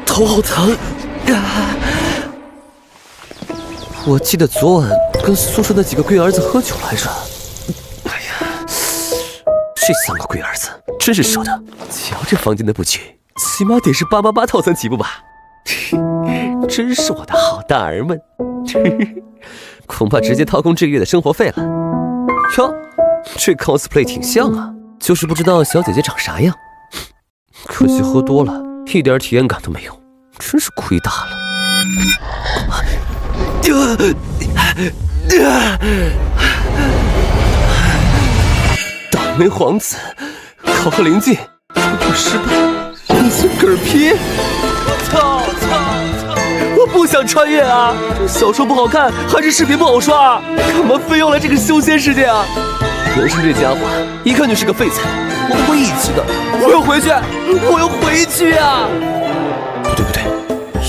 头好疼我记得昨晚跟宿舍那几个龟儿子喝酒来着。哎呀，这3个龟儿子真是舍得。瞧这房间的布局，起码得是888套餐起步吧？真是我的好大儿们，恐怕直接掏空这个月的生活费了。哟，这 cosplay 挺像啊，就是不知道小姐姐长啥样。可惜喝多了，一点体验感都没有，真是亏大了。倒霉皇子，考核临近，我失败，你是嗝屁！操！我不想穿越啊！这小说不好看，还是视频不好刷？干嘛非要来这个修仙世界啊？人参这家伙一看就是个废材，我不会一起的，我要回去啊！不对，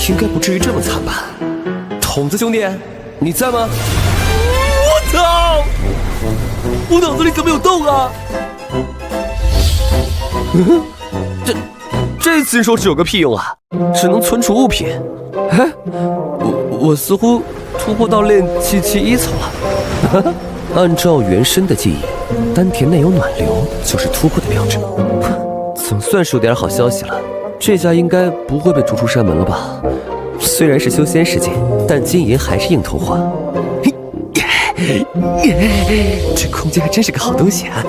应该不至于这么惨吧？筒子兄弟，你在吗？我操！我脑子里怎么有洞啊？这金手指有个屁用啊！只能存储物品。哎，我似乎突破到练771层了。按照原身的记忆，丹田内有暖流就是突破的标志。总算是有点好消息了，这下应该不会被逐出山门了吧？虽然是修仙世界，但金银还是硬通货。这空间还真是个好东西啊！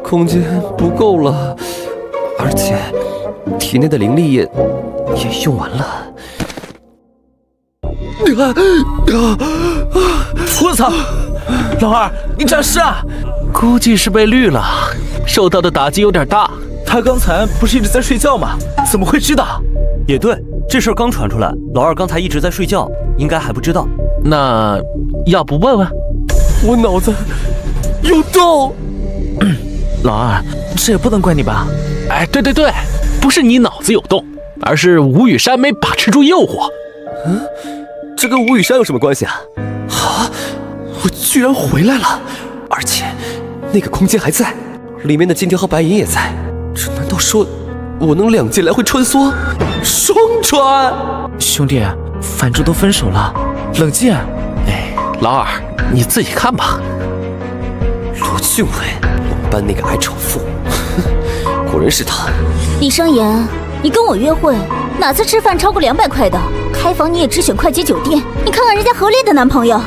空间不够了，而且体内的灵力也用完了。我操！老二，你这是啊？估计是被绿了，受到的打击有点大。他刚才不是一直在睡觉吗？怎么会知道？也对，这事儿刚传出来，老二刚才一直在睡觉，应该还不知道。那要不问问？我脑子有洞。老二，这也不能怪你吧？哎，对，不是你脑子有洞，而是吴雨山没把持住诱惑。这跟吴雨山有什么关系啊？我居然回来了，而且那个空间还在，里面的金条和白银也在。这难道说我能2界来回穿梭？双穿？兄弟，反正都分手了，冷静。哎，老二，你自己看吧。罗俊伟，我们班那个矮丑妇，果然是他。李商言，你跟我约会，哪次吃饭超过200块的？开房你也只选快捷酒店，你看看人家何丽的男朋友。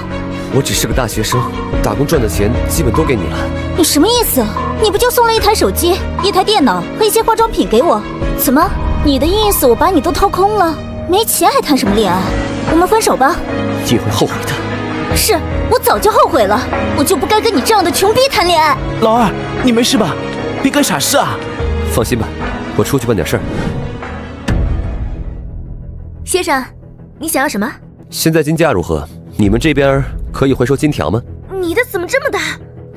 我只是个大学生，打工赚的钱基本都给你了。你什么意思？你不就送了1台手机、1台电脑和一些化妆品给我？怎么？你的意思我把你都掏空了？没钱还谈什么恋爱？我们分手吧。你会后悔的。是，我早就后悔了，我就不该跟你这样的穷逼谈恋爱。老二，你没事吧？别干傻事啊！放心吧，我出去办点事儿。先生，你想要什么？现在金价如何？你们这边可以回收金条吗？你的怎么这么大？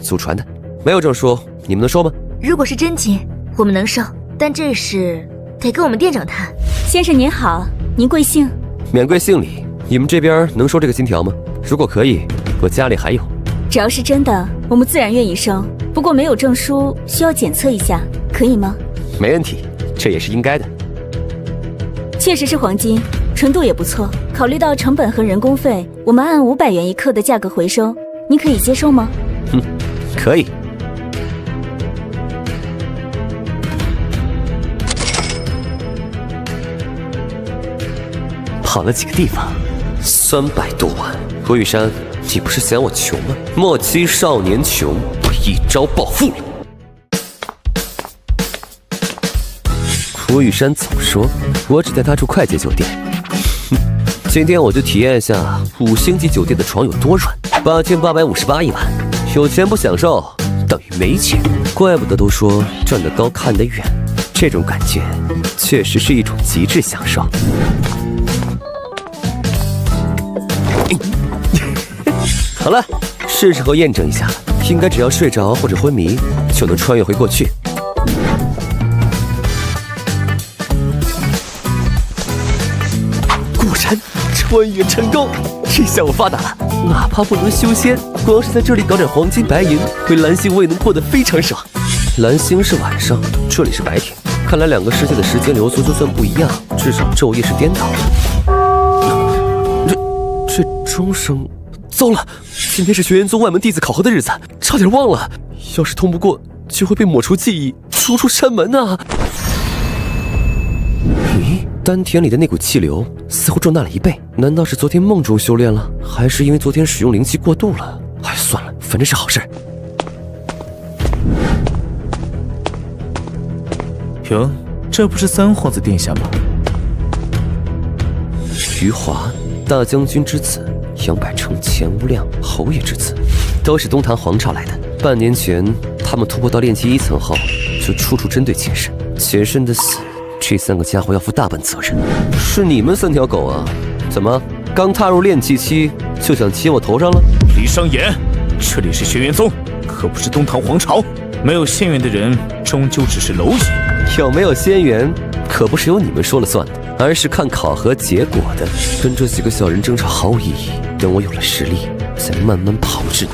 祖传的，没有证书，你们能收吗？如果是真金，我们能收，但这事得跟我们店长谈。先生您好，您贵姓？免贵姓李。你们这边能收这个金条吗？如果可以，我家里还有。只要是真的，我们自然愿意收。不过没有证书，需要检测一下，可以吗？没问题，这也是应该的。确实是黄金，纯度也不错。考虑到成本和人工费，我们按500元1克的价格回收，您可以接受吗？可以。跑了几个地方，300多万。郭玉山，你不是嫌我穷吗？莫欺少年穷，我一朝暴富了。郭玉山总说我只带他住快捷酒店，今天我就体验一下5星级酒店的床有多软。8858一晚，有钱不享受等于没钱，怪不得都说站得高看得远，这种感觉确实是一种极致享受。好了，是时候验证一下了，应该只要睡着或者昏迷，就能穿越回过去。果然穿越成功，这下我发达了，哪怕不能修仙，光是在这里搞点黄金白银，回蓝星我也能过得非常爽。蓝星是晚上，这里是白天。看来两个世界的时间流速就算不一样，至少昼夜是颠倒的。这钟声，糟了！今天是轩辕宗外门弟子考核的日子，差点忘了。要是通不过，就会被抹除记忆，逐出山门啊！咦，丹田里的那股气流似乎壮大了1倍，难道是昨天梦中修炼了，还是因为昨天使用灵气过度了？哎，算了，反正是好事。哟，这不是三皇子殿下吗？余华，大将军之子，杨百成、钱无量、侯爷之子，都是东坛皇朝来的。半年前，他们突破到炼气1层后，就处处针对妾身。妾身的死，这3个家伙要负大半责任。是你们3条狗啊？怎么，刚踏入炼气期就想骑我头上了？李商言，这里是轩辕宗，可不是东堂皇朝。没有仙缘的人，终究只是蝼蚁。有没有仙缘，可不是由你们说了算的，而是看考核结果的。跟这几个小人争吵毫无意义，等我有了实力，再慢慢炮制你。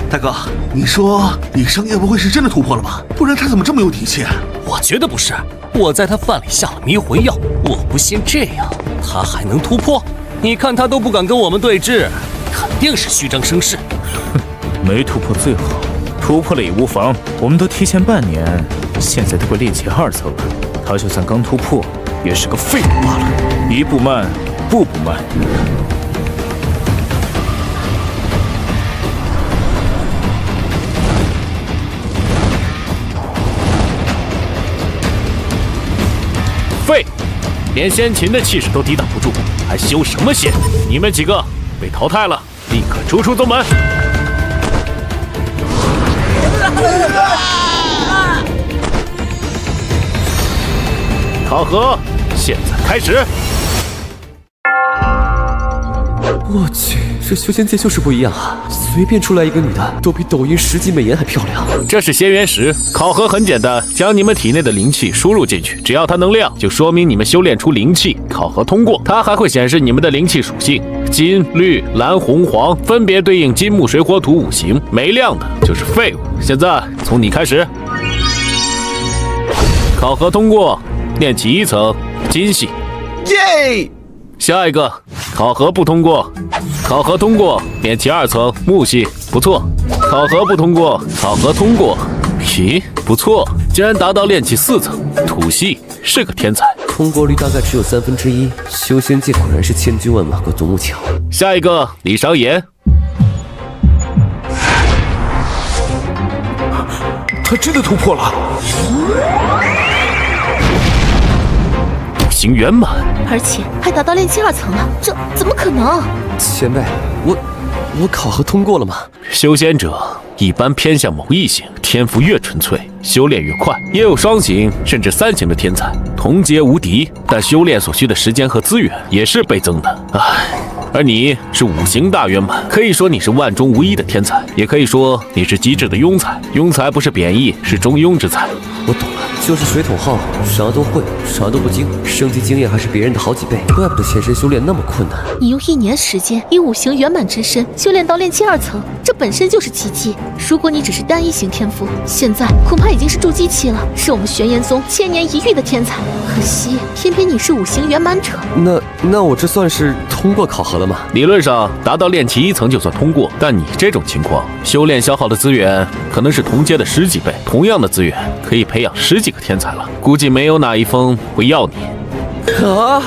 大哥，你说李商业不会是真的突破了吧？不然他怎么这么有底气？我觉得不是，我在他饭里下了迷魂药，我不信这样他还能突破。你看他都不敢跟我们对峙，肯定是虚张声势。没突破最好，突破了也无妨。我们都提前半年，现在都快炼气2层了，他就算刚突破，也是个废物罢了。一步慢，步步慢。废，连先秦的气势都抵挡不住，还修什么仙？你们几个被淘汰了，立刻逐出宗门！考核现在开始。我去，这修仙界就是不一样啊！随便出来一个女的，都比抖音10级美颜还漂亮。这是仙元石，考核很简单，将你们体内的灵气输入进去，只要它能亮，就说明你们修炼出灵气，考核通过。它还会显示你们的灵气属性，金、绿、蓝、红、黄，分别对应金木水火土5行，没亮的就是废物。现在从你开始，考核通过，炼气1层，金系。耶！下一个考核不通过，考核通过，炼气2层，木系，不错。考核不通过，考核通过，咦，不错，竟然达到炼气4层，土系，是个天才。通过率大概只有1/3，修仙界果然是千军万马过独木桥。下一个李商言，他真的突破了，五行圆满，而且还达到炼气2层了，这怎么可能？前辈，我考核通过了吗？修仙者一般偏向某一型，天赋越纯粹，修炼越快。也有双型甚至3型的天才，同阶无敌，但修炼所需的时间和资源也是倍增的。唉，而你是5行大圆满，可以说你是万中无一的天才，也可以说你是极致的庸才。庸才不是贬义，是中庸之才。我懂了，就是水桶号，啥都会，啥都不精，升级经验还是别人的好几倍，怪不得前身修炼那么困难。你用1年时间以5行圆满之身修炼到炼气2层，这本身就是奇迹。如果你只是单一型天赋，现在恐怕已经是筑基期了，是我们玄岩宗千年一遇的天才。可惜，偏偏你是5行圆满者。那我这算是通过考核了吗？理论上达到炼气1层就算通过，但你这种情况，修炼消耗的资源可能是同阶的10几倍，同样的资源可以培养10几个天才了，估计没有哪一封会要你。啊，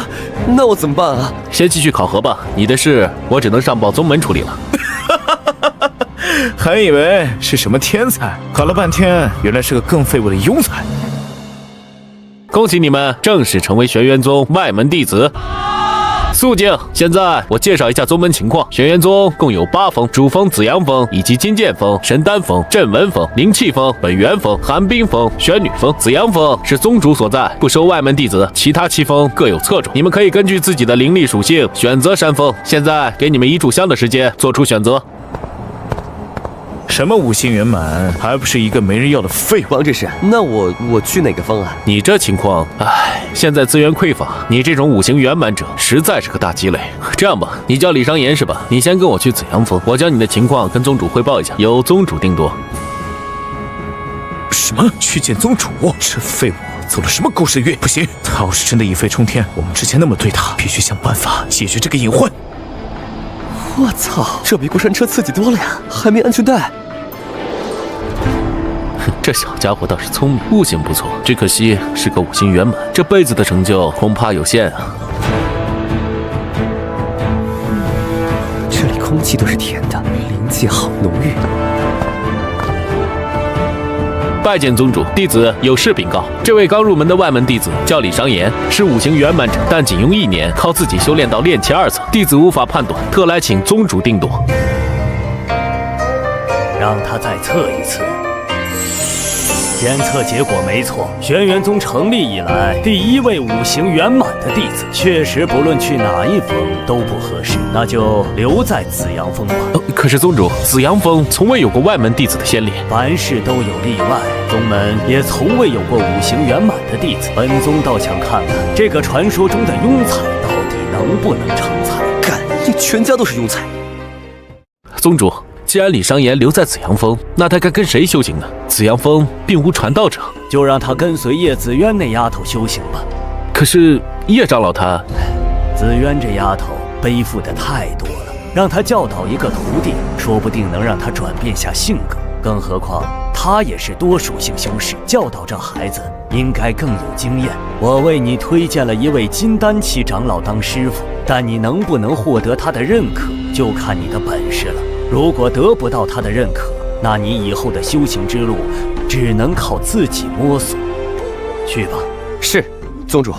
那我怎么办啊？先继续考核吧，你的事我只能上报宗门处理了。还以为是什么天才，搞了半天原来是个更废物的庸才。恭喜你们正式成为玄元宗外门弟子。肃静！现在我介绍一下宗门情况。玄元宗共有8峰，主峰紫阳峰以及金剑峰、神丹峰、镇文峰、灵气峰、本源峰、寒冰峰、玄女峰。紫阳峰是宗主所在，不收外门弟子，其他7峰各有侧重，你们可以根据自己的灵力属性选择山峰。现在给你们1炷香的时间做出选择。什么5行圆满，还不是一个没人要的废物。王执事，那我去哪个方案？你这情况，现在资源匮乏，你这种5行圆满者实在是个大鸡肋。这样吧，你叫李商言是吧？你先跟我去紫阳峰，我将你的情况跟宗主汇报一下，由宗主定夺。什么？去见宗主？这废物走了什么狗屎运？不行，他要是真的一飞冲天，我们之前那么对他，必须想办法解决这个隐患。我操，这比过山车刺激多了呀！还没安全带。这小家伙倒是聪明，悟性不错，只可惜是个5星圆满，这辈子的成就恐怕有限啊。这里空气都是甜的，灵气好浓郁。拜见宗主，弟子有事禀告。这位刚入门的外门弟子叫李商言，是5星圆满者，但仅用1年靠自己修炼到炼气2层，弟子无法判断，特来请宗主定夺。让他再测一次。检测结果没错，轩辕宗成立以来第1位5星圆满的弟子，确实不论去哪一峰都不合适，那就留在紫阳峰吧。可是宗主，紫阳峰从未有过外门弟子的先例，凡事都有例外，宗门也从未有过5星圆满的弟子。本宗倒想看看这个传说中的庸才到底能不能成才。干，你全家都是庸才。宗主，既然李商言留在紫阳峰，那他该跟谁修行呢？紫阳峰并无传道者，就让他跟随叶紫渊那丫头修行吧。可是叶长老他……紫渊这丫头背负的太多了，让她教导一个徒弟，说不定能让他转变下性格。更何况他也是多属性修士，教导这孩子应该更有经验。我为你推荐了一位金丹期长老当师傅，但你能不能获得他的认可，就看你的本事了。如果得不到他的认可，那你以后的修行之路只能靠自己摸索。去吧。是，宗主。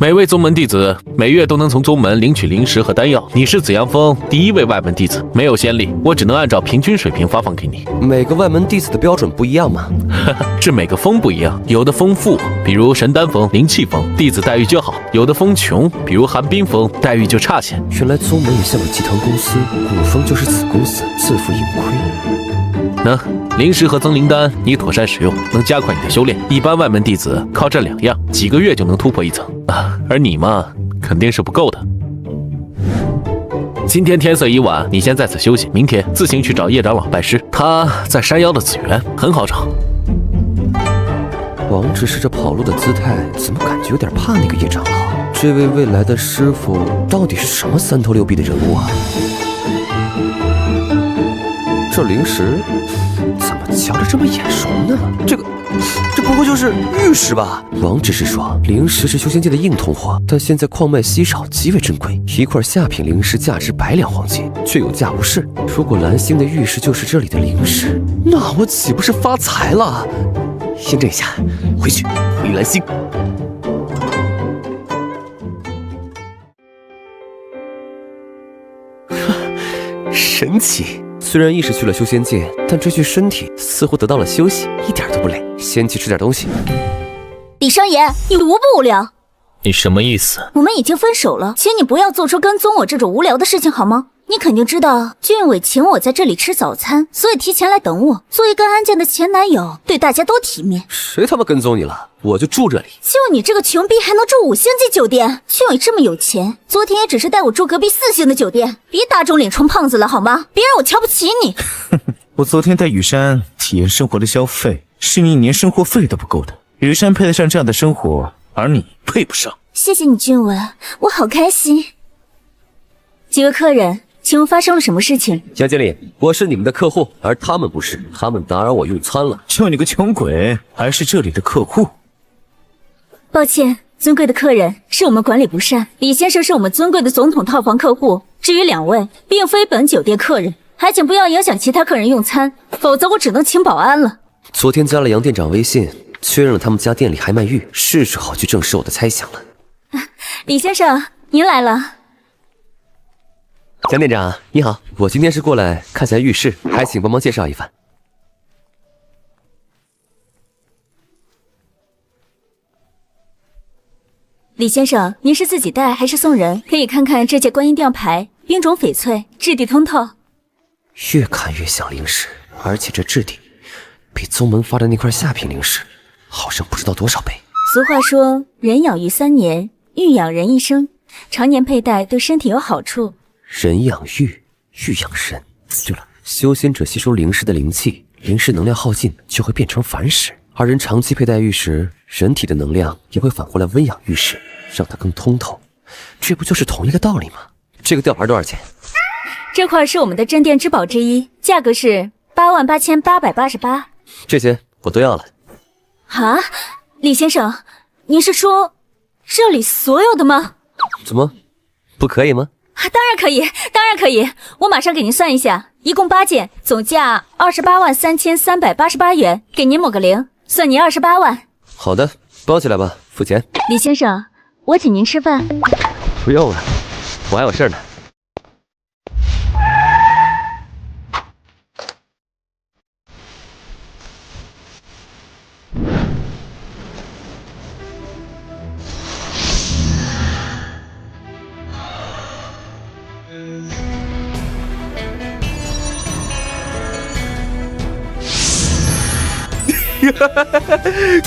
每位宗门弟子每月都能从宗门领取灵石和丹药。你是紫阳峰第1位外门弟子，没有先例，我只能按照平均水平发放给你。每个外门弟子的标准不一样吗？是每个峰不一样，有的峰富，比如神丹峰、灵气峰，弟子待遇就好；有的峰穷，比如寒冰峰，待遇就差些。原来宗门也像个集团公司，古峰就是子公司，自负盈亏。能，灵石和增灵丹你妥善使用，能加快你的修炼。一般外门弟子靠这2样，几个月就能突破1层啊，而你嘛，肯定是不够的。今天天色已晚，你先在此休息，明天自行去找叶长老拜师。他在山腰的紫园，很好找。王执事这跑路的姿态，怎么感觉有点怕那个叶长老？这位未来的师傅到底是什么3头6臂的人物啊？这灵石怎么瞧着这么眼熟呢？这不过就是玉石吧？王执事说，灵石是修仙界的硬通货，但现在矿脉稀少，极为珍贵。一块下品灵石价值100两黄金，却有价无市。如果蓝星的玉石就是这里的灵石，那我岂不是发财了？先这一下，回去回蓝星。神奇。虽然意识去了修仙界，但这具身体似乎得到了休息，一点都不累。先去吃点东西。李商言，你无不无聊？你什么意思？我们已经分手了，请你不要做出跟踪我这种无聊的事情好吗？你肯定知道俊伟请我在这里吃早餐，所以提前来等我。做一个安静的前男友，对大家都体面。谁他妈跟踪你了？我就住这里。就你这个穷逼还能住5星级酒店？俊伟这么有钱，昨天也只是带我住隔壁4星的酒店。别打肿脸充胖子了好吗？别让我瞧不起你。我昨天带雨山体验生活的消费，是你1年生活费都不够的。雨山配得上这样的生活，而你配不上。谢谢你俊文，我好开心。几个客人，请问发生了什么事情？杨经理，我是你们的客户，而他们不是，他们打扰我用餐了。就你个穷鬼，还是这里的客户？抱歉，尊贵的客人，是我们管理不善。李先生是我们尊贵的总统套房客户，至于2位，并非本酒店客人，还请不要影响其他客人用餐，否则我只能请保安了。昨天加了杨店长微信，确认了他们家店里还卖玉，是时候去证实我的猜想了。李先生，您来了。杨店长，你好，我今天是过来看下玉室，还请帮忙介绍一番。李先生，您是自己带还是送人？可以看看这件观音吊牌，冰种翡翠，质地通透。越看越像灵石，而且这质地比宗门发的那块下品灵石好上不知道多少倍。俗话说，人养育3年，玉养人一生，常年佩戴对身体有好处。人养玉，玉养神。对了，修仙者吸收灵石的灵气，灵石能量耗尽就会变成凡石，而人长期佩戴玉石，人体的能量也会返回来温养玉石，让它更通透。这不就是同一个道理吗？这个吊牌多少钱？这块是我们的镇店之宝之一，价格是88888。这些我都要了。啊，李先生，您是说这里所有的吗？怎么，不可以吗？当然可以，当然可以，我马上给您算一下，一共8件，总价283388元，给您抹个零，算您28万。好的，包起来吧，付钱。李先生，我请您吃饭。不用了，我还有事呢。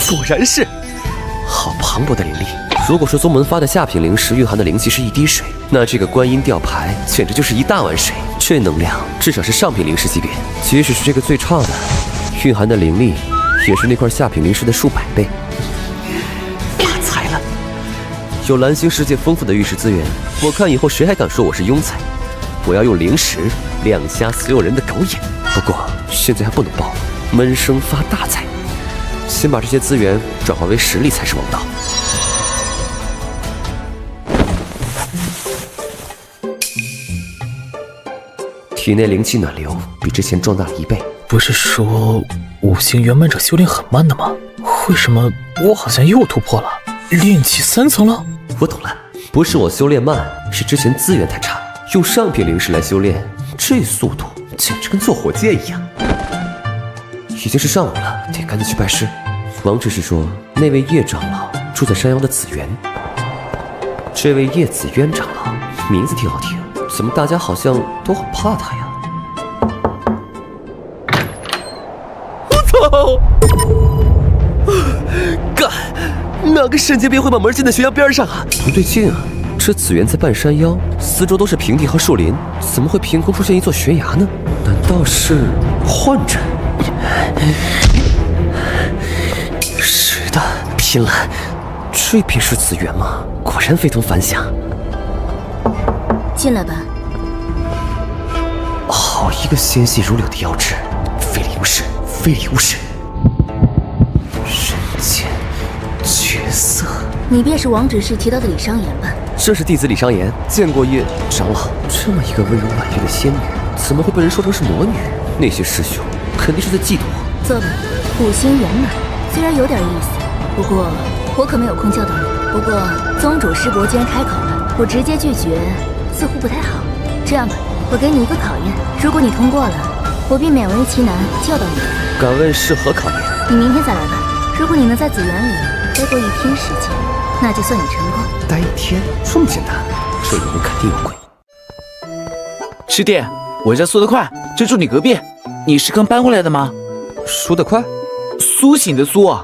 果然是，好磅礴的灵力。如果说宗门发的下品灵石蕴含的灵气是一滴水，那这个观音吊牌简直就是一大碗水。这能量至少是上品灵石级别，即使是这个最差的，蕴含的灵力也是那块下品灵石的数百倍。发财了！有蓝星世界丰富的玉石资源，我看以后谁还敢说我是庸才？我要用灵石亮瞎所有人的狗眼。不过现在还不能暴露，闷声发大财。先把这些资源转化为实力才是王道。体内灵气暖流比之前壮大了1倍。不是说五行圆满者修炼很慢的吗？为什么我好像又突破了，炼气3层了？我懂了，不是我修炼慢，是之前资源太差，用上品灵石来修炼，这速度简直跟坐火箭一样。已经是上午了，得赶紧去拜师。王执事说，那位叶长老住在山腰的紫园。这位叶紫渊长老名字挺好听，怎么大家好像都很怕他呀？我操！干！哪个神经病会把门进在悬崖边上啊？不对劲啊！这紫园在半山腰，四周都是平地和树林，怎么会凭空出现一座悬崖呢？难道是幻阵？是的，拼了！这便是紫园吗？果然非同凡响。进来吧。好一个纤细如柳的腰肢，非礼勿视，非礼勿视。人间绝色。你便是王执事提到的李商言吧？这是弟子李商言，见过叶长老。这么一个温柔婉约的仙女，怎么会被人说成是魔女？那些师兄肯定是在嫉妒我。坐吧，五行圆满，虽然有点意思，不过我可没有空教导你。不过宗主师伯既然开口了，我直接拒绝似乎不太好。这样吧，我给你一个考验，如果你通过了，我便勉为其难教导你。敢问是何考验？你明天再来吧。如果你能在紫园里待过1天时间，那就算你成功。待1天，这么简单？这里面肯定有鬼。师弟，我叫苏得快，就住你隔壁。你是刚搬过来的吗？输得快？苏醒的苏啊。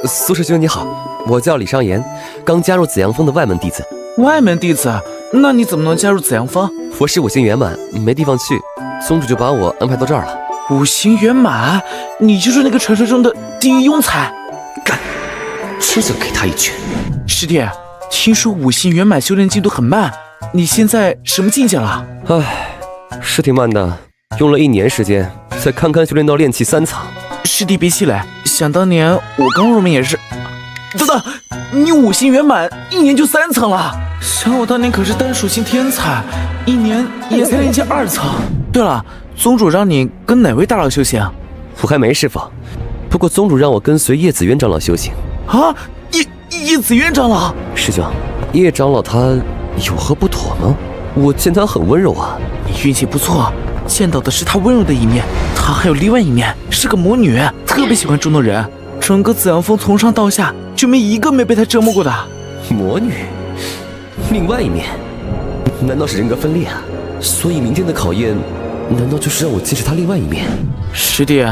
苏师兄你好，我叫李商言，刚加入紫阳峰的外门弟子。外门弟子？那你怎么能加入紫阳峰？我是五行圆满，没地方去，宗主就把我安排到这儿了。五行圆满？你就是那个传说中的地狱庸才？干！真想给他一拳。师弟，听说五行圆满修炼进度很慢，你现在什么境界了？唉，是挺慢的，用了1年时间才堪堪修炼到炼气3层。师弟别气馁，想当年我刚入门也是。等等，你五行圆满1年就3层了？想我当年可是单属性天才，1年也才炼气2层。对了，宗主让你跟哪位大佬修行？我还没师傅，不过宗主让我跟随叶紫渊长老修行。啊，叶紫渊长老？师兄，叶长老他有何不妥吗？我见他很温柔啊。你运气不错，见到的是他温柔的一面，他还有另外一面，是个魔女，特别喜欢捉弄人。整个紫阳峰从上到下就没一个没被他折磨过的。魔女？另外一面？难道是人格分裂啊？所以明天的考验，难道就是让我见识他另外一面？师弟，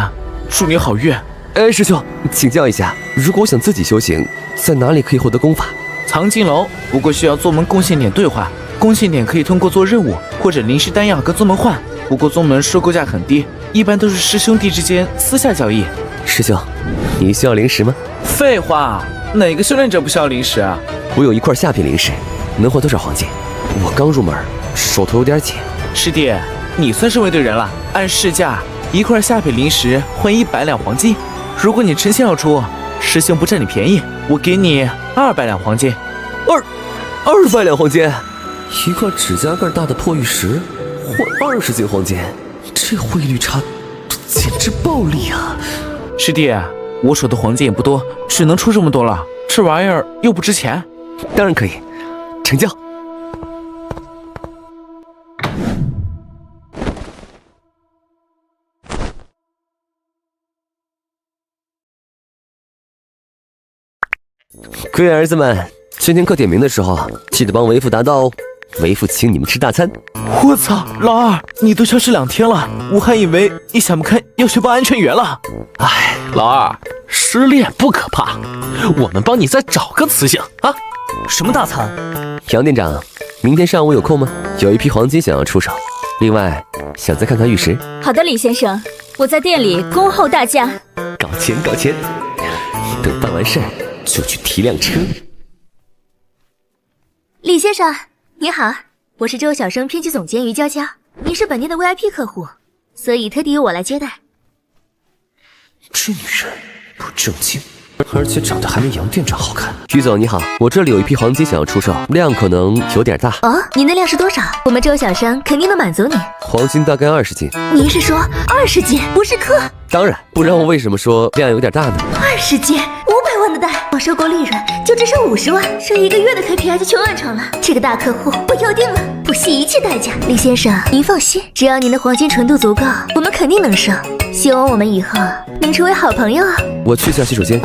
祝你好运。哎，师兄，请教一下，如果我想自己修行，在哪里可以获得功法？藏经楼，不过需要宗门贡献点兑换，贡献点可以通过做任务或者灵石丹药跟宗门换。不过宗门收购价很低，一般都是师兄弟之间私下交易。师兄，你需要灵石吗？废话，哪个修炼者不需要灵石啊？我有一块下品灵石，能换多少黄金？我刚入门，手头有点紧。师弟，你算是问对人了。按市价，一块下品灵石换100两黄金。如果你真心要出，师兄不占你便宜，我给你200两黄金。200两黄金，一块指甲盖大的破玉石换20斤黄金，这汇率差简直暴利啊！师弟，我手的黄金也不多，只能出这么多了。这玩意儿又不值钱。当然可以，成交。各位儿子们，今天课点名的时候，记得帮为父答到哦。为父请你们吃大餐。我操，老二，你都消失2天了，我还以为你想不开要去报安全员了。哎，老二，失恋不可怕，我们帮你再找个雌性啊。什么大餐？杨店长，明天上午有空吗？有一批黄金想要出手，另外想再看看玉石。好的，李先生，我在店里恭候大驾。搞钱搞钱，等办完事就去提辆车。李先生，你好，我是周小生编辑总监于娇娇，您是本店的 VIP 客户，所以特地由我来接待。这女人不正经，而且长得还没杨店长好看。于总你好，我这里有一批黄金想要出售，量可能有点大。哦，您的量是多少？我们周小生肯定能满足你。黄金大概20斤。您是说20斤，不是克？当然，不然我为什么说量有点大呢？20斤，500万的单，我收购利润就只剩50万，这1个月的 KPI 就全完成了。这个大客户我要定了，不惜一切代价。李先生，您放心，只要您的黄金纯度足够，我们肯定能收。希望我们以后能成为好朋友啊！我去下洗手间。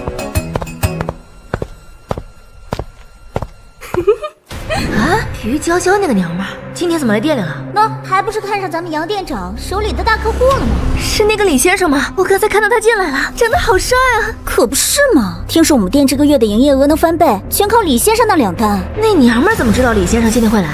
啊，于娇娇那个娘们儿今天怎么来店里了？那还不是看上咱们杨店长手里的大客户了吗？是那个李先生吗？我刚才看到他进来了，长得好帅啊！可不是嘛，听说我们店这个月的营业额能翻倍，全靠李先生那2单。那娘们儿怎么知道李先生今天会来？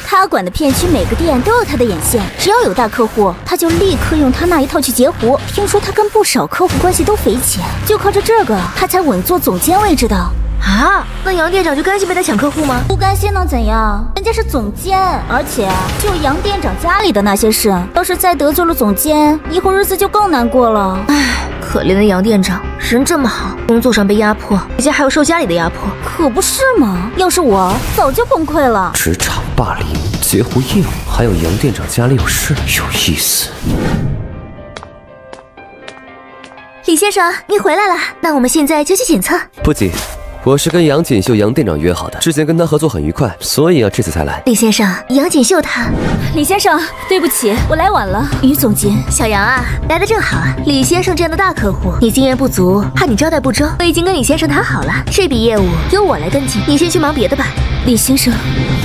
他管的片区每个店都有他的眼线，只要有大客户，他就立刻用他那一套去截胡。听说他跟不少客户关系都匪浅，就靠着这个，他才稳坐总监位置的。啊，那杨店长就甘心被他抢客户吗？不甘心能怎样？人家是总监，而且就杨店长家里的那些事，要是再得罪了总监，以后日子就更难过了。唉，可怜的杨店长，人这么好，工作上被压迫，人家还要受家里的压迫，可不是吗？要是我，早就崩溃了。职场霸凌、截胡业务，还有杨店长家里有事，有意思。李先生，你回来了，那我们现在就去检测。不急。我是跟杨锦绣杨店长约好的，之前跟他合作很愉快，所以这次才来。李先生，杨锦绣她……李先生，对不起，我来晚了。于总监，小杨啊，来得正好啊。李先生这样的大客户，你经验不足，怕你招待不周，我已经跟李先生谈好了，这笔业务由我来跟进，你先去忙别的吧。李先生，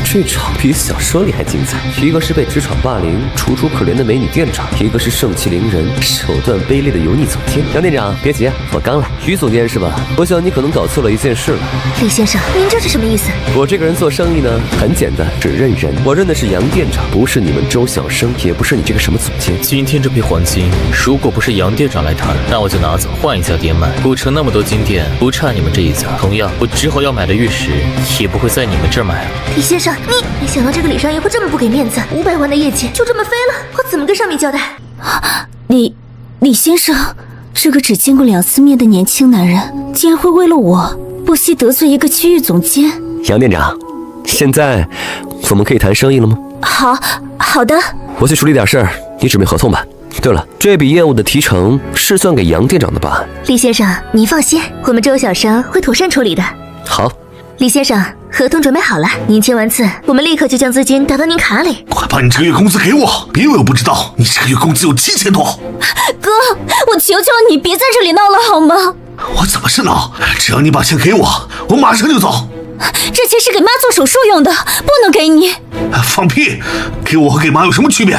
这场比小说里还精彩，一个是被职场霸凌、楚楚可怜的美女店长，一个是盛气凌人、手段卑劣的油腻总监。杨店长，别急啊，我刚来。于总监是吧？我想你可能搞错了一件事了。李先生，您这是什么意思？我这个人做生意呢，很简单，只认人。我认的是杨店长，不是你们周小生，也不是你这个什么总监。今天这批黄金，如果不是杨店长来谈，那我就拿走，换一家店卖。古城那么多金店，不差你们这一家。同样，我之后要买的玉石，也不会在你们这儿买了。李先生，你没想到这个李商爷会这么不给面子，500万的业绩就这么飞了，我怎么跟上面交代？李先生，这个只见过2次面的年轻男人，竟然会为了我不惜得罪一个区域总监。杨店长，现在我们可以谈生意了吗？好的。我去处理点事儿，你准备合同吧。对了，这笔业务的提成是算给杨店长的吧？李先生，您放心，我们周小生会妥善处理的。好。李先生，合同准备好了，您签完字，我们立刻就将资金打到您卡里。快把你这个月工资给我，别以为我不知道，你这个月工资有7000多。哥，我求求你别在这里闹了好吗？我怎么是闹？只要你把钱给我，我马上就走。这钱是给妈做手术用的，不能给你。放屁！给我和给妈有什么区别？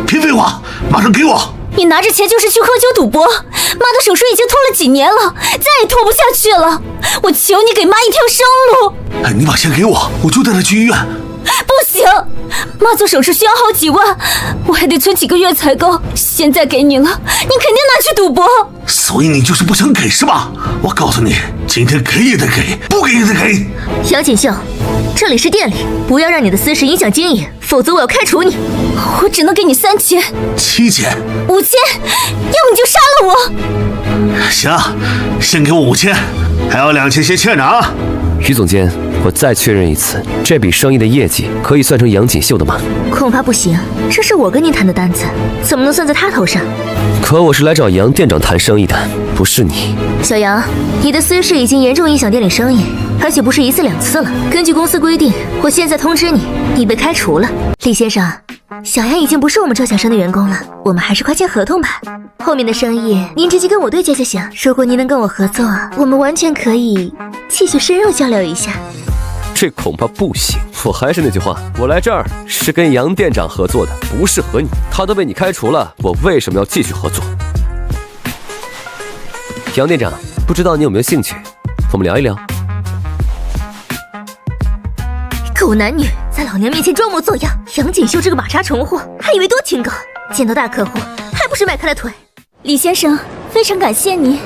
别废话，马上给我！你拿着钱就是去喝酒赌博，妈的手术已经拖了几年了，再也拖不下去了。我求你给妈一条生路。你把钱给我，我就带她去医院。不行，妈做手术需要好几万，我还得存几个月才够。现在给你了，你肯定拿去赌博。所以你就是不想给是吧？我告诉你，今天给也得给，不给也得给。杨锦绣，这里是店里，不要让你的私事影响经营，否则我要开除你。我只能给你3000、 7000、5000，要么你就杀了我。行，先给我5000，还有2000先欠着啊。于总监，我再确认一次，这笔生意的业绩可以算成杨锦绣的吗？恐怕不行，这是我跟您谈的单子，怎么能算在他头上？可我是来找杨店长谈生意的，不是你。小杨，你的私事已经严重影响店里生意，而且不是1次2次了。根据公司规定，我现在通知你，你被开除了。厉先生，小杨已经不是我们赵小生的员工了，我们还是快签合同吧。后面的生意您直接跟我对接就行。如果您能跟我合作，我们完全可以继续深入交流一下。这恐怕不行。我还是那句话，我来这儿是跟杨店长合作的，不是和你。他都被你开除了，我为什么要继续合作？杨店长，不知道你有没有兴趣，我们聊一聊。狗男女在老娘面前装模作样，杨锦绣这个马叉重货，还以为多清高，见到大客户还不是迈开了腿。李先生，非常感谢你。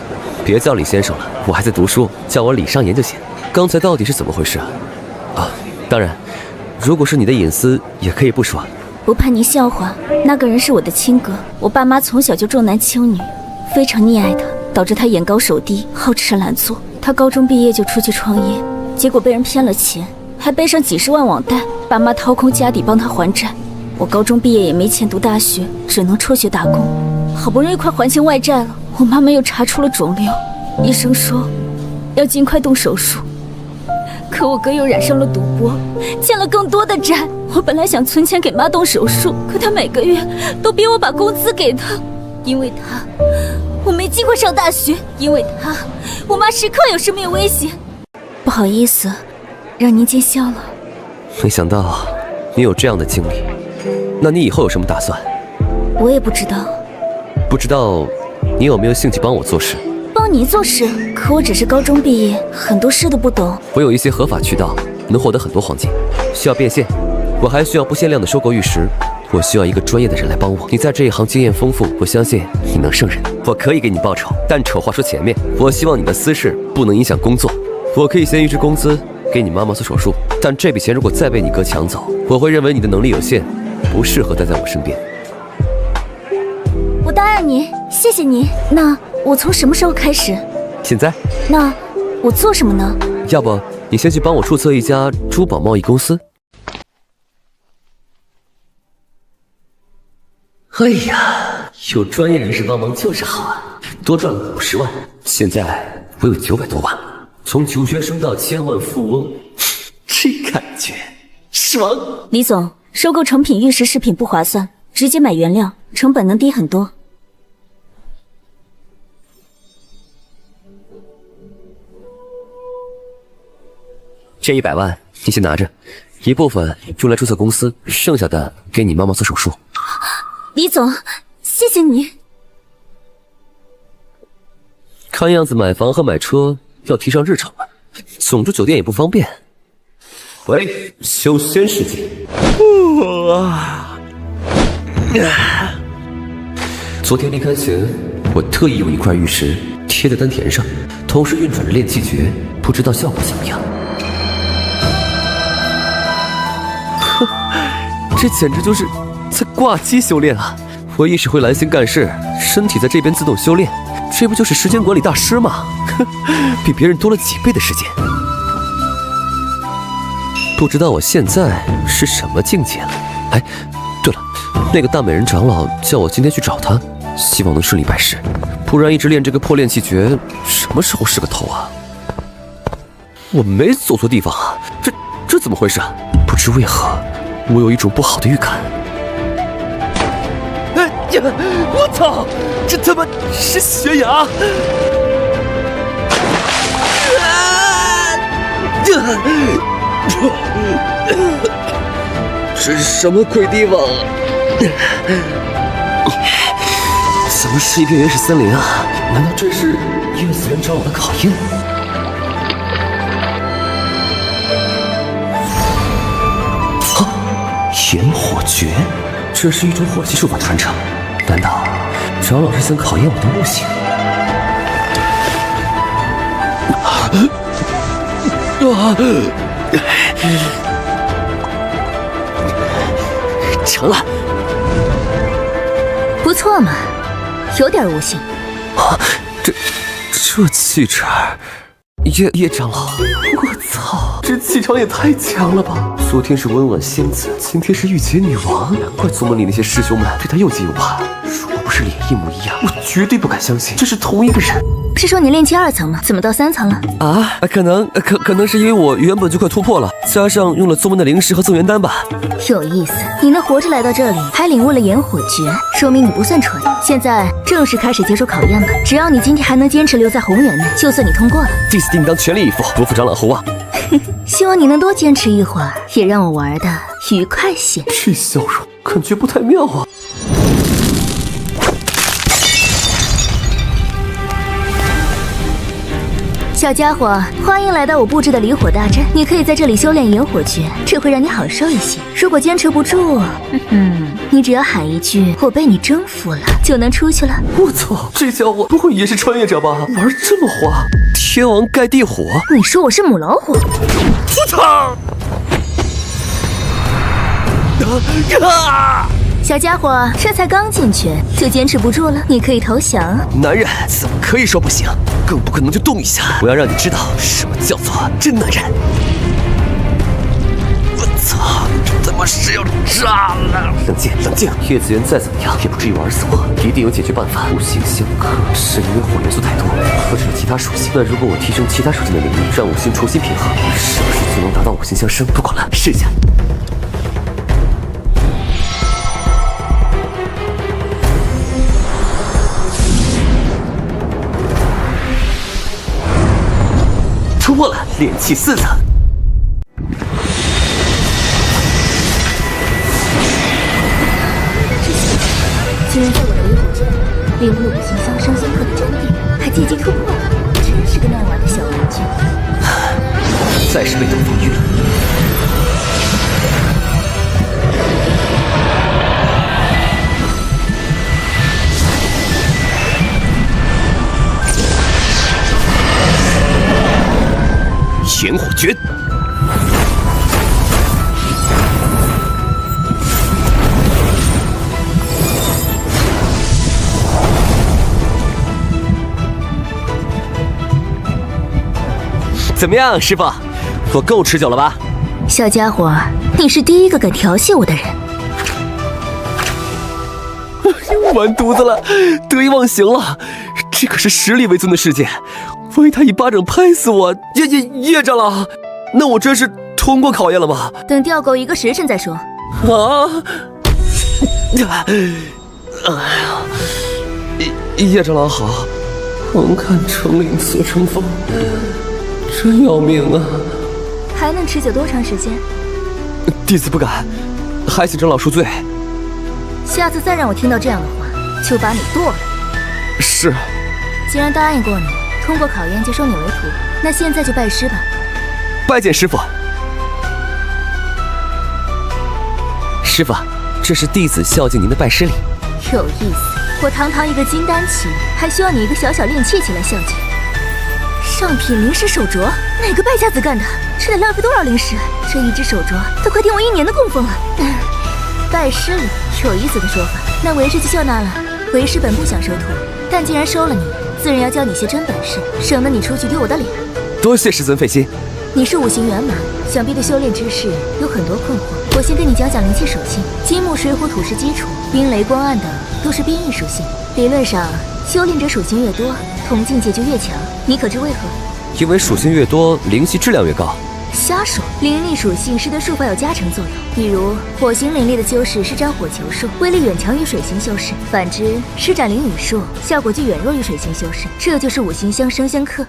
别叫李先生了，我还在读书，叫我李尚言就行。刚才到底是怎么回事啊？当然，如果是你的隐私，也可以不说。不怕你笑话，那个人是我的亲哥。我爸妈从小就重男轻女，非常溺爱他，导致他眼高手低，好吃懒做。他高中毕业就出去创业，结果被人骗了钱，还背上几10万网贷，爸妈掏空家底帮他还债。我高中毕业也没钱读大学，只能辍学打工。好不容易快还清外债了，我妈妈又查出了肿瘤，医生说要尽快动手术。可我哥又染上了赌博，欠了更多的债。我本来想存钱给妈动手术，可他每个月都逼我把工资给他。因为他，我没机会上大学；因为他，我妈时刻有生命危险。不好意思，让您见笑了。没想到你有这样的经历，那你以后有什么打算？我也不知道。不知道你有没有兴趣帮我做事？帮你做事？可我只是高中毕业，很多事都不懂。我有一些合法渠道，能获得很多黄金，需要变现。我还需要不限量的收购玉石。我需要一个专业的人来帮我。你在这一行经验丰富，我相信你能胜任。我可以给你报酬，但丑话说前面，我希望你的私事不能影响工作。我可以先预支工资给你妈妈做手术，但这笔钱如果再被你哥抢走，我会认为你的能力有限，不适合待在我身边。我答应你，谢谢你。那我从什么时候开始？现在？那我做什么呢？要不你先去帮我注册一家珠宝贸易公司。哎呀，有专业人士帮忙就是好啊，多赚了50万。现在我有900多万，从穷学生到千万富翁，这感觉爽。李总，收购成品玉石饰品不划算，直接买原料，成本能低很多。这100万你先拿着，一部分用来注册公司，剩下的给你妈妈做手术。李总，谢谢你。看样子买房和买车要提上日程了，总住酒店也不方便。喂，修仙世界。昨天离开前，我特意用一块玉石贴在丹田上，同时运转着炼气诀，不知道效果怎么样。这简直就是在挂机修炼啊！我意识回蓝星干事，身体在这边自动修炼，这不就是时间管理大师吗？比别人多了几倍的时间。不知道我现在是什么境界了？哎，对了，那个大美人长老叫我今天去找她，希望能顺利拜师，不然一直练这个破炼气诀，什么时候是个头啊？我没走错地方啊，这怎么回事？不知为何，我有一种不好的预感。哎呀！我操！这他妈是悬崖！这是什么鬼地方？怎么是一片原始森林啊？难道这是月死人长老的考验？炎火诀，这是一种火系术法传承。难道长老是想考验我的悟性？成了，不错嘛，有点悟性。这气质，叶长老，我操，这气场也太强了吧！昨天是温婉仙子，今天是御姐女王，难怪宗门里那些师兄们对她又忌又怕。如果不是脸一模一样，我绝对不敢相信这是同一个人。是说你炼气2层吗？怎么到3层了？啊，可能是因为我原本就快突破了，加上用了宗门的灵石和增元丹吧。有意思，你能活着来到这里，还领悟了炎火诀，说明你不算蠢。现在正式开始接受考验吧。只要你今天还能坚持留在红源内，就算你通过了。弟子定当全力以赴，不负长老厚望。希望你能多坚持一会儿，也让我玩的愉快些。这笑容感觉不太妙啊。小家伙，欢迎来到我布置的离火大阵。你可以在这里修炼炎火诀，这会让你好受一些。如果坚持不住，你只要喊一句“我被你征服了”，就能出去了。我操，这家伙不会也是穿越者吧？玩这么花，天王盖地火。你说我是母老虎？我操！小家伙，这才刚进去就坚持不住了，你可以投降。男人怎么可以说不行？更不可能就动一下。我要让你知道什么叫做真男人。我操，这他妈是要炸了！冷静，冷静。叶子元再怎么样也不至于玩死我，一定有解决办法。五行相克是因为火元素太多，克制了其他属性。那如果我提升其他属性的灵力，让五行重新平衡，是不是就能达到五行相生？不管了，试一下。突破了，炼气4层。居然在我的离火诀领悟了五行相生相克的真谛，还积极突破了，真是个难玩的小玩具。再是被动防御了。炎火诀，怎么样，师傅？我够持久了吧？小家伙，你是第一个敢调戏我的人。完犊子了，得意忘形了。这可是实力为尊的世界，万一他一巴掌拍死我，叶长老，那我真是通过考验了吗？等钓狗1个时辰再说。啊！叶长老好，横看成岭侧成峰，真要命啊！还能持久多长时间？弟子不敢，还请长老恕罪。下次再让我听到这样的话，就把你剁了。是。既然答应过你，通过考验就收你为徒，那现在就拜师吧。拜见师傅。师傅，这是弟子孝敬您的拜师礼。有意思，我堂堂一个金丹期，还需要你一个小小炼气期来孝敬？上品灵石手镯，哪个败家子干的？这得浪费多少灵石？这一只手镯都快顶我1年的供奉了。拜师礼，有意思的说法。那为师就笑纳了。为师本不想收徒，但既然收了你，自然要教你些真本事，省得你出去丢我的脸。多谢师尊费心。你是5行圆满，想必对修炼之事有很多困惑。我先跟你讲讲灵气属性，金木水火土是基础，冰雷光暗等都是变异属性。理论上，修炼者属性越多，同境界就越强。你可知为何？因为属性越多，灵气质量越高。瞎说！灵力属性是对术法有加成作用，比如火行灵力的修士施展火球术，威力远强于水行修士；反之，施展灵雨术，效果就远弱于水行修士。这就是五行相生相克。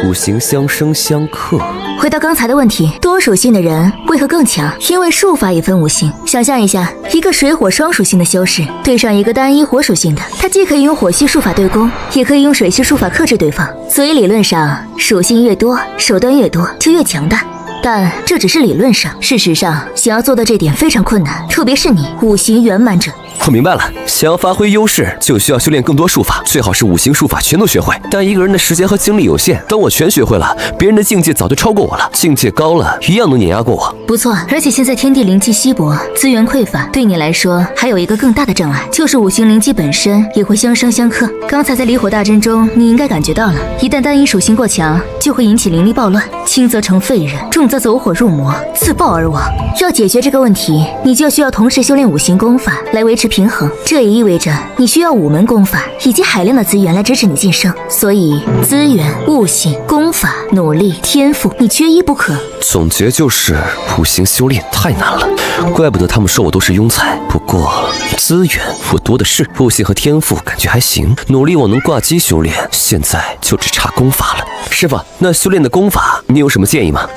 五行相生相克。回到刚才的问题，多属性的人为何更强？因为术法也分五行。想象一下，一个水火双属性的修士对上一个单一火属性的，他既可以用火系术法对攻，也可以用水系术法克制对方。所以理论上，属性越多，手段越多，就越强大。但这只是理论上，事实上想要做到这点非常困难，特别是你五行圆满者。我明白了，想要发挥优势，就需要修炼更多术法，最好是5行术法全都学会。但一个人的时间和精力有限，等我全学会了，别人的境界早就超过我了，境界高了，一样能碾压过我。不错，而且现在天地灵气稀薄，资源匮乏，对你来说还有一个更大的障碍，就是五行灵机本身也会相生相克。刚才在离火大阵中，你应该感觉到了，一旦单一属性过强，就会引起灵力暴乱，轻则成废人，重则走火入魔，自爆而亡。要解决这个问题，你就需要同时修炼5行功法来维持平衡，这也意味着你需要5门功法以及海量的资源来支持你晋升。所以资源、悟性、功法、努力、天赋，你缺一不可。总结就是5行修炼太难了，怪不得他们说我都是庸才。不过资源我多的是，悟性和天赋感觉还行，努力我能挂机修炼，现在就只差功法了。师傅，那修炼的功法你有什么建议吗？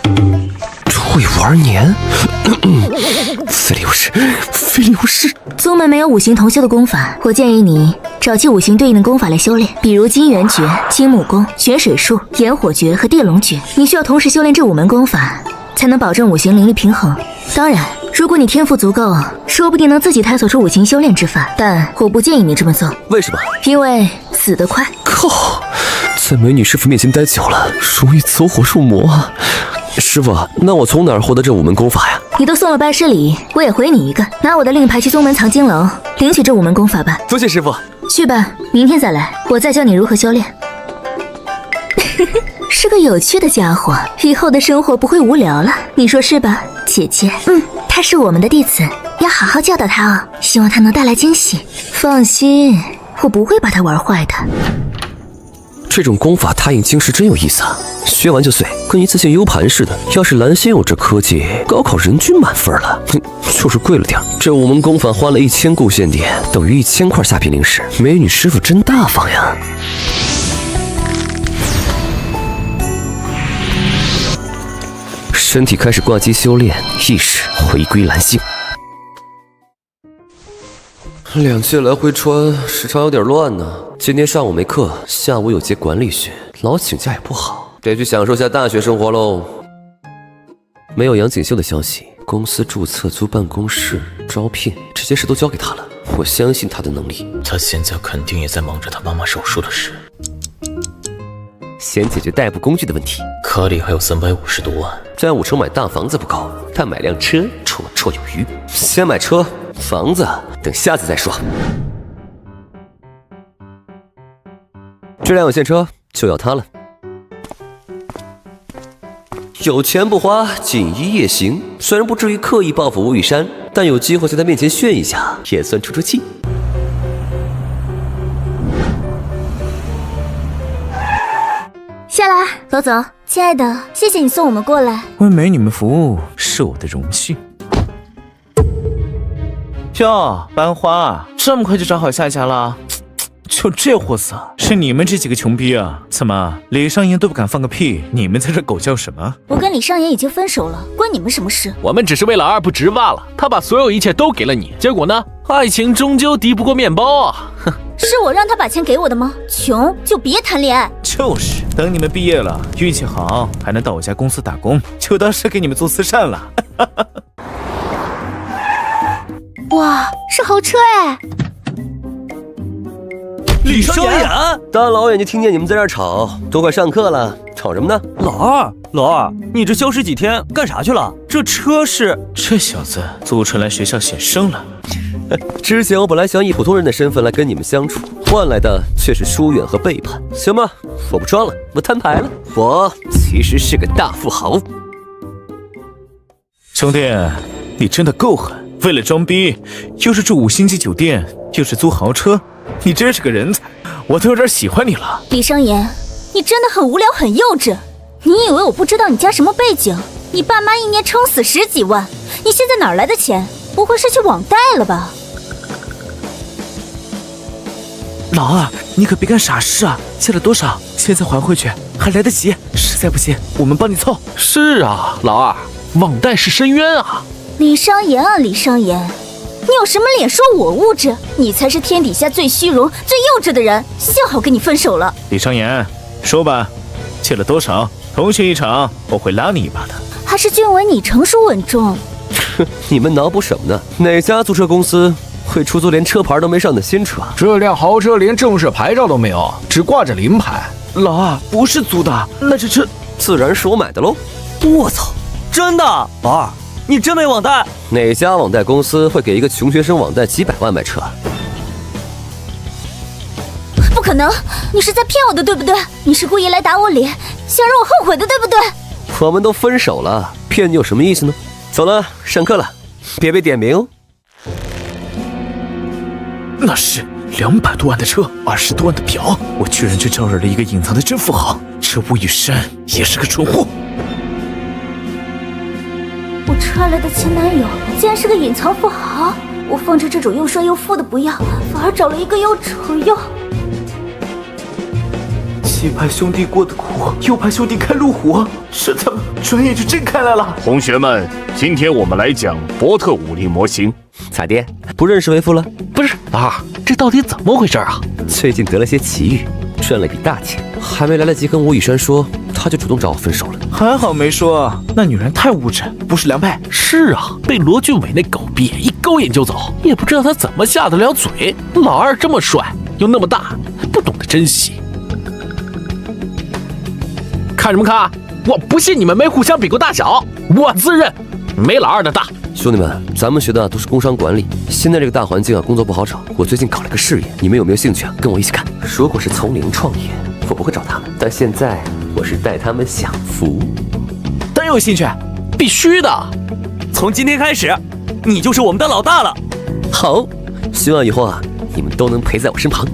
会玩年，非礼勿视，非礼勿视。宗门没有5行同修的功法，我建议你找其5行对应的功法来修炼，比如金元诀、金木功、玄水术、炎火诀和地龙诀。你需要同时修炼这5门功法，才能保证5行灵力平衡。当然，如果你天赋足够，说不定能自己探索出5行修炼之法，但我不建议你这么做。为什么？因为死得快。靠，在美女师傅面前待久了，容易走火入魔啊。师傅，那我从哪儿获得这5门功法呀？你都送了拜师礼，我也回你一个，拿我的令牌去宗门藏经楼领取这5门功法吧。多谢师傅。去吧，明天再来，我再教你如何修炼。是个有趣的家伙，以后的生活不会无聊了，你说是吧，姐姐？他是我们的弟子，要好好教导他哦，希望他能带来惊喜。放心，我不会把他玩坏的。这种功法拓印经是真有意思啊，学完就碎，跟一次性 U 盘似的。要是蓝仙有这科技，高考人均满分了。就是贵了点。这5门功法花了1000固现点，等于1000块下品灵石。美女师傅真大方呀。身体开始挂机修炼，意识回归蓝性。2届来回穿，时差有点乱呢。今天上午没课，下午有节管理学，老请假也不好，得去享受下大学生活喽。没有杨锦绣的消息，公司注册、租办公室、招聘，这些事都交给他了。我相信他的能力。他现在肯定也在忙着他妈妈手术的事。先解决代步工具的问题，卡里还有350多万，在5城买大房子不够，但买辆车绰绰有余。先买车，房子等下次再说。这辆有线车就要它了。有钱不花，锦衣夜行。虽然不至于刻意报复吴雨山，但有机会在他面前炫一下，也算出出气。下来，走走。亲爱的，谢谢你送我们过来。为美女们服务是我的荣幸。哟，班花，这么快就找好下家了？就这货色，是你们这几个穷逼啊！怎么，李尚言都不敢放个屁，你们在这狗叫什么？我跟李尚言已经分手了，关你们什么事？我们只是为了2不值罢了。他把所有一切都给了你，结果呢？爱情终究敌不过面包啊！哼，是我让他把钱给我的吗？穷就别谈恋爱。就是，等你们毕业了，运气好还能到我家公司打工，就当是给你们做慈善了。哇，是豪车哎！李双言，大老远就听见你们在这儿吵，都快上课了，吵什么呢？老二，你这消失几天干啥去了？这车是……这小子租车来学校显生了。之前我本来想以普通人的身份来跟你们相处，换来的却是疏远和背叛。行吧，我不装了，我摊牌了，我其实是个大富豪。兄弟，你真的够狠！为了装逼，又是住5星级酒店，又是租豪车，你真是个人才，我都有点喜欢你了。李尚言，你真的很无聊，很幼稚。你以为我不知道你家什么背景？你爸妈1年撑死10几万，你现在哪来的钱？不会是去网贷了吧？老二，你可别干傻事啊！借了多少？现在还回去还来得及。实在不行，我们帮你凑。是啊，老二，网贷是深渊啊！李尚言啊，李尚言，你有什么脸说我物质？你才是天底下最虚荣、最幼稚的人！幸好跟你分手了。李尚言，说吧，借了多少？同学一场，我会拉你一把的。还是俊伟你成熟稳重？你们脑补什么呢？哪家租车公司会出租连车牌都没上的新车？这辆豪车连正式牌照都没有，只挂着临牌。老二，不是租的，那这车自然是我买的喽。我操，真的？老二，你真没网贷？哪家网贷公司会给一个穷学生网贷几百万买车？不可能，你是在骗我的，对不对？你是故意来打我脸，想让我后悔的，对不对？我们都分手了，骗你有什么意思呢？走了，上课了，别被点名哦。那是200多万的车，20多万的表，我居然去招惹了一个隐藏的真富豪。这吴雨山也是个蠢货。我车来的前男友竟然是个隐藏富豪，我放着这种又帅又富的不要，反而找了一个又丑又……鸡排兄弟过的苦，右派兄弟开路虎，这他妈转眼就真开来了。同学们，今天我们来讲伯特武力模型。咋的？不认识为父了？不是老二，这到底怎么回事啊？最近得了些奇遇，赚了笔大钱，还没来得及跟吴雨山说，他就主动找我分手了。还好没说，那女人太物质，不是良配。是啊，被罗俊伟那狗逼一勾引就走，也不知道他怎么下得了嘴。老二这么帅又那么大，还不懂得珍惜。看什么看？我不信你们没互相比过大小，我自认没老二的大。兄弟们，咱们学的都是工商管理，现在这个大环境啊，工作不好找。我最近搞了个事业，你们有没有兴趣啊？跟我一起干。如果是从零创业，我不会找他们，但现在我是带他们享福。真有兴趣，必须的。从今天开始，你就是我们的老大了。好，希望以后啊，你们都能陪在我身旁。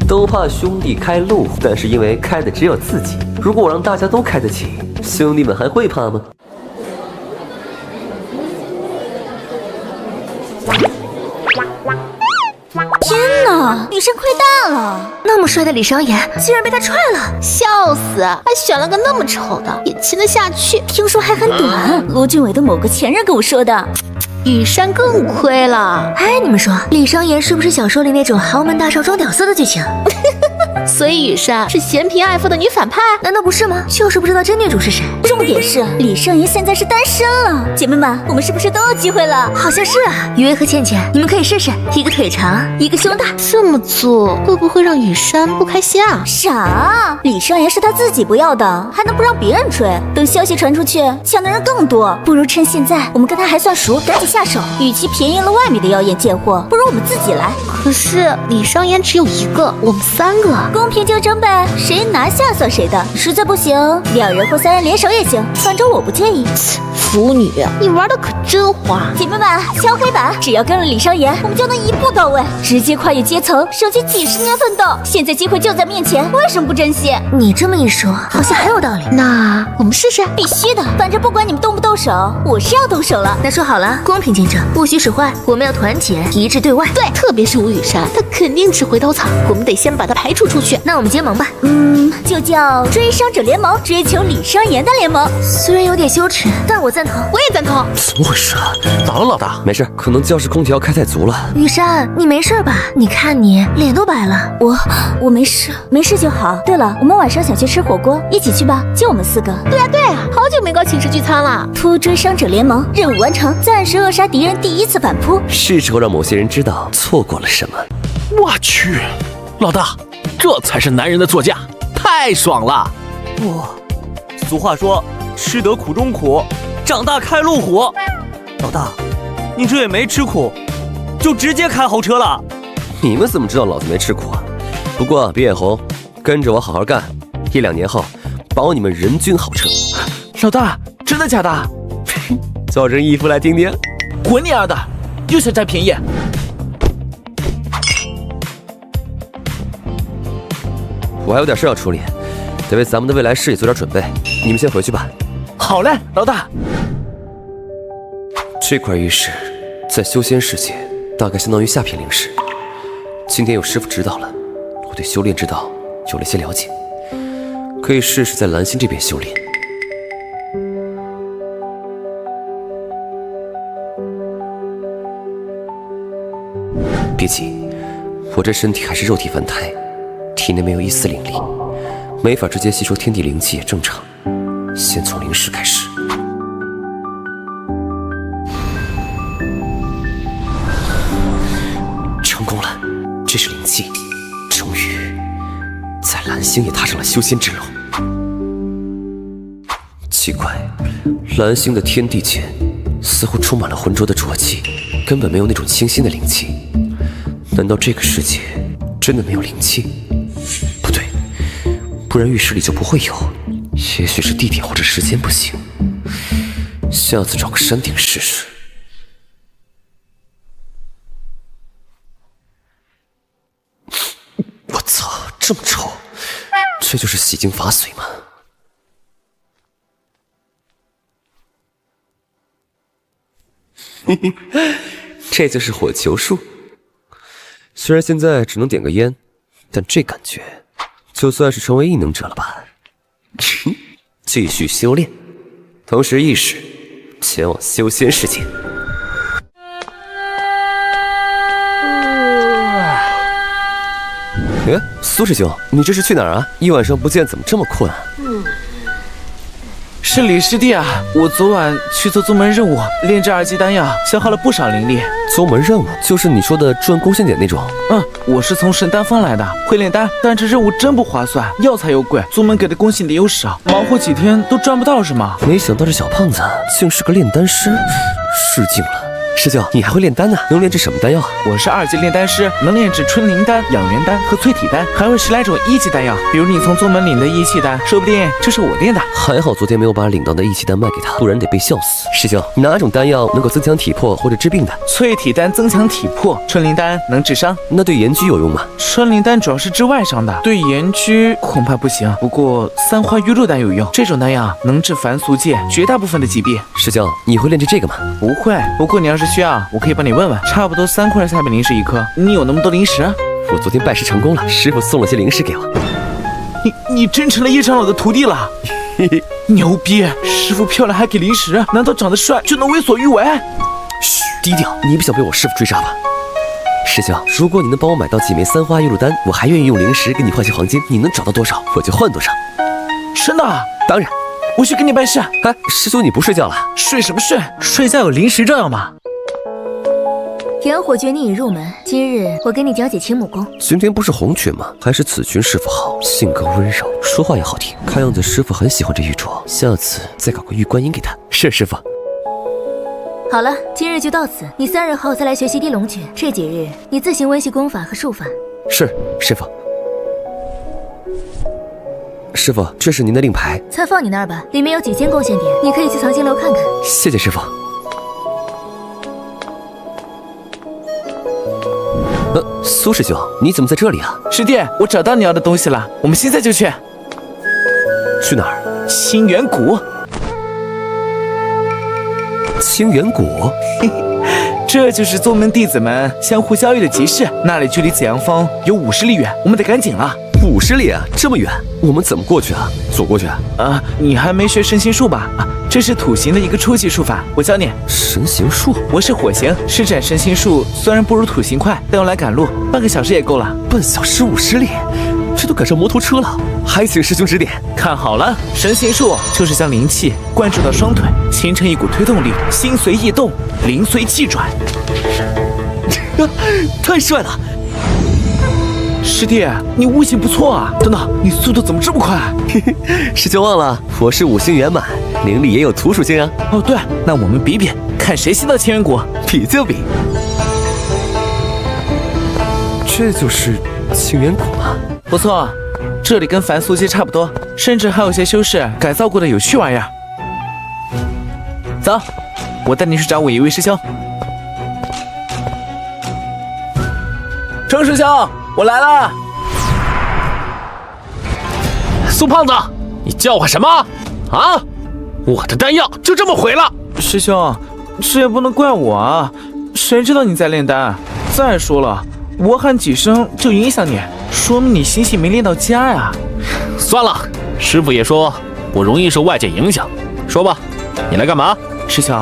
都怕兄弟开路，但是因为开的只有自己。如果我让大家都开得起，兄弟们还会怕吗？天哪，女神亏大了！那么帅的李商言竟然被他踹了，笑死！还选了个那么丑的，也亲得下去。听说还很短，罗俊伟的某个前任跟我说的。雨山更亏了。哎，你们说李商言是不是小说里那种豪门大少装屌丝的剧情？所以雨山是嫌贫爱富的女反派？难道不是吗？就是不知道真女主是谁。重点是李商言现在是单身了，姐妹们，我们是不是都有机会了？好像是啊，于薇和倩倩，你们可以试试，一个腿长，一个胸大。这么做会不会让雨山不开心啊？傻，李商言是他自己不要的，还能不让别人追？等消息传出去，抢的人更多。不如趁现在我们跟他还算熟，赶紧下手。与其便宜了外面的妖艳贱货，不如我们自己来。可是李商言只有一个，我们3个，公平竞争呗，谁拿下算谁的。实在不行，2人或3人联手也行，反正我不介意。腐女，你玩的可真花。姐妹们，敲黑板，只要跟了李商言，我们就能一步到位，直接跨越阶层，省去几10年奋斗。现在机会就在面前，为什么不珍惜？你这么一说，好像很有道理。那我们试试？必须的，反正不管你们动不动手，我是要动手了。那说好了，公平竞争，不许使坏，我们要团结一致对外。对，特别是吴雨山，他肯定吃回头草，我们得先把他排除出去。那我们结盟吧。就叫追伤者联盟，追求李商言的联盟。虽然有点羞耻，但我赞同。我也赞同。怎么回事啊？咋了，老大？没事，可能教室空调开太足了。雨山，你没事吧？你看你脸都白了。我没事，没事就好。对了，我们晚上想去吃火锅，一起去吧，就我们4个。对啊，好久没搞寝室聚餐了。突追伤者联盟任务完成，暂时扼杀敌人第1次反扑。是时候让某些人知道错过了什么。我去，老大，这才是男人的座驾，太爽了！哇，俗话说，吃得苦中苦，长大开路虎。老大，你这也没吃苦，就直接开豪车了。你们怎么知道老子没吃苦啊？不过别眼红，跟着我好好干，1、2年后保你们人均豪车。老大，真的假的？做成衣服来听听。滚你丫的，又想占便宜。我还有点事要处理，得为咱们的未来事业做点准备。你们先回去吧。好嘞，老大。这块玉石在修仙世界大概相当于下品灵石。今天有师傅指导了，我对修炼之道有了些了解，可以试试在蓝星这边修炼。别急，我这身体还是肉体凡胎，体内没有一丝灵力，没法直接吸收天地灵气也正常。先从灵石开始。这是灵气，终于在蓝星也踏上了修仙之路。奇怪，蓝星的天地间似乎充满了浑浊的浊气，根本没有那种清新的灵气。难道这个世界真的没有灵气？不对，不然浴室里就不会有。也许是地点或者时间不行，下次找个山顶试试。我操，这么臭！这就是洗净法髓吗？这就是火球术。虽然现在只能点个烟，但这感觉就算是成为异能者了吧。继续修炼，同时意识前往修仙世界。哎，苏师兄，你这是去哪儿啊？一晚上不见，怎么这么困啊？是李师弟啊，我昨晚去做宗门任务，炼制2剂丹药，消耗了不少灵力。宗门任务就是你说的赚贡献点那种？我是从神丹峰来的，会炼丹，但这任务真不划算，药材又贵，宗门给的贡献点又少，忙活几天都赚不到是吗？没想到这小胖子竟是个炼丹师，失敬了。师兄，你还会炼丹呢？能炼制什么丹药啊？我是2级炼丹师，能炼制春灵丹、养元丹和淬体丹，还会10来种1级丹药。比如你从宗门领的义气丹，说不定就是我炼的。还好昨天没有把领到的义气丹卖给他，不然得被笑死。师兄，哪种丹药能够增强体魄或者治病的？淬体丹增强体魄，春灵丹能治伤。那对炎居有用吗？春灵丹主要是治外伤的，对炎居恐怕不行。不过三花玉露丹有用，这种丹药能治凡俗界绝大部分的疾病。师兄，你会炼制这个吗？不会，不过你要是需要，我可以帮你问问，差不多3块下品灵石1颗。你有那么多灵石？我昨天拜师成功了，师傅送了些灵石给我。你真成了叶长老的徒弟了？牛逼！师傅漂亮还给灵石，难道长得帅就能为所欲为？嘘，低调，你不想被我师傅追杀吧？师兄，如果你能帮我买到几枚3花玉露丹，我还愿意用灵石给你换些黄金。你能找到多少，我就换多少。真的？当然。我去跟你拜师。哎，师兄，你不睡觉了？睡什么睡？睡觉有灵石这样吗？炎火诀你已入门，今日我给你讲解青木功。今天不是红群吗？还是此群师傅好，性格温柔，说话也好听。看样子师傅很喜欢这玉镯，下次再搞个玉观音给他。是师傅。好了，今日就到此。你3日后再来学习地龙诀，这几日你自行温习功法和术法。是，师傅。师傅，这是您的令牌，暂放你那儿吧，里面有几千贡献点，你可以去藏经楼看看。谢谢师傅。苏师兄，你怎么在这里啊？师弟，我找到你要的东西了，我们现在就去。去哪儿？清源谷。清源谷？这就是宗门弟子们相互交易的集市，那里距离紫阳峰有50里远，我们得赶紧了。50里啊，这么远，我们怎么过去啊？走过去啊？你还没学神行术吧？这是土行的一个初级术法，我教你。神行术？我是火行，施展神行术虽然不如土行快，但用来赶路，半个小时也够了。半小时50里，这都赶上摩托车了，还请师兄指点。看好了，神行术就是将灵气灌注到双腿，形成一股推动力，心随意动，灵随气转。太帅了！师弟，你悟性不错啊！等等，你速度怎么这么快？师兄忘了，我是5星圆满，灵力也有土属性啊。哦对，那我们比比，看谁先到清源谷。比就比。这就是清源谷吗？不错，这里跟凡俗街差不多，甚至还有些修饰改造过的有趣玩意儿。走，我带你去找我一位师兄。程师兄，我来了。苏胖子，你叫唤什么啊？我的丹药就这么毁了？师兄，这也不能怪我啊，谁知道你在炼丹？再说了，我喊几声就影响你，说明你心性没练到家呀。算了，师傅也说我容易受外界影响。说吧，你来干嘛？师兄，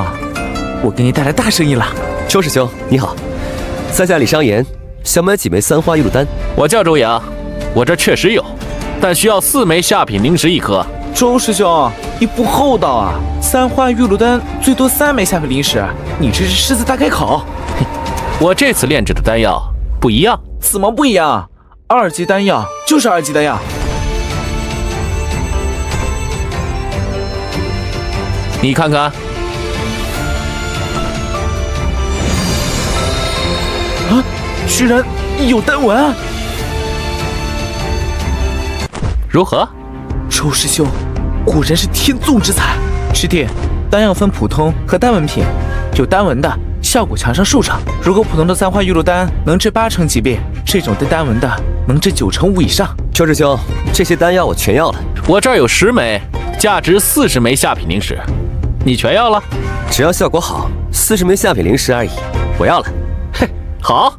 我给你带来大生意了。周师兄你好，在下李商言，想买几枚3花玉露丹。我叫周阳，我这确实有，但需要4枚下品灵石1颗。周师兄，你不厚道啊！3花玉露丹最多3枚下品灵石，你这是狮子大开口。我这次炼制的丹药不一样。怎么不一样？2级丹药就是2级丹药。你看看，啊，居然有丹纹！如何？周师兄，果然是天纵之才。师弟，丹药分普通和丹纹品，有丹纹的效果强上数成。如果普通的3花玉露丹能治8成疾病，这种带丹纹的能治9成5以上。周师兄，这些丹药我全要了。我这儿有10枚，价值40枚下品灵石，你全要了？只要效果好，40枚下品灵石而已，我要了。嘿，好。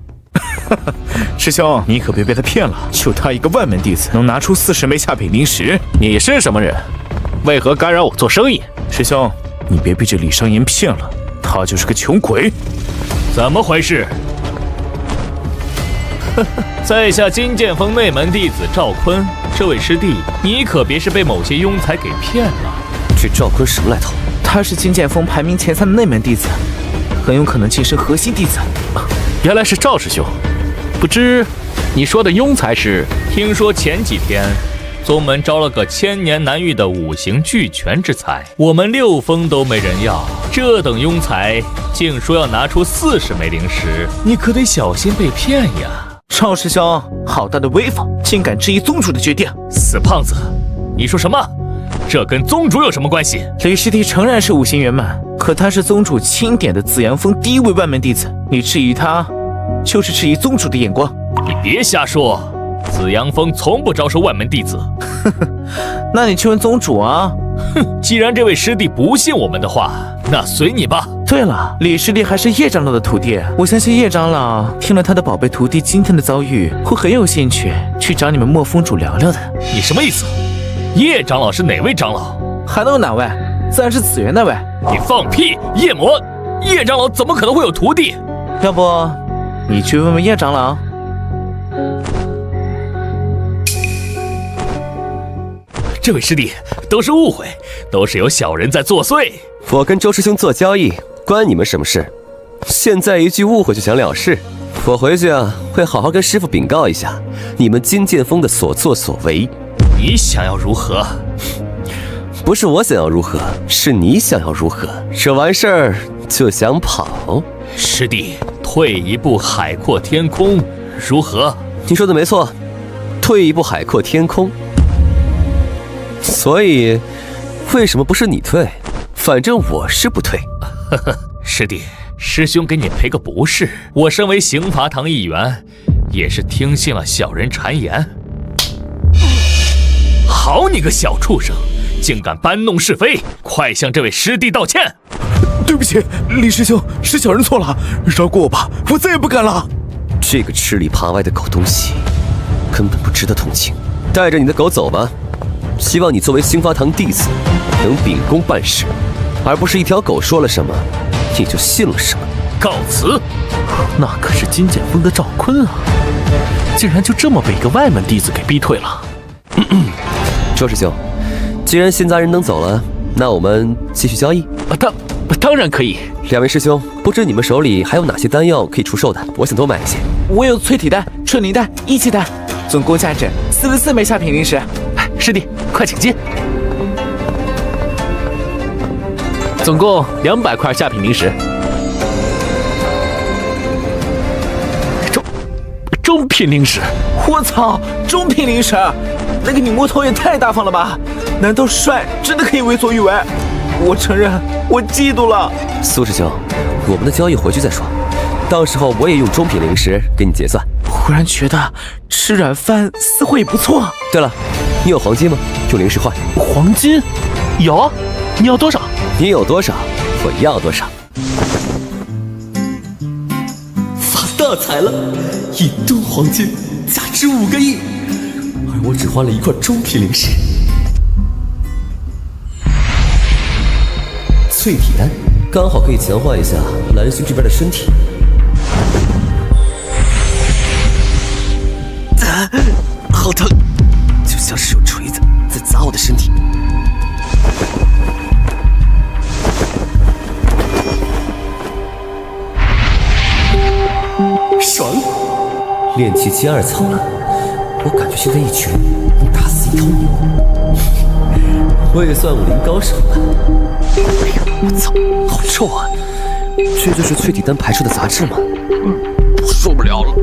师兄，你可别被他骗了，就他一个外门弟子，能拿出40枚下品灵石。你是什么人？为何干扰我做生意？师兄，你别被这李商言骗了，他就是个穷鬼。怎么回事？在下金剑锋内门弟子赵坤，这位师弟，你可别是被某些庸才给骗了。这赵坤什么来头？他是金剑锋排名前3的内门弟子，很有可能晋升核心弟子。原来是赵师兄，不知你说的庸才是？听说前几天宗门招了个千年难遇的5行俱全之才，我们6峰都没人要，这等庸才竟说要拿出40枚灵石，你可得小心被骗呀！赵师兄，好大的威风，竟敢质疑宗主的决定！死胖子，你说什么？这跟宗主有什么关系？李师弟诚然是5行圆满，可他是宗主钦点的紫阳峰第1位外门弟子，你质疑他，就是质疑宗主的眼光。你别瞎说，紫阳峰从不招收外门弟子。那你去问宗主啊。哼，既然这位师弟不信我们的话，那随你吧。对了，李师弟还是叶长老的徒弟，我相信叶长老听了他的宝贝徒弟今天的遭遇，会很有兴趣去找你们莫峰主聊聊的。你什么意思？叶长老是哪位长老？还能有哪位？自然是紫园那位。你放屁！叶魔，叶长老怎么可能会有徒弟？要不你去问问叶长老。这位师弟，都是误会，都是有小人在作祟。我跟周师兄做交易，关你们什么事？现在一句误会就想了事，我回去会好好跟师傅禀告一下你们金剑锋的所作所为。你想要如何？不是我想要如何，是你想要如何。惹完事儿就想跑？师弟，退一步海阔天空，如何？你说的没错，退一步海阔天空。所以，为什么不是你退？反正我是不退。呵呵，师弟，师兄给你赔个不是。我身为刑罚堂一员，也是听信了小人谗言。好你个小畜生，竟敢搬弄是非！快向这位师弟道歉！对不起，李师兄，是小人错了，饶过我吧，我再也不敢了。这个吃里扒外的狗东西，根本不值得同情。带着你的狗走吧。希望你作为刑罚堂弟子，能秉公办事，而不是一条狗说了什么，你就信了什么。告辞。那可是金剑锋的赵坤啊，竟然就这么被一个外门弟子给逼退了。周师兄，既然新杂人能走了，那我们继续交易。当然可以。2位师兄，不知你们手里还有哪些丹药可以出售的？我想多买一些。我有淬体丹、纯灵丹、一气丹，总共价值44枚下品灵石。师弟，快请进。总共200块下品灵石。中品灵石。我操，中品灵石！那个女魔头也太大方了吧？难道帅真的可以为所欲为？我承认，我嫉妒了。苏师兄，我们的交易回去再说，到时候我也用中品灵石给你结算。忽然觉得吃软饭似乎也不错。对了，你有黄金吗？用灵石换。黄金？有。你要多少？你有多少，我要多少。发大财了！1吨黄金，价值5个亿，而我只换了1块中品灵石。淬体丹刚好可以强化一下蓝星这边的身体。好疼，就像是有锤子在砸我的身体。爽！练气机2层了，我感觉现在一拳能打死一头牛。我也算武林高手了。哎呀，我操，好臭啊！这就是淬体丹排出的杂质吗？我受不了了。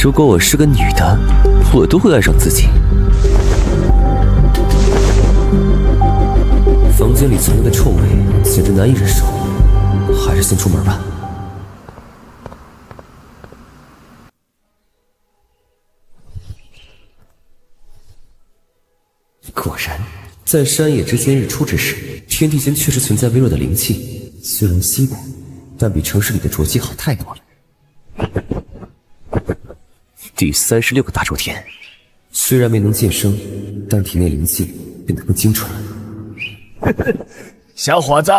如果我是个女的，我都会爱上自己。房间里残留的臭味简直难以忍受，还是先出门吧。果然，在山野之间日出之时，天地间确实存在微弱的灵气，虽然稀薄，但比城市里的浊气好太多了。第36个大周天，虽然没能晋升，但体内灵气变得更精纯了。小伙子，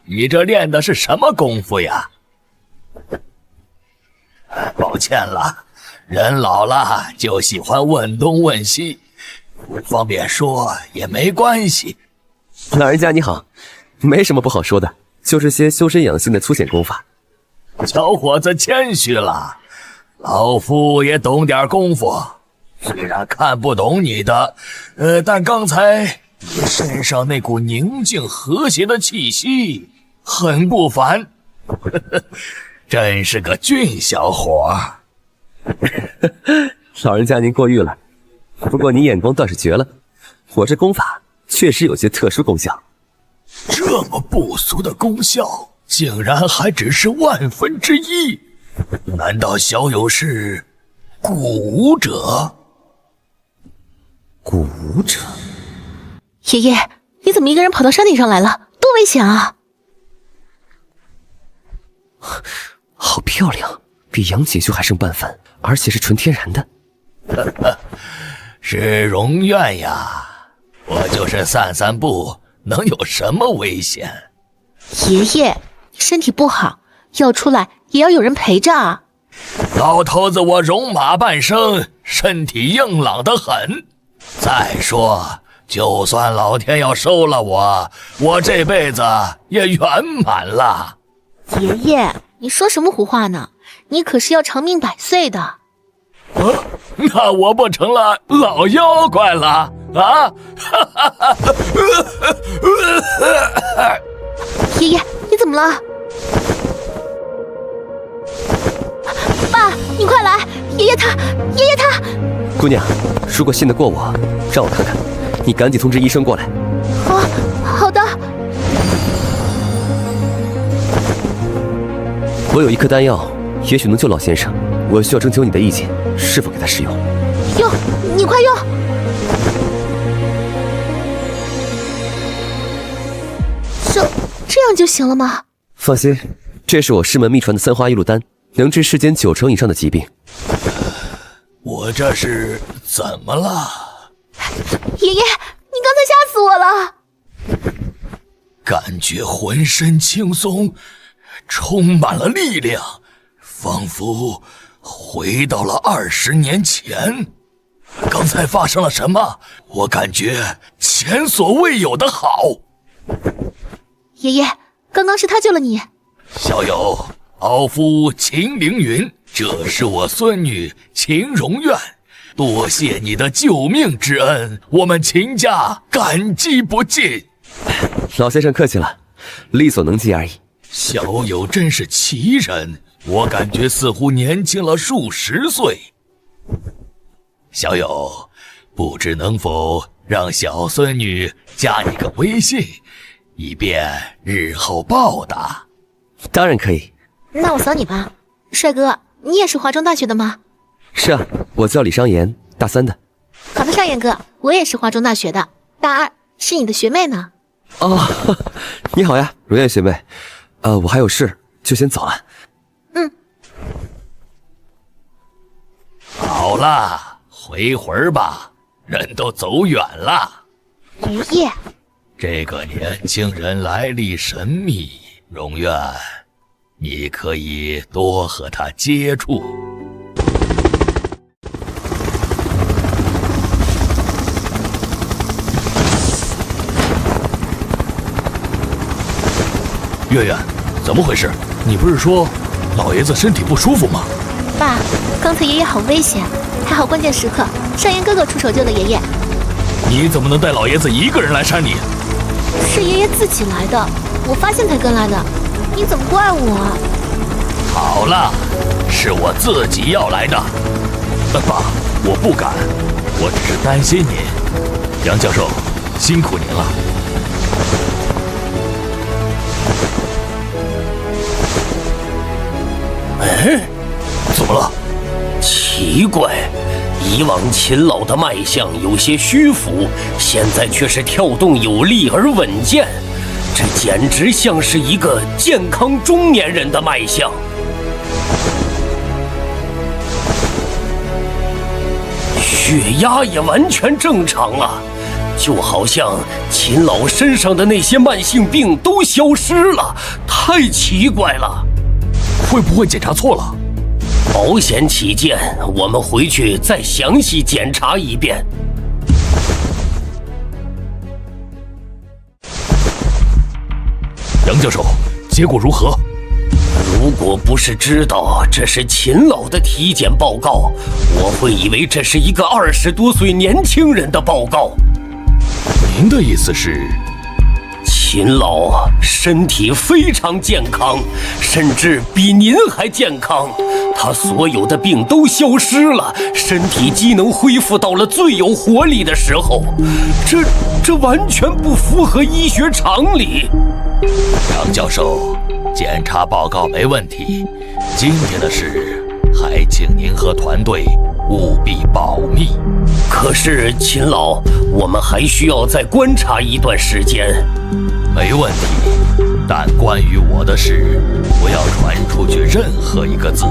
你这练的是什么功夫呀？抱歉了，人老了就喜欢问东问西，不方便说也没关系。老人家你好，没什么不好说的，就是些修身养性的粗浅功法。小伙子谦虚了，老夫也懂点功夫，虽然看不懂你的，但刚才你身上那股宁静和谐的气息很不凡，真是个俊小伙。老人家您过誉了，不过你眼光倒是绝了，我这功法确实有些特殊功效。这么不俗的功效，竟然还只是1/1000？难道小友是古武者？古武者？爷爷，你怎么一个人跑到山顶上来了？多危险啊！好漂亮，比杨锦绣还胜半分，而且是纯天然的。是荣愿呀，我就是散散步，能有什么危险？爷爷，身体不好，要出来也要有人陪着啊。老头子，我戎马半生，身体硬朗得很。再说，就算老天要收了我这辈子也圆满了。爷爷，你说什么胡话呢？你可是要长命100岁的。那我不成了老妖怪了啊！爷爷，你怎么了？爸，你快来！爷爷他。姑娘，如果信得过我，让我看看，你赶紧通知医生过来。啊，好的。我有一颗丹药，也许能救老先生，我需要征求你的意见，是否给他使用？用，你快用！这样就行了吗？放心，这是我师门秘传的3花玉露丹，能治世间90%以上的疾病。我这是怎么了？爷爷，你刚才吓死我了！感觉浑身轻松，充满了力量，仿佛回到了20年前。刚才发生了什么？我感觉前所未有的好。爷爷，刚刚是他救了你。小友，老夫秦凌云，这是我孙女秦荣愿，多谢你的救命之恩，我们秦家感激不尽。老先生客气了，力所能及而已。小友真是奇人，我感觉似乎年轻了数十岁。小友，不知能否让小孙女加你个微信，以便日后报答？当然可以。那我扫你吧。帅哥，你也是华中大学的吗？是啊，我叫李商言，大3的。好的，商言哥，我也是华中大学的，大2，是你的学妹呢。哦，你好呀，如愿学妹。我还有事，就先走了。好了，回魂吧，人都走远了。爷爷，这个年轻人来历神秘，荣愿你可以多和他接触。月月，怎么回事？你不是说老爷子身体不舒服吗？爸，刚才爷爷好危险，还好关键时刻上言哥哥出手救了爷爷。你怎么能带老爷子一个人来山里？是爷爷自己来的，我发现才跟来的，你怎么怪我啊？好了，是我自己要来的。爸，我不敢，我只是担心您。杨教授，辛苦您了。哎，怎么了？奇怪，以往秦老的脉象有些虚浮，现在却是跳动有力而稳健，这简直像是一个健康中年人的脉象。血压也完全正常啊，就好像秦老身上的那些慢性病都消失了，太奇怪了。会不会检查错了？保险起见，我们回去再详细检查一遍。杨教授，结果如何？如果不是知道这是秦老的体检报告，我会以为这是一个20多岁年轻人的报告。您的意思是？秦老身体非常健康，甚至比您还健康。他所有的病都消失了，身体机能恢复到了最有活力的时候。这完全不符合医学常理。杨教授，检查报告没问题，今天的事还请您和团队务必保密。可是秦老，我们还需要再观察一段时间。没问题，但关于我的事，不要传出去任何一个字。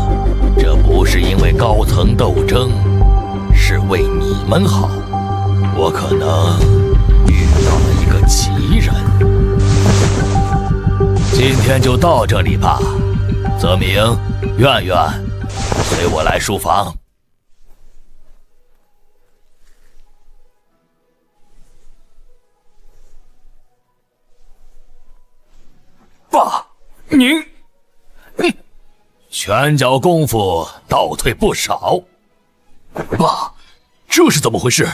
这不是因为高层斗争，是为你们好。我可能遇到了一个奇人。今天就到这里吧，泽明、苑苑，随我来书房。爸，您拳脚功夫倒退不少。爸，这是怎么回事？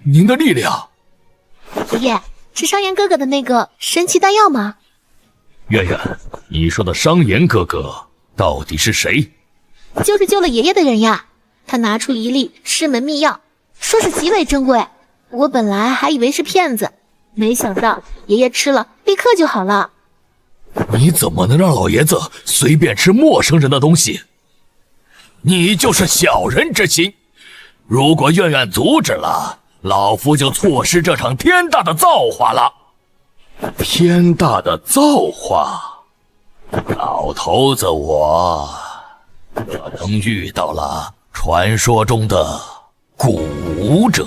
您的力量……爷爷，是商言哥哥的那个神奇丹药吗？苑苑，你说的商言哥哥到底是谁？就是救了爷爷的人呀。他拿出一粒师门秘药，说是极为珍贵。我本来还以为是骗子，没想到爷爷吃了立刻就好了。你怎么能让老爷子随便吃陌生人的东西？你就是小人之心。如果苑苑阻止了，老夫就错失这场天大的造化了。天大的造化，老头子我可能遇到了传说中的古武者。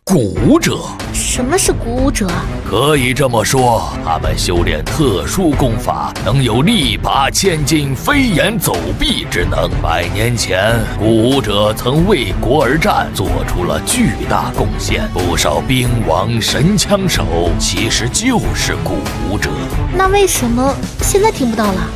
古武者？什么是古武者？可以这么说，他们修炼特殊功法，能有力拔千斤、飞檐走壁之能。100年前，古武者曾为国而战，做出了巨大贡献，不少兵王、神枪手其实就是古武者。那为什么现在听不到了？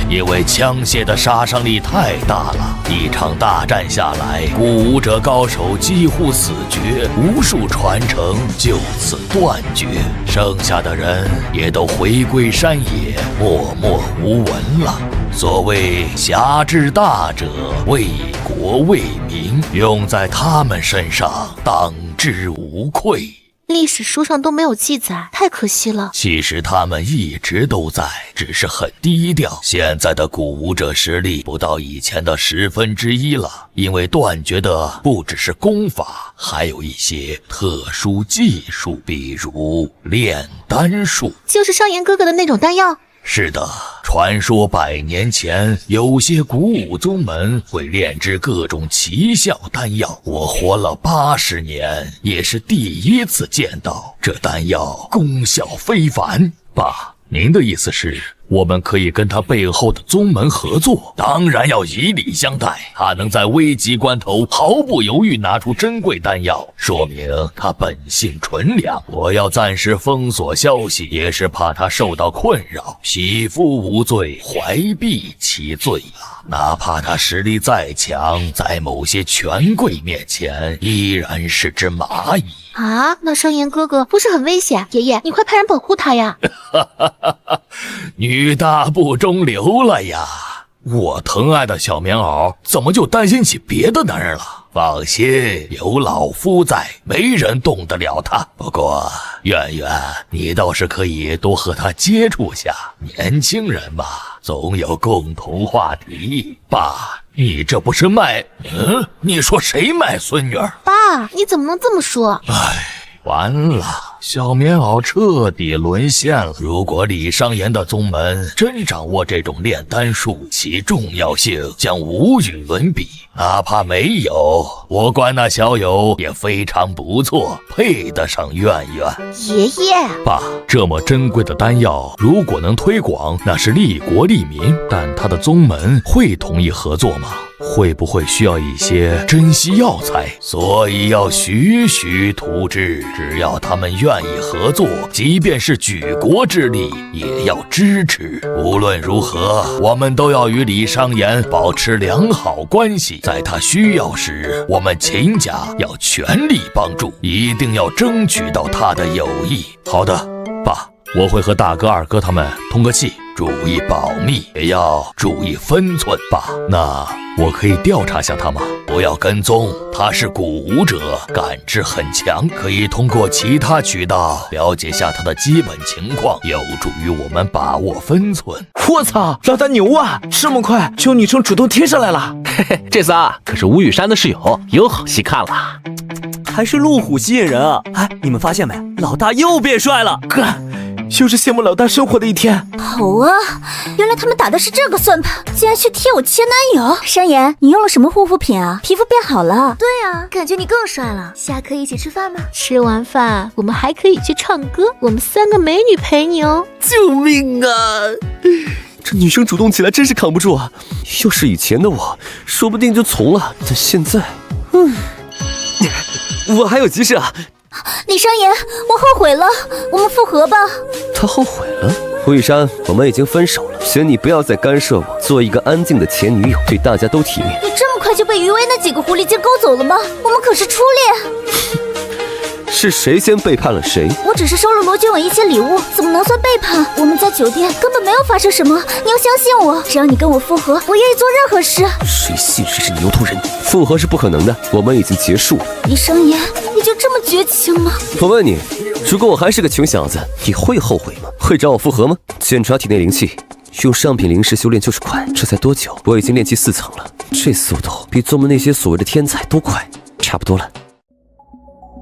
因为枪械的杀伤力太大了，一场大战下来，古武者高手几乎死绝，无数传承就此断绝，剩下的人也都回归山野，默默无闻了。所谓侠之大者，为国为民，用在他们身上当之无愧。历史书上都没有记载，太可惜了。其实他们一直都在，只是很低调。现在的古武者实力不到以前的1/10了，因为断绝的不只是功法，还有一些特殊技术，比如炼丹术。就是商言哥哥的那种丹药？是的，传说100年前有些古武宗门会炼制各种奇效丹药，我活了80年，也是第一次见到。这丹药功效非凡。爸，您的意思是，我们可以跟他背后的宗门合作？当然要以礼相待。他能在危急关头毫不犹豫拿出珍贵丹药，说明他本性纯良。我要暂时封锁消息，也是怕他受到困扰。匹夫无罪，怀璧其罪啊！哪怕他实力再强，在某些权贵面前依然是只蚂蚁。啊，那商言哥哥不是很危险？爷爷，你快派人保护他呀！女大不中留了呀！我疼爱的小棉袄，怎么就担心起别的男人了？放心，有老夫在，没人动得了他。不过，圆圆，你倒是可以多和他接触下，年轻人嘛，总有共同话题。爸，你这不是卖……你说谁卖孙女儿？爸，你怎么能这么说？完了，小棉袄彻底沦陷了。如果李商言的宗门真掌握这种炼丹术，其重要性将无与伦比。哪怕没有，我观那小友也非常不错，配得上圆圆。爷爷，爸，这么珍贵的丹药，如果能推广，那是利国利民。但他的宗门会同意合作吗？会不会需要一些珍稀药材？所以要徐徐图之。只要他们愿意合作，即便是举国之力，也要支持。无论如何，我们都要与李商言保持良好关系。在他需要时，我们秦家要全力帮助，一定要争取到他的友谊。好的，爸，我会和大哥、二哥他们通个气，注意保密，也要注意分寸。爸，那我可以调查下他吗？不要跟踪，他是古武者，感知很强，可以通过其他渠道了解下他的基本情况，有助于我们把握分寸。我操，老大牛啊！这么快就女生主动贴上来了？嘿嘿，这仨可是吴雨山的室友，有好戏看了。还是路虎吸引人啊！哎，你们发现没？老大又变帅了。哥，又是羡慕老大生活的一天。好啊，原来他们打的是这个算盘，竟然去贴我前男友。山岩，你用了什么护肤品啊？皮肤变好了。对啊，感觉你更帅了。下课一起吃饭吗？吃完饭我们还可以去唱歌，我们3个美女陪你哦。救命啊！这女生主动起来真是扛不住啊！要是以前的我，说不定就从了。但现在，我还有急事啊！李商言，我后悔了，我们复合吧。他后悔了？胡雨山，我们已经分手了，请你不要再干涉我，做一个安静的前女友，对大家都体面。你这么快就被余威那几个狐狸精勾走了吗？我们可是初恋。是谁先背叛了谁？我只是收了罗君伟一些礼物，怎么能算背叛？我们在酒店根本没有发生什么，你要相信我。只要你跟我复合，我愿意做任何事。谁信谁是牛头人？复合是不可能的，我们已经结束了。李商言，你就这么绝情吗？我问你，如果我还是个穷小子，你会后悔吗？会找我复合吗？检查体内灵气，用上品灵石修炼就是快。这才多久？我已经炼气4层了，这速度比宗门那些所谓的天才都快，差不多了。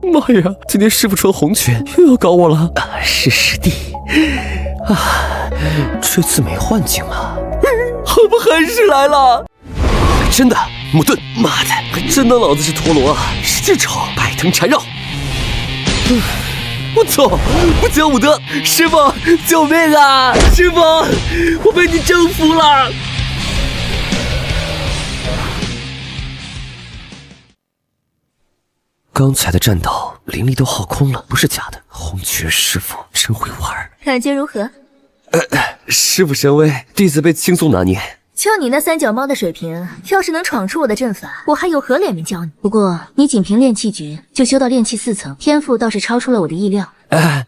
妈呀！今天师傅穿红裙又要搞我了。是师弟啊，这次没幻境了，我们还是来了。真的，木盾，妈的，还真当老子是陀螺啊！是这招，拜藤缠绕。我操！不讲武德，师傅，救命啊！师傅，我被你征服了。刚才的战斗灵力都耗空了，不是假的。红雀师傅真会玩，感觉如何？师傅神威，弟子被轻松拿捏。就你那3脚猫的水平，要是能闯出我的阵法，我还有何脸面教你？不过你仅凭炼气诀就修到炼气4层，天赋倒是超出了我的意料。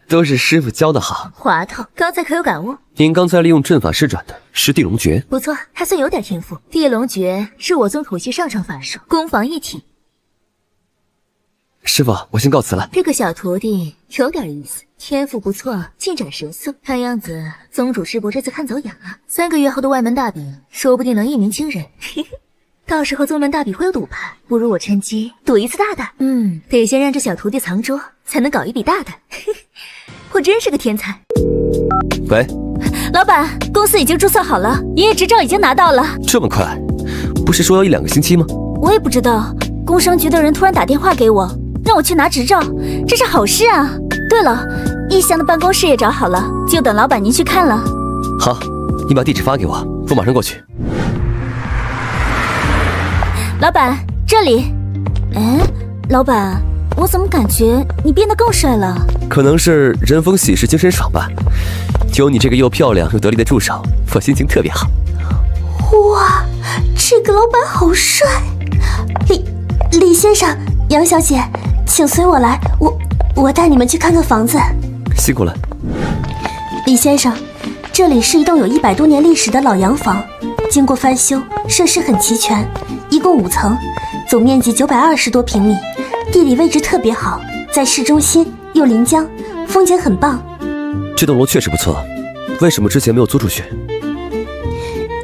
都是师傅教的好。滑头，刚才可有感悟？您刚才利用阵法施展的是地龙诀，不错，还算有点天赋。地龙诀是我宗土系上乘法术，攻防一体。师傅，我先告辞了。这个小徒弟有点意思，天赋不错，进展神速。看样子宗主师伯这次看走眼了，3个月后的外门大比，说不定能一鸣惊人。到时候宗门大比会有赌盘，不如我趁机赌一次大的。得先让这小徒弟藏拙，才能搞一笔大的。我真是个天才。喂，老板，公司已经注册好了，营业执照已经拿到了。这么快？不是说要1-2个星期吗？我也不知道，工商局的人突然打电话给我，让我去拿执照，这是好事啊。对了，逸翔的办公室也找好了，就等老板您去看了。好，你把地址发给我，我马上过去。老板，这里。哎，老板，我怎么感觉你变得更帅了？可能是人逢喜事精神爽吧。有你这个又漂亮又得力的助手，我心情特别好。哇，这个老板好帅！李先生、杨小姐，请随我来，我带你们去看看房子。辛苦了。李先生，这里是一栋有100多年历史的老洋房，经过翻修，设施很齐全，一共5层，总面积920多平米，地理位置特别好，在市中心又临江，风景很棒。这栋楼确实不错，为什么之前没有租出去？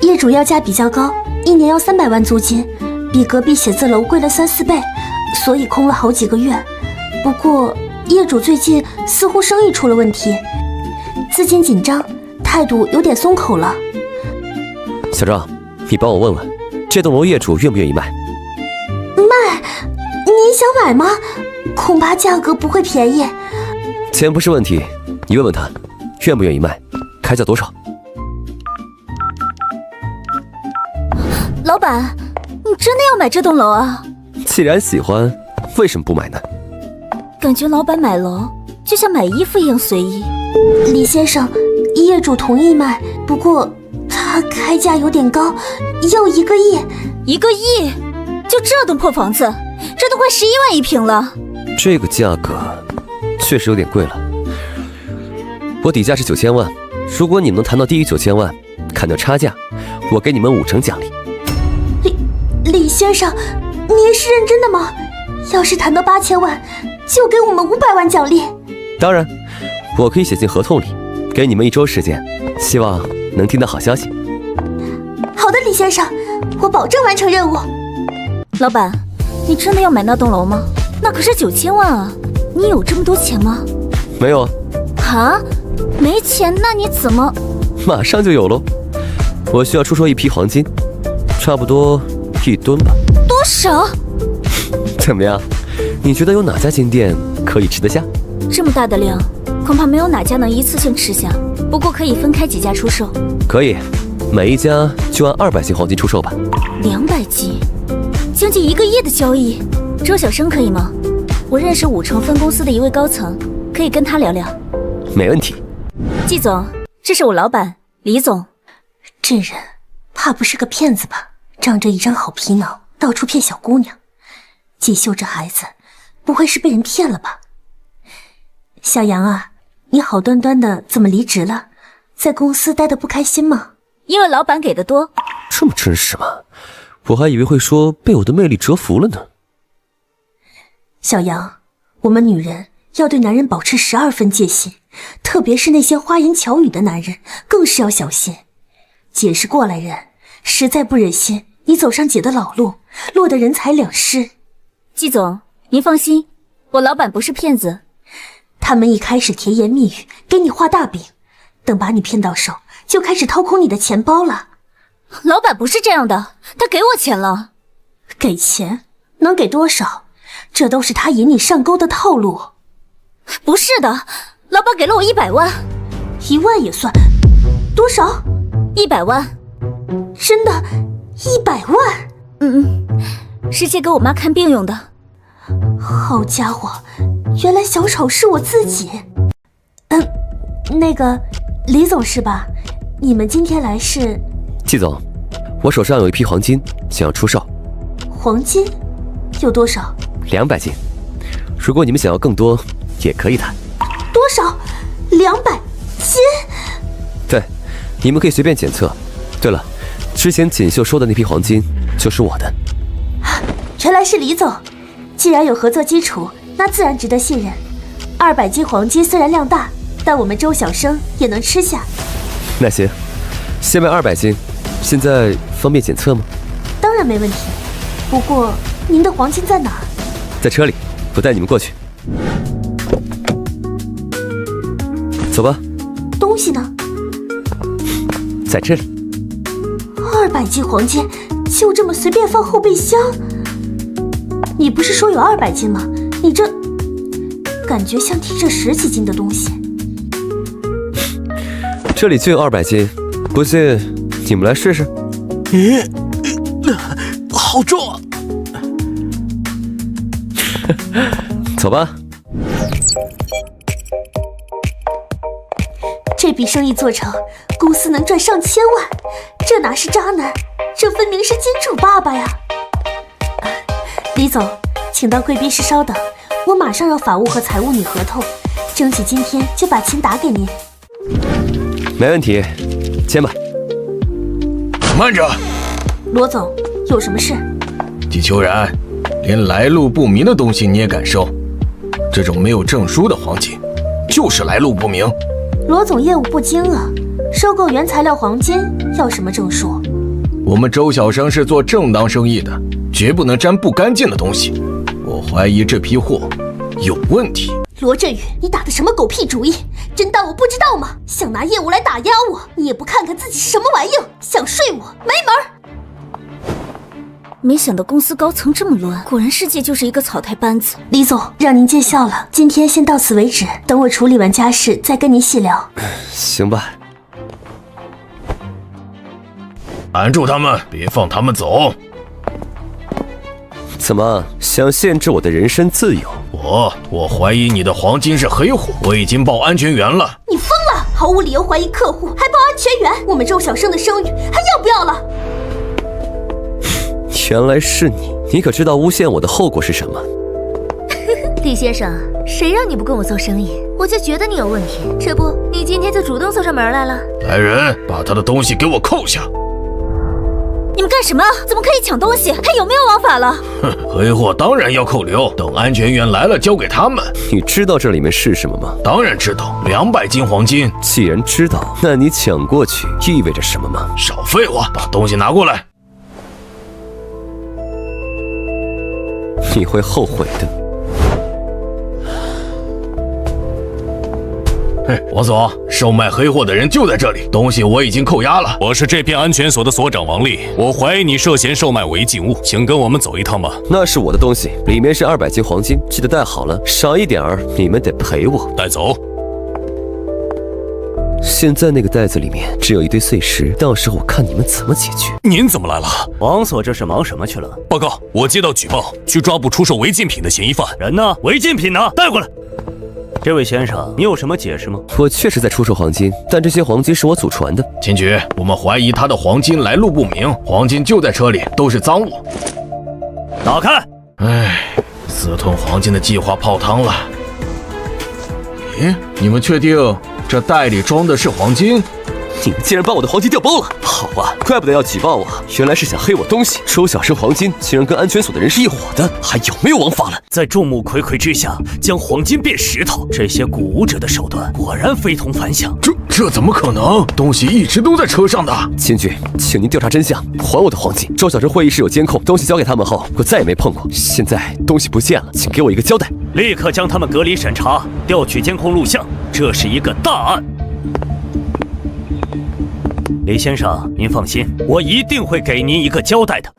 业主要价比较高，1年要300万租金，比隔壁写字楼贵了3、4倍，所以空了好几个月。不过业主最近似乎生意出了问题，资金紧张，态度有点松口了。小赵，你帮我问问，这栋楼业主愿不愿意卖？卖？您想买吗？恐怕价格不会便宜。钱不是问题，你问问他，愿不愿意卖，开价多少？老板，你真的要买这栋楼啊？既然喜欢，为什么不买呢？感觉老板买楼就像买衣服一样随意。李先生，业主同意卖，不过他开价有点高，要1个亿。1个亿？就这栋破房子，这都快11万一平了。这个价格确实有点贵了。我底价是9000万，如果你们能谈到低于9000万，砍掉差价，我给你们5成奖励。李先生，您是认真的吗？要是谈到8000万，就给我们500万奖励。当然，我可以写进合同里，给你们1周时间，希望能听到好消息。好的，李先生，我保证完成任务。老板，你真的要买那栋楼吗？那可是9000万啊！你有这么多钱吗？没有啊。啊？没钱？那你怎么？马上就有喽。我需要出售一批黄金，差不多1吨吧。多少？怎么样？你觉得有哪家金店可以吃得下？这么大的量，恐怕没有哪家能一次性吃下。不过可以分开几家出售。可以，每一家就按200斤黄金出售吧。200斤，将近1个亿的交易。周小生可以吗？我认识5城分公司的一位高层，可以跟他聊聊。没问题。季总，这是我老板李总。这人怕不是个骗子吧？仗着一张好皮囊，到处骗小姑娘。季秀这孩子，不会是被人骗了吧？小杨啊，你好端端的怎么离职了？在公司待得不开心吗？因为老板给的多。这么真实吗？我还以为会说被我的魅力折服了呢。小杨，我们女人要对男人保持12分戒心，特别是那些花言巧语的男人，更是要小心。姐是过来人，实在不忍心你走上姐的老路，落得人财两失。季总，您放心，我老板不是骗子。他们一开始甜言蜜语，给你画大饼，等把你骗到手，就开始掏空你的钱包了。老板不是这样的，他给我钱了。给钱？能给多少？这都是他引你上钩的套路。不是的，老板给了我100万。1万也算？多少？100万。真的？100万？是借给我妈看病用的。好家伙，原来小丑是我自己。那个李总是吧？你们今天来是？季总，我手上有一批黄金，想要出售。黄金？有多少？200斤。如果你们想要更多，也可以谈。多少？200斤？对，你们可以随便检测。对了，之前锦绣说的那批黄金就是我的。原来是李总，既然有合作基础，那自然值得信任。200斤黄金虽然量大，但我们周小生也能吃下。那行，先卖200斤。现在方便检测吗？当然没问题。不过您的黄金在哪儿？在车里，我带你们过去。走吧。东西呢？在这里。200斤黄金就这么随便放后备箱？你不是说有200斤吗？你这感觉像提着10几斤的东西。这里就有200斤，不信你们来试试。咦，好重啊！走吧。这笔生意做成，公司能赚上千万，这哪是渣男，这分明是金主爸爸呀！李总，请到贵宾室稍等，我马上要法务和财务拟合同，争取今天就把钱打给您。没问题，签吧。慢着，罗总，有什么事？季秋然，连来路不明的东西你也敢收？这种没有证书的黄金，就是来路不明。罗总业务不精啊，收购原材料黄金要什么证书？我们周小生是做正当生意的，绝不能沾不干净的东西。我怀疑这批货有问题。罗振宇，你打的什么狗屁主意？真当我不知道吗？想拿业务来打压我，你也不看看自己是什么玩意，想睡我没门！没想到公司高层这么乱，果然世界就是一个草台班子。李总，让您见笑了，今天先到此为止，等我处理完家事再跟您细聊。行吧。拦住他们，别放他们走。怎么想限制我的人身自由？我怀疑你的黄金是黑货，我已经报安全员了。你疯了！毫无理由怀疑客户，还报安全员？我们周小生的声誉还要不要了？原来是你，你可知道诬陷我的后果是什么？李先生，谁让你不跟我做生意，我就觉得你有问题。这不，你今天就主动送上门来了。来人，把他的东西给我扣下！你们干什么？怎么可以抢东西？还有没有王法了？哼，黑货当然要扣留，等安全员来了交给他们。你知道这里面是什么吗？当然知道，200斤黄金。既然知道，那你抢过去意味着什么吗？少废话，把东西拿过来。你会后悔的。嘿，王总，售卖黑货的人就在这里，东西我已经扣押了。我是这片安全所的所长王丽，我怀疑你涉嫌售卖违禁物，请跟我们走一趟吧。那是我的东西，里面是200斤黄金，记得带好了，少一点儿你们得赔我。带走。现在那个袋子里面只有一堆碎石，到时候我看你们怎么解决。您怎么来了？王所这是忙什么去了？报告，我接到举报，去抓捕出售违禁品的嫌疑犯。人呢？违禁品呢？带过来。这位先生，你有什么解释吗？我确实在出售黄金，但这些黄金是我祖传的。秦局，我们怀疑他的黄金来路不明，黄金就在车里，都是赃物。打开！唉，私吞黄金的计划泡汤了。咦，你们确定这袋里装的是黄金？你们竟然把我的黄金调包了！好啊，怪不得要举报我，原来是想黑我东西。周小生黄金竟然跟安全所的人是一伙的，还有没有王法了？在众目睽睽之下将黄金变石头，这些鼓舞者的手段果然非同凡响。这怎么可能？东西一直都在车上的。秦局，请您调查真相，还我的黄金。周小生会议室有监控，东西交给他们后，我再也没碰过。现在东西不见了，请给我一个交代。立刻将他们隔离审查，调取监控录像，这是一个大案。李先生，您放心，我一定会给您一个交代的。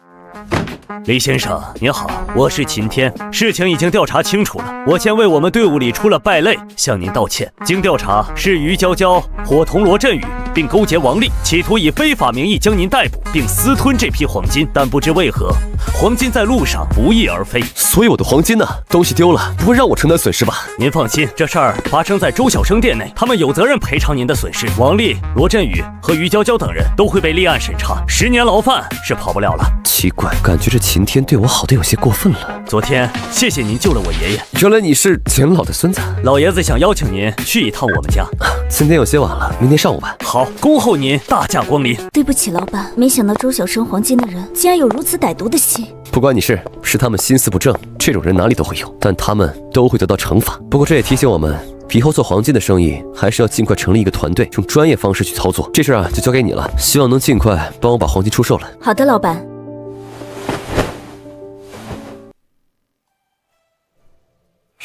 李先生您好，我是秦天，事情已经调查清楚了，我先为我们队伍里出了败类向您道歉。经调查，是于娇娇伙同罗振宇，并勾结王丽，企图以非法名义将您逮捕，并私吞这批黄金，但不知为何，黄金在路上不翼而飞。所以我的黄金呢？东西丢了，不会让我承担损失吧？您放心，这事儿发生在周小生店内，他们有责任赔偿您的损失。王丽、罗振宇和于娇娇等人都会被立案审查，10年牢饭是跑不了了。奇怪，感觉这秦天对我好的有些过分了。昨天谢谢您救了我爷爷。原来你是钱老的孙子。老爷子想邀请您去一趟我们家。今天有些晚了，明天上午吧。好，恭候您大驾光临。对不起，老板，没想到周小生黄金的人竟然有如此歹毒的心。不关你事，是他们心思不正，这种人哪里都会有，但他们都会得到惩罚。不过这也提醒我们，以后做黄金的生意，还是要尽快成立一个团队，用专业方式去操作。这事啊，就交给你了，希望能尽快帮我把黄金出售了。好的，老板。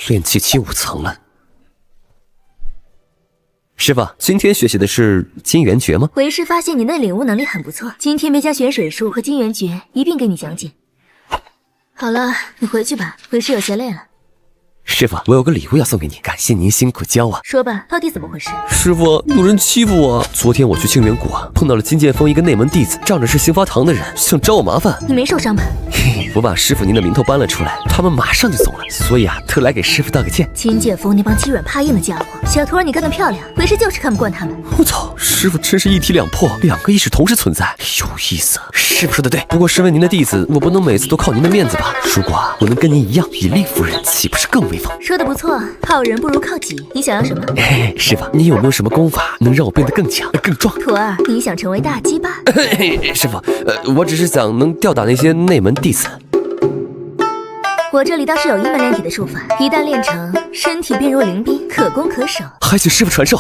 炼气期5层了。师傅，今天学习的是金元诀吗？为师发现你的领悟能力很不错，今天便将玄水术和金元诀一并给你讲解。好了，你回去吧，为师有些累了。师傅，我有个礼物要送给你，感谢您辛苦教啊。说吧，到底怎么回事？师傅，有人欺负我。昨天我去清源谷啊，碰到了金剑锋一个内门弟子，仗着是刑罚堂的人，想找我麻烦。你没受伤吧？嘿，我把师傅您的名头搬了出来，他们马上就走了，所以啊，特来给师傅道个歉。金剑锋那帮欺软怕硬的家伙，小徒儿你干得漂亮，为师就是看不惯他们。我操，师傅真是一体两破，两个意识同时存在，有意思。师傅说的对，不过身为您的弟子，我不能每次都靠您的面子吧？如果我能跟您一样以力服人，岂不是更威风？说的不错，靠人不如靠己。你想要什么？师傅，你有没有什么功法能让我变得更强、更壮？徒儿，你想成为大鸡巴？师傅，我只是想能吊打那些内门弟子。我这里倒是有一门练体的术法，一旦练成，身体便如灵兵，可攻可守。还请师傅传授。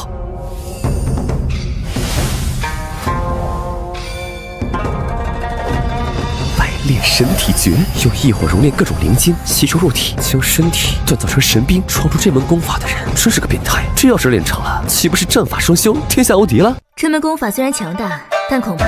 练神体诀，用异火熔炼各种灵晶，吸收入体，将身体锻造成神兵。创出这门功法的人真是个变态，这要是练成了，岂不是战法双修，天下无敌了？这门功法虽然强大，但恐怕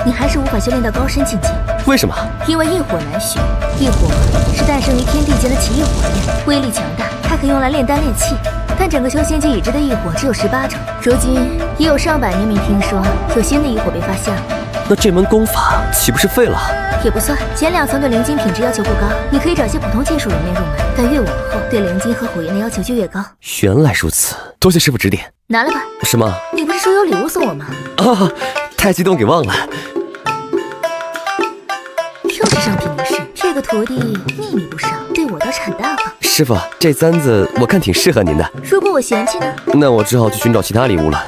你还是无法修炼到高深境界。为什么？因为异火难学，异火是诞生于天地间的奇异火焰，威力强大，它可用来炼丹炼器。但整个修仙界已知的异火只有18种，如今已有上百年没听说有新的异火被发现了。那这门功法岂不是废了？也不算，前2层对灵晶品质要求不高，你可以找些普通技术熔炼入门，但越往后对灵晶和火焰的要求就越高。原来如此，多谢师傅指点。拿了吧。什么？你不是说有礼物送我吗？啊，太激动给忘了。又是上品仪式，这个徒弟秘密不少，对我倒是很大方。师傅，这簪子我看挺适合您的。如果我嫌弃呢？那我只好去寻找其他礼物了。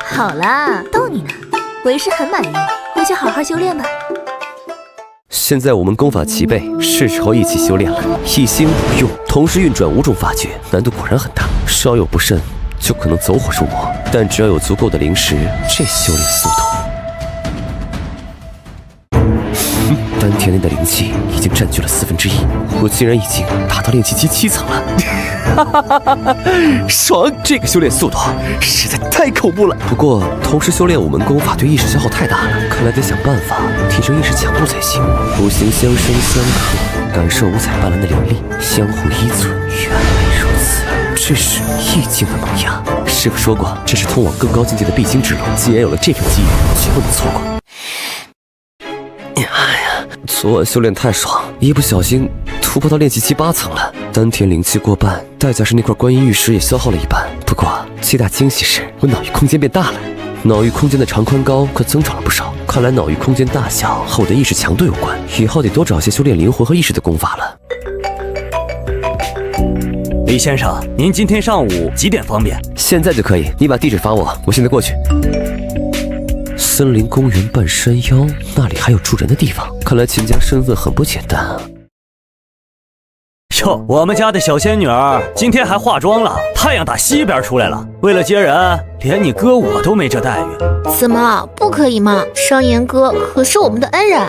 好啦，逗你呢。为师很满意，回去好好修炼吧。现在我们功法齐备，是时候一起修炼了。一心五用，同时运转5种法诀，难度果然很大，稍有不慎就可能走火入魔。但只要有足够的灵石，这修炼速度……丹田内的灵气已经占据了1/4，我竟然已经达到炼气期7层了。爽！这个修炼速度实在太恐怖了。不过同时修炼5门功法对意识消耗太大了，看来得想办法提升意识强度才行。五行相生相克，感受五彩斑斓的灵力，相互依存。原来如此，这是意境的萌芽。师傅说过，这是通往更高境界的必经之路。既然有了这份机遇，绝不能错过。哎呀，昨晚修炼太爽，一不小心突破到炼气期8层了。丹田灵气过半，代价是那块观音玉石也消耗了一半。不过最大惊喜是我脑域空间变大了，脑域空间的长宽高可增长了不少。看来脑域空间大小和我的意识强度有关，以后得多找些修炼灵魂和意识的功法了。李先生，您今天上午几点方便？现在就可以，你把地址发我，我现在过去。森林公园半山腰，那里还有住人的地方，看来秦家身份很不简单啊。哟，我们家的小仙女儿今天还化妆了，太阳打西边出来了。为了接人，连你哥我都没这待遇。怎么不可以吗？商言哥可是我们的恩人。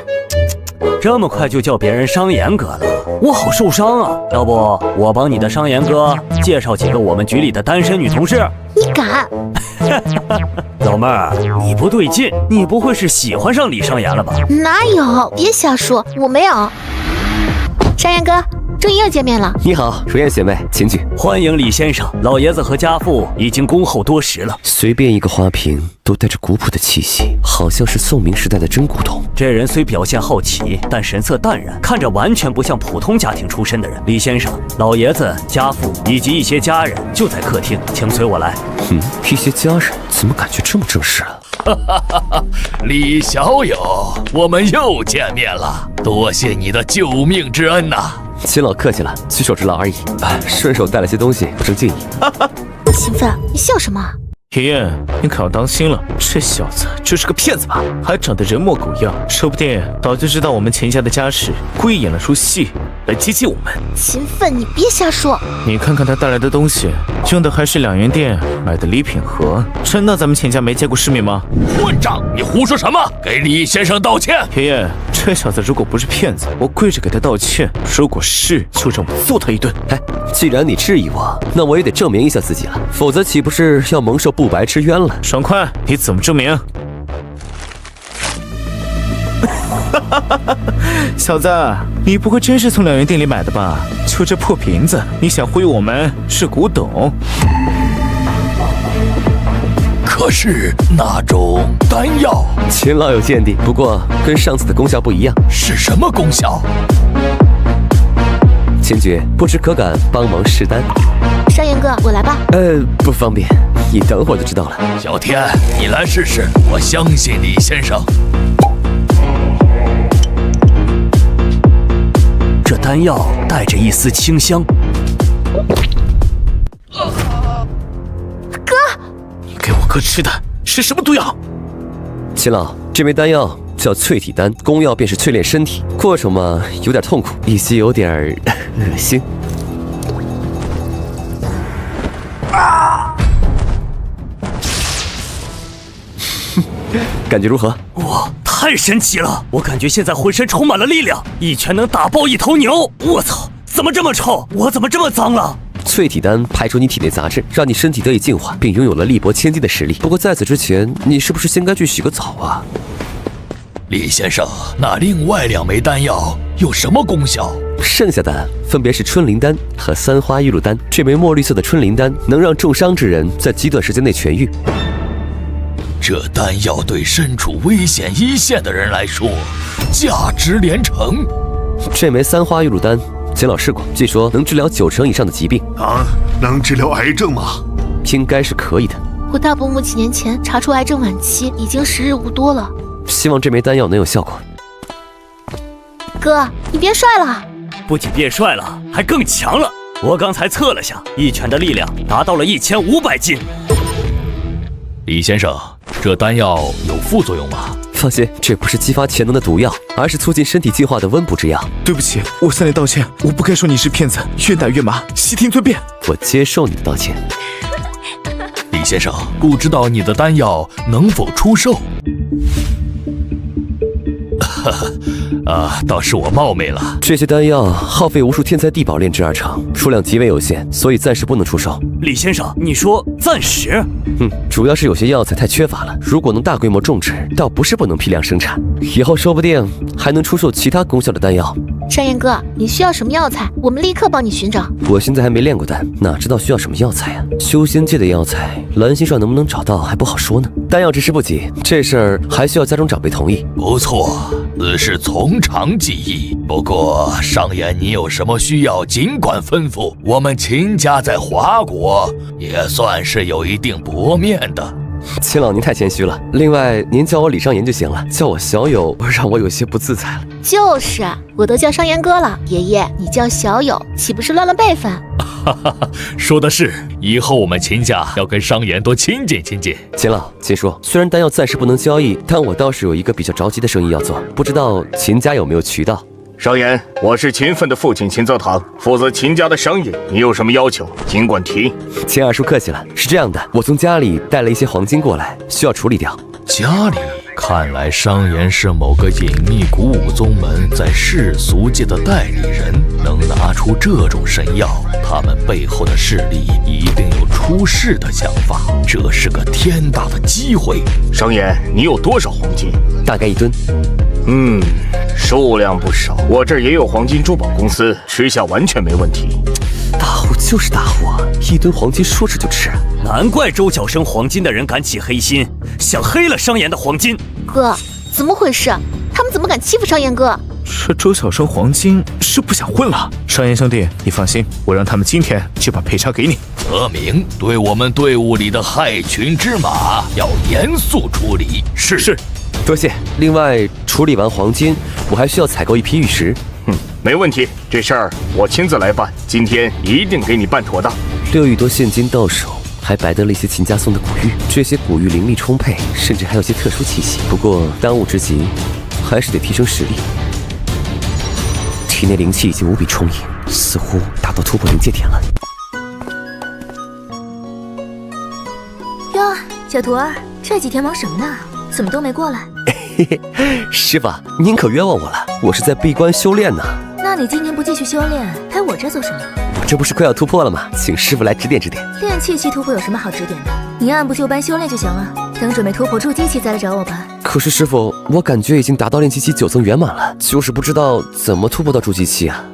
这么快就叫别人商言哥了，我好受伤啊！要不我帮你的商言哥介绍几个我们局里的单身女同事？你敢？老妹儿，你不对劲，你不会是喜欢上李商言了吧？哪有？别瞎说，我没有。商言哥，终于又见面了。你好，如燕学妹，请举。欢迎李先生，老爷子和家父已经恭候多时了。随便一个花瓶都带着古朴的气息，好像是宋明时代的真古董。这人虽表现好奇，但神色淡然，看着完全不像普通家庭出身的人。李先生，老爷子、家父以及一些家人就在客厅，请随我来。一些家人怎么感觉这么正式啊？李小友，我们又见面了，多谢你的救命之恩呐！秦老客气了，举手之劳而已。顺手带了些东西，不胜敬意。秦奋，你笑什么？爷爷，你可要当心了，这小子就是个骗子吧？还长得人模狗样，说不定早就知道我们秦家的家事，故意演了出戏来激起我们。秦奋，你别瞎说。你看看他带来的东西，用的还是2元店买的礼品盒，真当咱们秦家没见过世面吗？混账！你胡说什么？给李先生道歉！爷爷，这小子如果不是骗子，我跪着给他道歉；如果是，就让我揍他一顿。既然你质疑我，那我也得证明一下自己了，否则岂不是要蒙受不白之冤了？爽快，你怎么证明？小子，你不会真是从2元店里买的吧？就这破瓶子，你想忽悠我们是古董？可是那种丹药，秦老有见地，不过跟上次的功效不一样。是什么功效？秦爵，不知可敢帮忙试丹？商言哥，我来吧。不方便，你等会儿就知道了。小天，你来试试，我相信李先生。这丹药带着一丝清香。哥，你给我哥吃的是什么毒药？秦老，这枚丹药叫淬体丹，功药便是淬炼身体，过程嘛有点痛苦，以及有点恶心。感觉如何？哇，太神奇了！我感觉现在浑身充满了力量，一拳能打爆一头牛。我操，怎么这么臭？我怎么这么脏了？淬体丹排除你体内杂质，让你身体得以净化，并拥有了力薄千金的实力。不过在此之前，你是不是先该去洗个澡啊？李先生，那另外2枚丹药有什么功效？剩下的分别是春灵丹和三花玉露丹。这枚墨绿色的春灵丹能让重伤之人在极短时间内痊愈。这丹药对身处危险一线的人来说，价值连城。这枚三花玉露丹，秦老试过，据说能治疗90%以上的疾病。啊，能治疗癌症吗？应该是可以的。我大伯母几年前查出癌症晚期，已经时日无多了。希望这枚丹药能有效果。哥，你变帅了！不仅变帅了，还更强了。我刚才测了下，一拳的力量达到了1500斤。李先生，这丹药有副作用吗？放心，这不是激发潜能的毒药，而是促进身体进化的温补之药。对不起，我向你道歉，我不该说你是骗子，越奶越麻，悉听尊便。我接受你的道歉。李先生，不知道你的丹药能否出售？倒是我冒昧了。这些丹药耗费无数天才地宝炼制而成，数量极为有限，所以暂时不能出售。李先生，你说暂时？主要是有些药材太缺乏了，如果能大规模种植，倒不是不能批量生产，以后说不定还能出售其他功效的丹药。商言哥，你需要什么药材？我们立刻帮你寻找。我现在还没炼过丹，哪知道需要什么药材啊？修仙界的药材，蓝心上能不能找到还不好说呢。丹药之事不急，这事儿还需要家中长辈同意。不错，此事从长计议。不过商言，你有什么需要尽管吩咐，我们秦家在华国也算是有一定薄面的。秦老您太谦虚了，另外您叫我李商言就行了，叫我小友让我有些不自在了。就是，我都叫商言哥了，爷爷你叫小友，岂不是乱了辈分？说的是，以后我们秦家要跟商言多亲近亲近。秦老，秦叔，虽然丹药暂时不能交易，但我倒是有一个比较着急的生意要做，不知道秦家有没有渠道？商言，我是秦奋的父亲秦泽堂，负责秦家的生意，你有什么要求尽管提。秦二叔客气了。是这样的，我从家里带了一些黄金过来，需要处理掉。家里？看来商言是某个隐秘古武宗门在世俗界的代理人，能拿出这种神药，他们背后的势力一定有出世的想法，这是个天大的机会。商言，你有多少黄金？大概1吨。数量不少，我这儿也有黄金珠宝公司，吃下完全没问题。大户就是大户啊，1吨黄金说吃就吃。难怪周角生黄金的人敢起黑心，想黑了商言的黄金。哥，怎么回事？他们怎么敢欺负商言哥？这周小生黄金是不想混了。商言兄弟，你放心，我让他们今天就把赔偿给你。泽明，对我们队伍里的害群之马要严肃处理。是。多谢。另外，处理完黄金，我还需要采购一批玉石。没问题，这事儿我亲自来办，今天一定给你办妥当。6亿多现金到手，还白得了一些秦家送的古玉。这些古玉灵力充沛，甚至还有些特殊气息。不过当务之急，还是得提升实力。体内灵气已经无比充盈，似乎达到突破临界点了。哟，小徒儿，这几天忙什么呢？怎么都没过来？师傅，您可冤枉我了，我是在闭关修炼呢。那你今天不继续修炼，来我这做什么？我这不是快要突破了吗？请师傅来指点指点。练气期突破有什么好指点的？你按部就班修炼就行了。等准备突破筑基期再来找我吧。可是师傅，我感觉已经达到炼气期9层圆满了，就是不知道怎么突破到筑基期啊。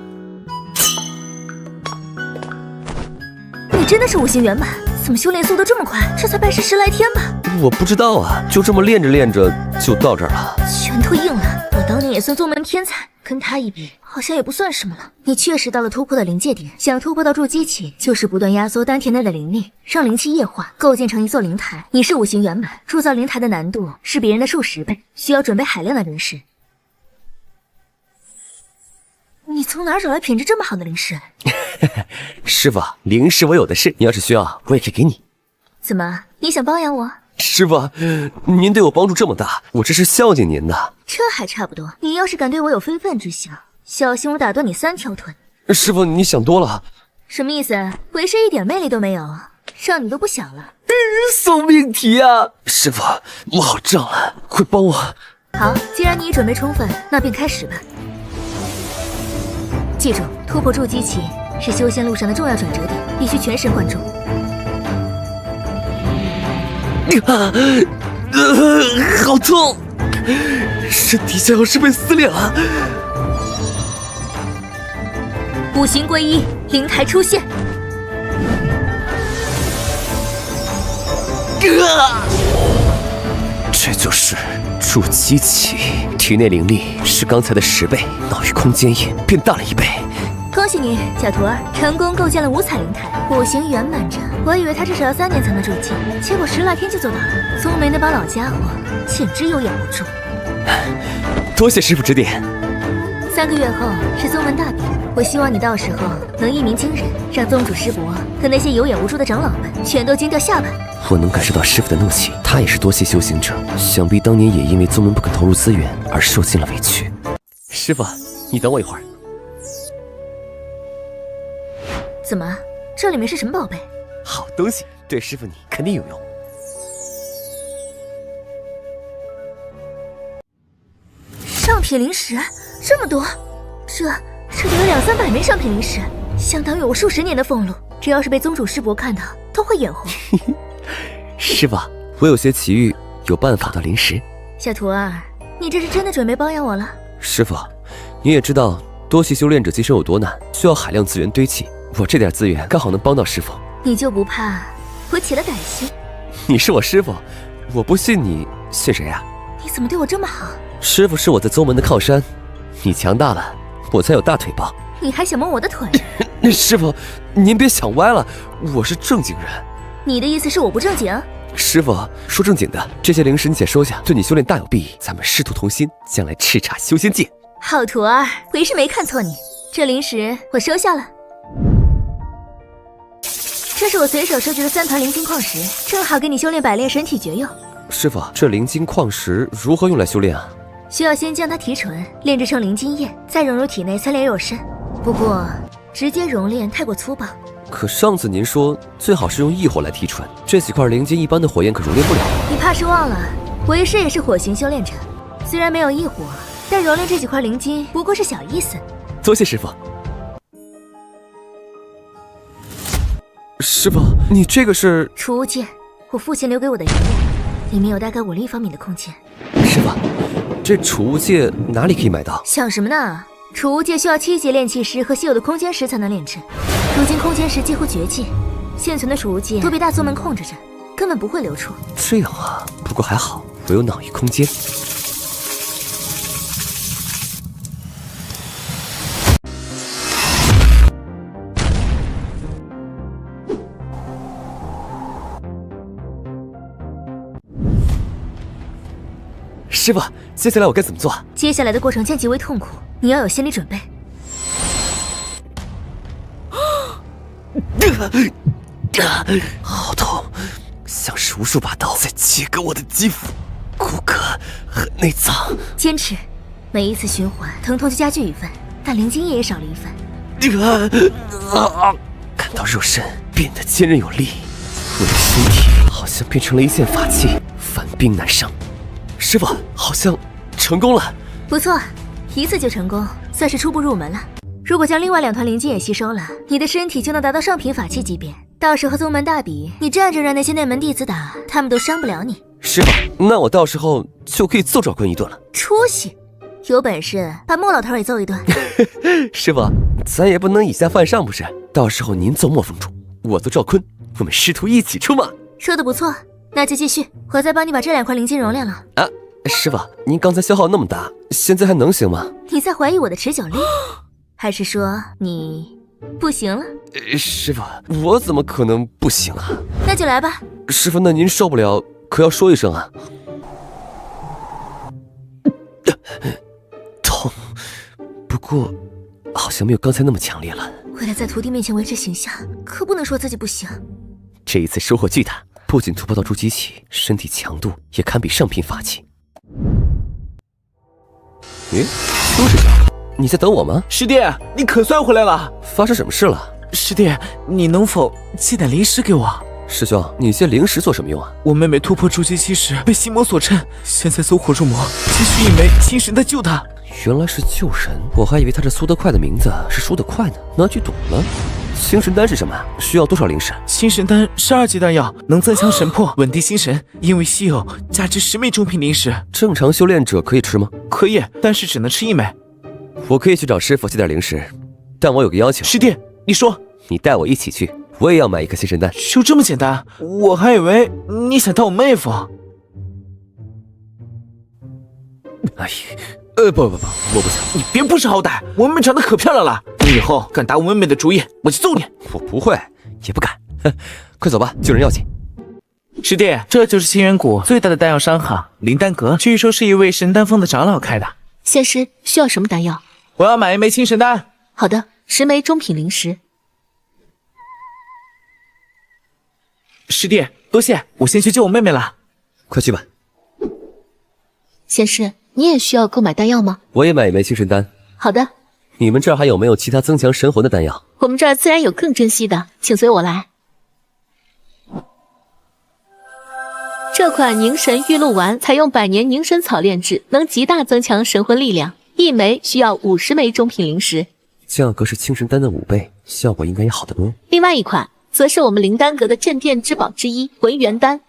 真的是5星圆满？怎么修炼速度这么快？这才拜师10来天吧？我不知道啊，就这么练着练着就到这儿了。拳头硬了，我当年也算宗门天才，跟他一比，好像也不算什么了。你确实到了突破的临界点，想突破到筑基期，就是不断压缩丹田内的灵力，让灵气液化，构建成一座灵台。你是5星圆满，铸造灵台的难度是别人的数10倍，需要准备海量的灵石。你从哪儿找来品质这么好的灵石？师傅，灵石我有的是，你要是需要，我也可以给你。怎么，你想包养我？师傅，您对我帮助这么大，我这是孝敬您的。这还差不多。你要是敢对我有非分之想，小心我打断你3条腿。师傅，你想多了。什么意思？为师一点魅力都没有，让你都不想了。送命题啊！师傅，我好胀啊，快帮我。好，既然你已准备充分，那便开始吧。记住，突破筑基期是修仙路上的重要转折点，必须全神贯注。好痛，身体像要是被撕裂了。5行归一，灵台出现。这就是筑基期，体内灵力是刚才的10倍，脑域空间也变大了1倍。恭喜你，小徒儿，成功构建了5彩灵台，5行圆满者。我以为他至少要3年才能筑基，结果10来天就做到了。宗门那帮老家伙简直有眼无珠。多谢师傅指点。3个月后是宗门大比，我希望你到时候能一鸣惊人，让宗主师伯和那些有眼无珠的长老们全都惊掉下巴。我能感受到师傅的怒气，他也是多谢修行者，想必当年也因为宗门不肯投入资源而受尽了委屈。师傅，你等我一会儿。怎么，这里面是什么宝贝？好东西，对师傅你肯定有用。上品灵石这么多，这得有200-300枚上品灵石，相当于我数10年的俸禄。这要是被宗主师伯看到，都会眼红。师傅，我有些奇遇，有办法到灵石。小徒儿，你这是真的准备包养我了？师傅，你也知道多系修炼者晋升有多难，需要海量资源堆砌。我这点资源刚好能帮到师傅。你就不怕我起了歹心？你是我师傅，我不信你信谁啊？你怎么对我这么好？师傅是我在宗门的靠山，你强大了，我才有大腿抱。你还想摸我的腿？师傅，您别想歪了，我是正经人。你的意思是我不正经？师傅，说正经的，这些灵石你且收下，对你修炼大有裨益。咱们师徒同心，将来叱咤修仙界。好徒儿，为师没看错你，这灵石我收下了。这是我随手收集的3团灵晶矿石，正好给你修炼百炼神体诀用。师傅，这灵晶矿石如何用来修炼啊？需要先将它提纯，炼制成灵晶液，再融入体内淬炼肉身。不过，直接熔炼太过粗暴。可上次您说最好是用异火来提纯，这几块灵晶一般的火焰可熔炼不了。你怕是忘了，为师也是火型修炼者，虽然没有异火，但熔炼这几块灵晶不过是小意思。多谢师傅。师傅，你这个是储物戒，我父亲留给我的遗物，里面有大概5立方米的空间。师傅，这储物戒哪里可以买到？想什么呢？储物戒需要7级炼器师和稀有的空间石才能炼制，如今空间石几乎绝迹，现存的储物戒都被大宗门控制着，根本不会流出。这样啊，不过还好我有脑域空间。师傅，接下来我该怎么做？接下来的过程将极为痛苦，你要有心理准备。好痛，像是无数把刀在切割我的肌肤、骨骼和内脏。坚持，每一次循环，疼痛就加剧1分，但灵晶液也少了1分。感到肉身变得坚韧有力，我的身体好像变成了一件法器，烦冰难伤。师傅，好像成功了。不错，1次就成功，算是初步入门了。如果将另外2团灵晶也吸收了，你的身体就能达到上品法器级别。到时候宗门大比，你站着让那些内门弟子打，他们都伤不了你。师傅，那我到时候就可以揍长官一顿了。出息，有本事把莫老头也揍一顿。师傅，咱也不能以下犯上不是？到时候您揍莫峰主，我做赵坤，我们师徒一起出马。说的不错，那就继续，我再帮你把这2块灵晶熔炼了。啊，师傅，您刚才消耗那么大，现在还能行吗？你在怀疑我的持久力，还是说你不行了？师傅，我怎么可能不行啊？那就来吧。师傅，那您受不了可要说一声啊。痛，不过好像没有刚才那么强烈了。为了在徒弟面前维持形象，可不能说自己不行。这一次收获巨大，不仅突破到筑基期，身体强度也堪比上品法器。咦，邱师兄，你在等我吗？师弟，你可算回来了！发生什么事了？师弟，你能否寄点灵石给我？师兄，你借灵石做什么用啊？我妹妹突破筑基期时被心魔所趁，现在走火入魔，急需一枚青神丹救她。原来是救神，我还以为他这苏得快的名字是输得快呢，哪句懂了？青神丹是什么？需要多少灵石？青神丹是2级丹药，能增强神魄，稳定心神，因为稀有，价值10枚中品灵石。正常修炼者可以吃吗？可以，但是只能吃1枚。我可以去找师傅借点灵石，但我有个要求。师弟，你说。你带我一起去，我也要买1颗青神丹。就这么简单？我还以为你想当我妹夫。哎，不，我不想。你别不识好歹，我妹妹长得可漂亮了，你以后敢打我妹妹的主意，我就揍你。我不会，也不敢。快走吧，救人要紧。师弟，这就是清源谷最大的丹药商行灵丹阁，据说是一位神丹峰的长老开的。仙师需要什么丹药？我要买1枚青神丹。好的，10枚中品灵石。师弟，多谢，我先去救我妹妹了。快去吧。仙师，你也需要购买丹药吗？我也买1枚青神丹。好的。你们这儿还有没有其他增强神魂的丹药？我们这儿自然有更珍惜的，请随我来。这款凝神玉露丸采用百年凝神草炼制，能极大增强神魂力量，1枚需要50枚中品灵石，价格是青神丹的5倍，效果应该也好得多。另外一款则是我们灵丹阁的镇店之宝之一魂元丹，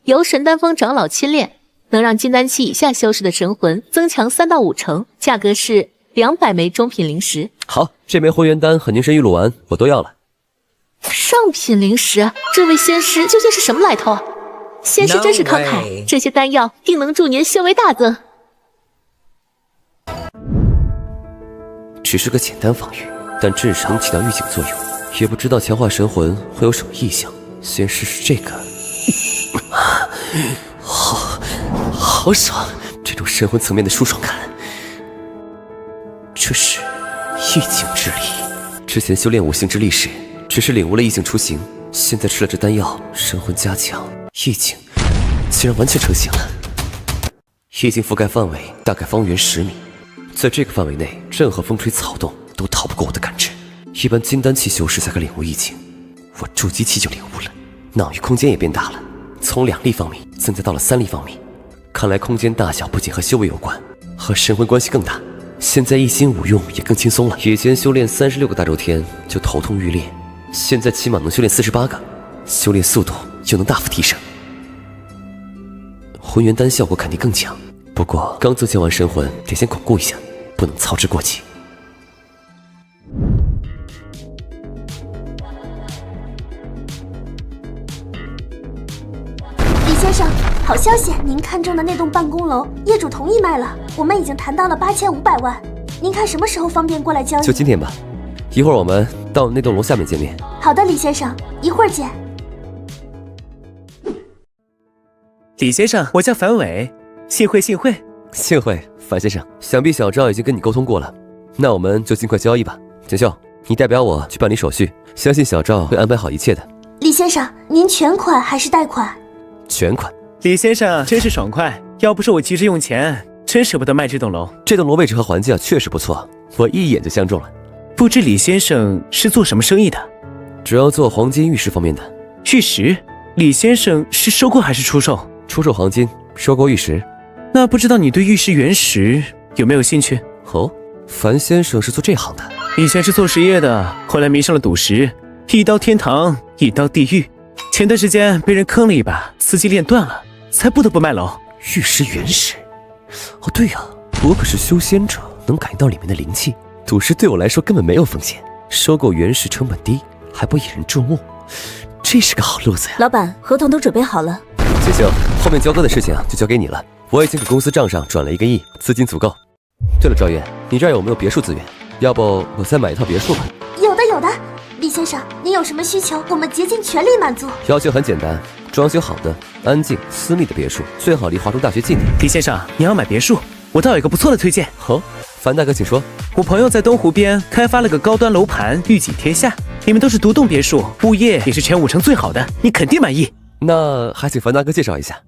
由神丹峰长老亲炼，能让金丹期以下修士的神魂增强3到5成，价格是200枚中品灵石。好，这枚魂元丹和凝神玉露丸我都要了。上品灵石，这位仙师究竟是什么来头？仙师真是慷慨，这些丹药定能助您修为大增。只是个简单防御，但至少能起到预警作用。也不知道强化神魂会有什么异象，先试试这个。好爽，这种神魂层面的舒爽感。这是意境之力。之前修炼5行之力时，只是领悟了意境雏形，现在吃了这丹药，神魂加强，意境竟然完全成型了。意境覆盖范围大概方圆10米，在这个范围内，任何风吹草动都逃不过我的感知。一般金丹期修士才可领悟意境，我筑基期就领悟了。脑域空间也变大了，从2立方米增加到了3立方米。看来空间大小不仅和修为有关，和神魂关系更大。现在一心5用也更轻松了。以前修炼36个大周天就头痛欲裂，现在起码能修炼48个，修炼速度就能大幅提升。魂元丹效果肯定更强，不过刚增强完神魂，得先巩固一下，不能操之过急。李先生，好消息，您看中的那栋办公楼，业主同意卖了，我们已经谈到了8500万。您看什么时候方便过来交易？就今天吧，一会儿我们到那栋楼下面见面。好的，李先生，一会儿见。李先生，我叫樊伟，幸会幸会。幸会，樊先生，想必小赵已经跟你沟通过了，那我们就尽快交易吧。锦绣，你代表我去办理手续，相信小赵会安排好一切的。李先生，您全款还是贷款？全款。李先生真是爽快，要不是我急着用钱，真舍不得卖这栋楼。这栋楼位置和环境确实不错，我一眼就相中了。不知李先生是做什么生意的？主要做黄金玉石方面的。玉石？李先生是收购还是出售？出售黄金，收购玉石。那不知道你对玉石原石有没有兴趣？哦，樊先生是做这行的。以前是做实业的，后来迷上了赌石，一刀天堂，一刀地狱。前段时间被人坑了一把，资金链断了，才不得不卖楼。玉石原石？哦，对呀，我可是修仙者，能感应到里面的灵气。赌石对我来说根本没有风险，收购原石成本低，还不引人注目。这是个好路子呀。老板，合同都准备好了。锦绣，后面交割的事情就交给你了。我已经给公司账上转了1个亿，资金足够。对了，赵月，你这儿有没有别墅资源？要不我再买一套别墅吧？有的有的，李先生，您有什么需求，我们竭尽全力满足。要求很简单，装修好的、安静、私密的别墅，最好离华中大学近点。李先生，你要买别墅，我倒有一个不错的推荐。哦，樊大哥，请说。我朋友在东湖边开发了个高端楼盘，御景天下，里面都是独栋别墅，物业也是全5城最好的，你肯定满意。那还请樊大哥介绍一下。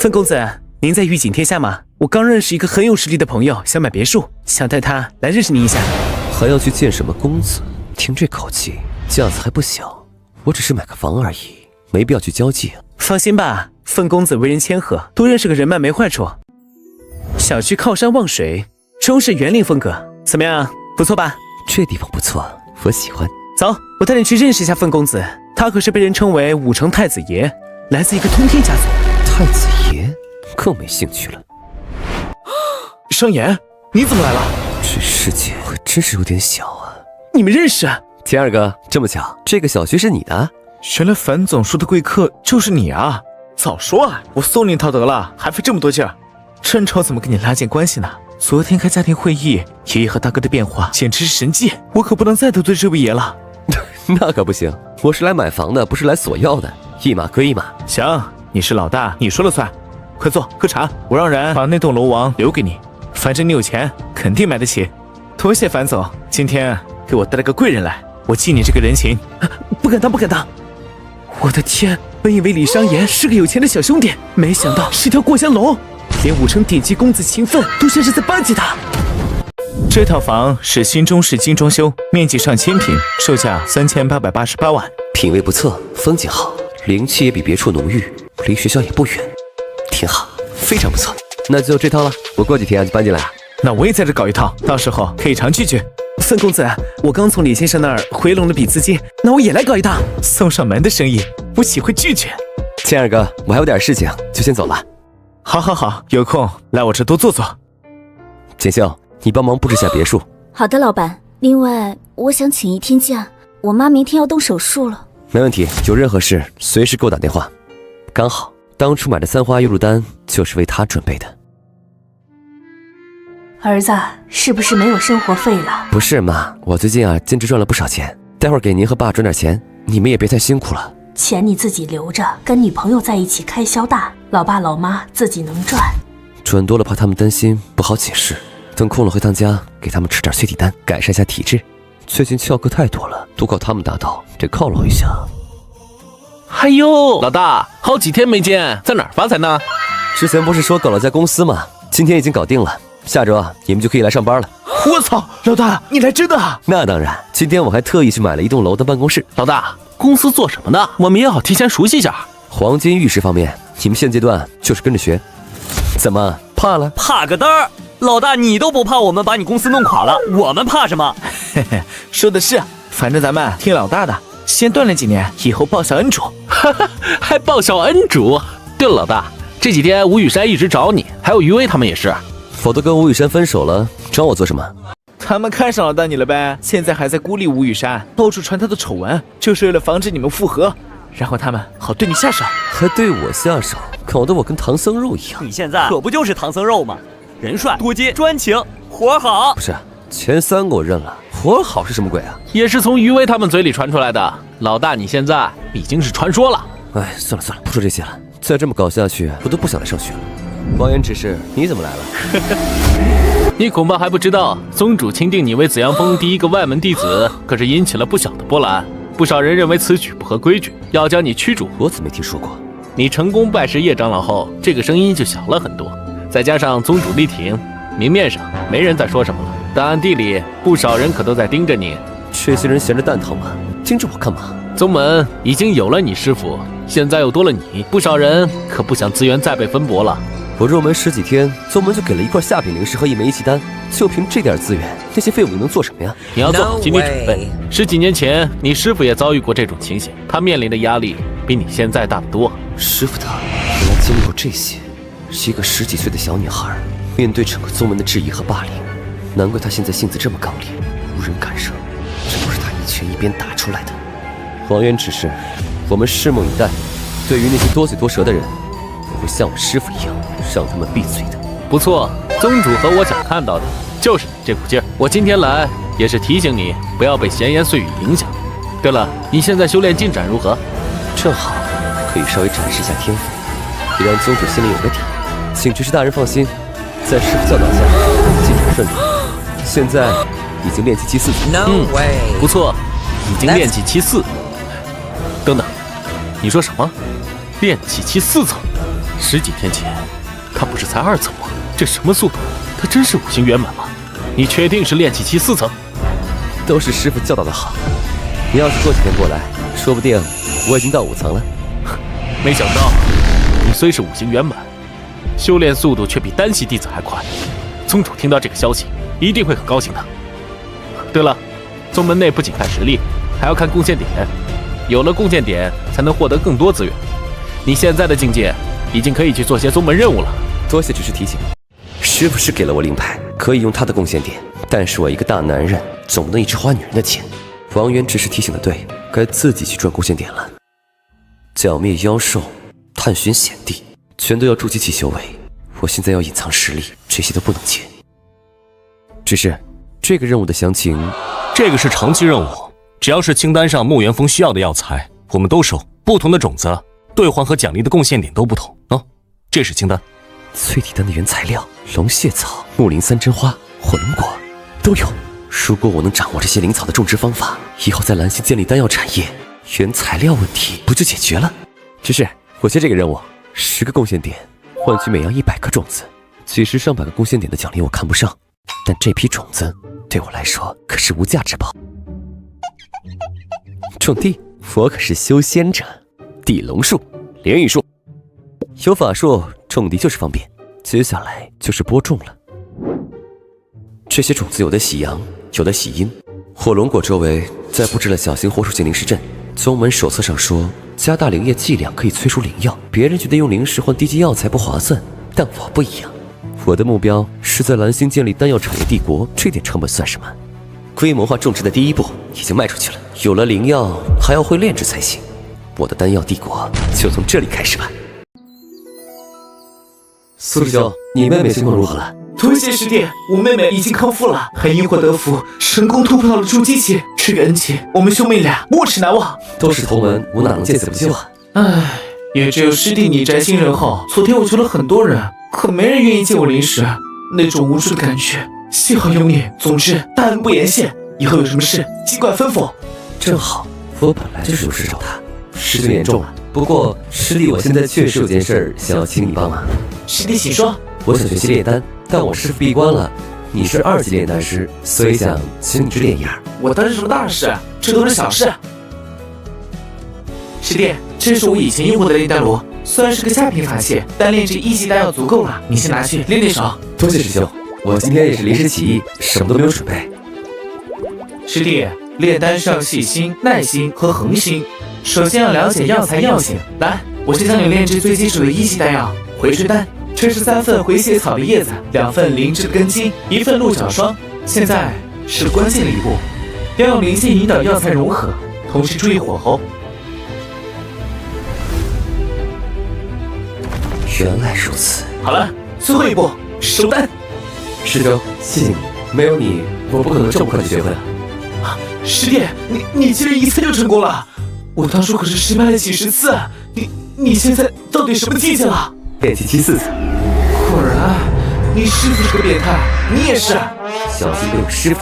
范公子，您在御景天下吗？我刚认识一个很有实力的朋友，想买别墅，想带他来认识您一下。还要去见什么公子？听这口气，架子还不小。我只是买个房而已，没必要去交际。放心吧，范公子为人谦和，多认识个人脉没坏处。小区靠山望水，中式园林风格，怎么样？不错吧？这地方不错，我喜欢。走，我带你去认识一下范公子，他可是被人称为5城太子爷，来自一个通天家族。太子爷，更没兴趣了。商言，你怎么来了？这世界还真是有点小啊！你们认识？田二哥，这么巧，这个小区是你的？原来樊总说的贵客就是你啊！早说啊，我送你一套得了，还费这么多劲儿。陈超怎么跟你拉近关系呢？昨天开家庭会议，爷爷和大哥的变化简直是神迹，我可不能再得罪这位爷了。那可不行，我是来买房的，不是来索要的，一码归一码。行，你是老大，你说了算。快坐，喝茶。我让人把那栋楼王留给你，反正你有钱，肯定买得起。多谢樊总，今天给我带了个贵人来，我记你这个人情。不敢当，不敢当。我的天，本以为李商言是个有钱的小兄弟，没想到是条过江龙，连5城顶级公子秦奋都像是在巴结他。这套房是新中式精装修，面积上千平，售价3888万。品味不错，风景好，灵气也比别处浓郁，离学校也不远，挺好，非常不错。那就这套了，我过几天就搬进来。那我也在这搞一套，到时候可以常聚聚。范公子，我刚从李先生那儿回笼了笔资金，那我也来搞一套送上门的生意，我岂会拒绝？千二哥，我还有点事情，就先走了。好好好，有空来我这多坐坐。锦绣，你帮忙布置下别墅。好的，老板。另外，我想请1天假，我妈明天要动手术了。没问题，有任何事随时给我打电话。刚好，当初买的3花玉露丹就是为她准备的。儿子，是不是没有生活费了？不是妈，我最近兼职赚了不少钱，待会儿给您和爸转点钱，你们也别太辛苦了。钱你自己留着，跟女朋友在一起开销大，老爸老妈自己能赚。赚多了怕他们担心，不好解释。等空了回趟家，给他们吃点催体丹，改善一下体质。最近翘课太多了，都靠他们打倒，得犒劳一下。哎呦，老大，好几天没见，在哪儿发财呢？之前不是说搞了家公司吗？今天已经搞定了，下周你们就可以来上班了。我操，老大，你来真的啊？那当然，今天我还特意去买了1栋楼的办公室。老大，公司做什么的？我们也好提前熟悉一下。黄金玉石方面，你们现阶段就是跟着学。怎么怕了？怕个嘚儿！老大，你都不怕我们把你公司弄垮了，我们怕什么？嘿嘿，说的是，反正咱们听老大的，先锻炼几年，以后报效恩主。哈哈，还报效恩主？对了，老大，这几天吴雨山一直找你，还有余威他们也是。否则跟吴雨山分手了，找我做什么？他们看上老大你了呗，现在还在孤立吴雨山，到处传他的丑闻，就是为了防止你们复合，然后他们好对你下手。还对我下手，搞得我跟唐僧肉一样。你现在可不就是唐僧肉吗？人帅多金专情，活好。不是，前3个我认了，活好是什么鬼啊？也是从余威他们嘴里传出来的。老大，你现在已经是传说了。哎，算了算了，不说这些了，再这么搞下去，我都不想来上学了。王言执事，你怎么来了？你恐怕还不知道，宗主钦定你为紫阳峰第1个外门弟子，可是引起了不小的波澜。不少人认为此举不合规矩，要将你驱逐。我怎么没听说过？你成功拜师叶长老后，这个声音就小了很多。再加上宗主力挺，明面上没人再说什么了，但暗地里不少人可都在盯着你。这些人闲着蛋疼吗？盯着我干嘛？宗门已经有了你师傅，现在又多了你，不少人可不想资源再被分薄了。我入门10几天，宗门就给了1块下品灵石和1枚一气丹，就凭这点资源，那些废物能做什么呀？你要做好心理准备。10几年前，你师傅也遭遇过这种情形，他面临的压力比你现在大得多。师傅他原来经历过这些，是一个10几岁的小女孩，面对整个宗门的质疑和霸凌，难怪他现在性子这么刚烈，无人敢惹。这都是他一拳一鞭打出来的。王源指示，我们拭目以待。对于那些多嘴多舌的人，我会像我师傅一样，让他们闭嘴的。不错，宗主和我想看到的就是你这股劲儿。我今天来也是提醒你，不要被闲言碎语影响。对了，你现在修炼进展如何？正好可以稍微展示一下天赋，也让宗主心里有个底。请执事大人放心，在师傅教导下，进展顺利。现在已经练气期4层。不错，已经练气期4。等等，你说什么？练气期4层？10几天前，他不是才2层吗？这什么速度？他真是5星圆满吗？你确定是练气期4层？都是师傅教导的好。你要是过几天过来，说不定我已经到5层了。没想到，你虽是5星圆满，修炼速度却比单系弟子还快。宗主听到这个消息，一定会很高兴的。对了，宗门内不仅看实力，还要看贡献点。有了贡献点，才能获得更多资源。你现在的境界，已经可以去做些宗门任务了。多谢执事提醒。师傅是给了我令牌，可以用他的贡献点，但是我一个大男人，总不能一直花女人的钱。王源执事提醒的对，该自己去赚贡献点了。剿灭妖兽，探寻险地，全都要筑基期修为。我现在要隐藏实力，这些都不能接。执事，这个任务的详情，这个是长期任务，只要是清单上木原峰需要的药材，我们都收。不同的种子，兑换和奖励的贡献点都不同。这是清单。淬体丹的原材料，龙血草、木灵3针花、火龙果都有。如果我能掌握这些灵草的种植方法，以后在蓝星建立丹药产业，原材料问题不就解决了？执事，我接这个任务，10个贡献点换取每样100颗种子。几十上百个贡献点的奖励我看不上，但这批种子对我来说可是无价之宝。种地，我可是修仙者，地龙术、莲羽术，有法术种地就是方便。接下来就是播种了。这些种子有的喜阳，有的喜阴。火龙果周围再布置了小型火属性灵石阵。宗门手册上说，加大灵液剂量可以催出灵药。别人觉得用灵石换低级药材不划算，但我不一样。我的目标是在蓝星建立丹药产业帝国，这点成本算什么？规模化种植的第一步已经迈出去了，有了灵药还要会炼制才行。我的丹药帝国就从这里开始吧。苏师兄，你妹妹情况如何了？多谢师弟，我妹妹已经康复了，还因祸得福，成功突破到了筑基期。这个恩情，我们兄妹俩没齿难忘。都是同门，我哪能见死不救啊？唉，也只有师弟你宅心仁厚。昨天我求了很多人，可没人愿意借我灵石，那种无助的感觉。幸好有你。总之，大恩不言谢，以后有什么事尽管吩咐。正好，我本来就是有事找他，事情严重了。不过师弟，我现在确实有件事想要请你帮忙。师弟请说。我想学习炼丹，但我师父闭关了。你是2级炼丹师，所以想请你指点一二。我当是什么大事？这都是小事。师弟，这是我以前用过的炼丹炉，虽然是个下品法器，但炼制1级丹药足够了。你先拿去练练手。多谢师兄，我今天也是临时起意，什么都没有准备。师弟，炼丹是要细心、耐心和恒心。首先要了解药材药性。来，我先教你炼制最基础的1级丹药回春丹。这是3份回血草的叶子，2份灵芝的根茎，1份鹿角霜。现在是关键的一步，要用灵性引导药材融合，同时注意火候。原来如此。好了，最后一步，收丹。师兄，谢谢你，没有你，我不可能这么快就学会了。师弟，你竟然1次就成功了！我当初可是失败了几10次，你现在到底什么境界了？炼气期4层。果然，你师父是个变态，你也是。小心被我师父。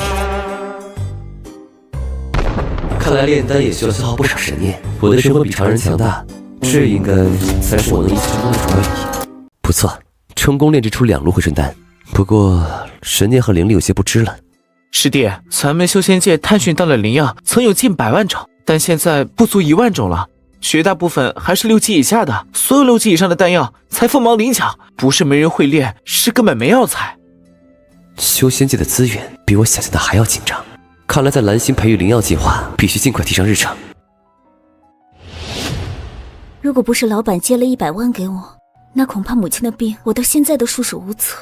看来炼丹也需要消耗不少神念，我的神魂比常人强大，这应该才是我能一次成功的主要原因。不错，成功炼制出2炉回春丹，不过神念和灵力有些不支了。师弟，咱们修仙界探寻到的灵药曾有近100万种，但现在不足1万种了。绝大部分还是6级以下的，所有6级以上的丹药才凤毛麟角，不是没人会炼，是根本没药材。修仙界的资源比我想象的还要紧张，看来在蓝星培育灵药计划必须尽快提上日程。如果不是老板接了100万给我，那恐怕母亲的病我到现在都束手无策。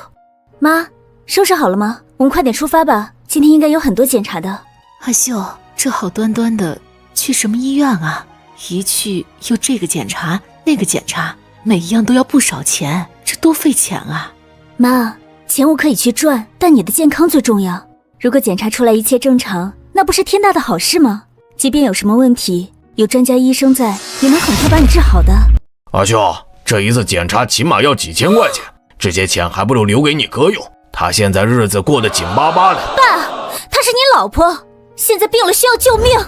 妈，收拾好了吗？我们快点出发吧，今天应该有很多检查的。阿秀，这好端端的去什么医院啊？一去又这个检查那个检查，每一样都要不少钱，这多费钱啊！妈，钱我可以去赚，但你的健康最重要。如果检查出来一切正常，那不是天大的好事吗？即便有什么问题，有专家医生在，也能很快把你治好的。阿兄，这一次检查起码要几千块钱，这些钱还不如留给你哥用。他现在日子过得紧巴巴的。爸，她是你老婆，现在病了需要救命，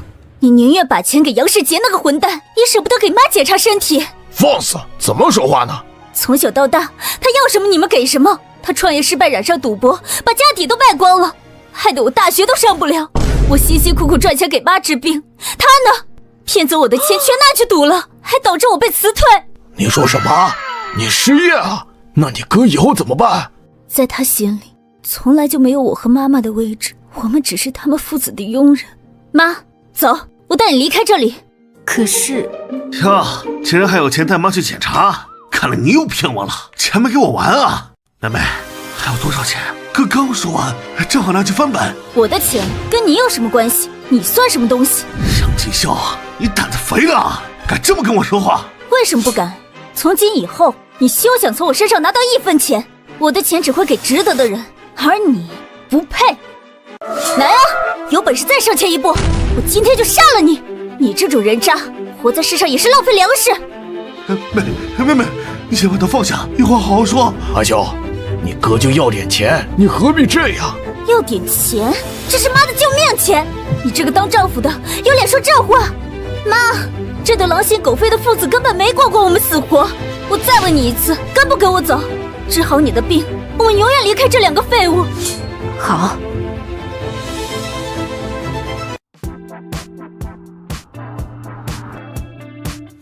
你宁愿把钱给杨世杰那个混蛋，也舍不得给妈检查身体。放肆！怎么说话呢？从小到大，他要什么你们给什么。他创业失败，染上赌博，把家底都败光了，害得我大学都上不了。我辛辛苦苦赚钱给妈治病，他呢，骗走我的钱全拿去赌了，还导致我被辞退。你说什么？你失业啊？那你哥以后怎么办？在他心里，从来就没有我和妈妈的位置，我们只是他们父子的佣人。妈，走，我带你离开这里。可是，哟，竟然还有钱带妈去检查，看来你又骗我了，钱没给我完啊！妹妹，还有多少钱？哥刚说完，正好拿去翻本。我的钱跟你有什么关系？你算什么东西？杨锦绣，你胆子肥了，敢这么跟我说话？为什么不敢？从今以后，你休想从我身上拿到1分钱。我的钱只会给值得的人，而你不配。来啊，有本事再上前一步，我今天就杀了你！你这种人渣，活在世上也是浪费粮食。妹，你先把他放下，一会儿好好说。阿兄，你哥就要点钱，你何必这样？要点钱？这是妈的救命钱！你这个当丈夫的有脸说这话？妈，这对狼心狗肺的父子根本没过过我们死活。我再问你一次，跟不跟我走？治好你的病，我们永远离开这2个废物。好。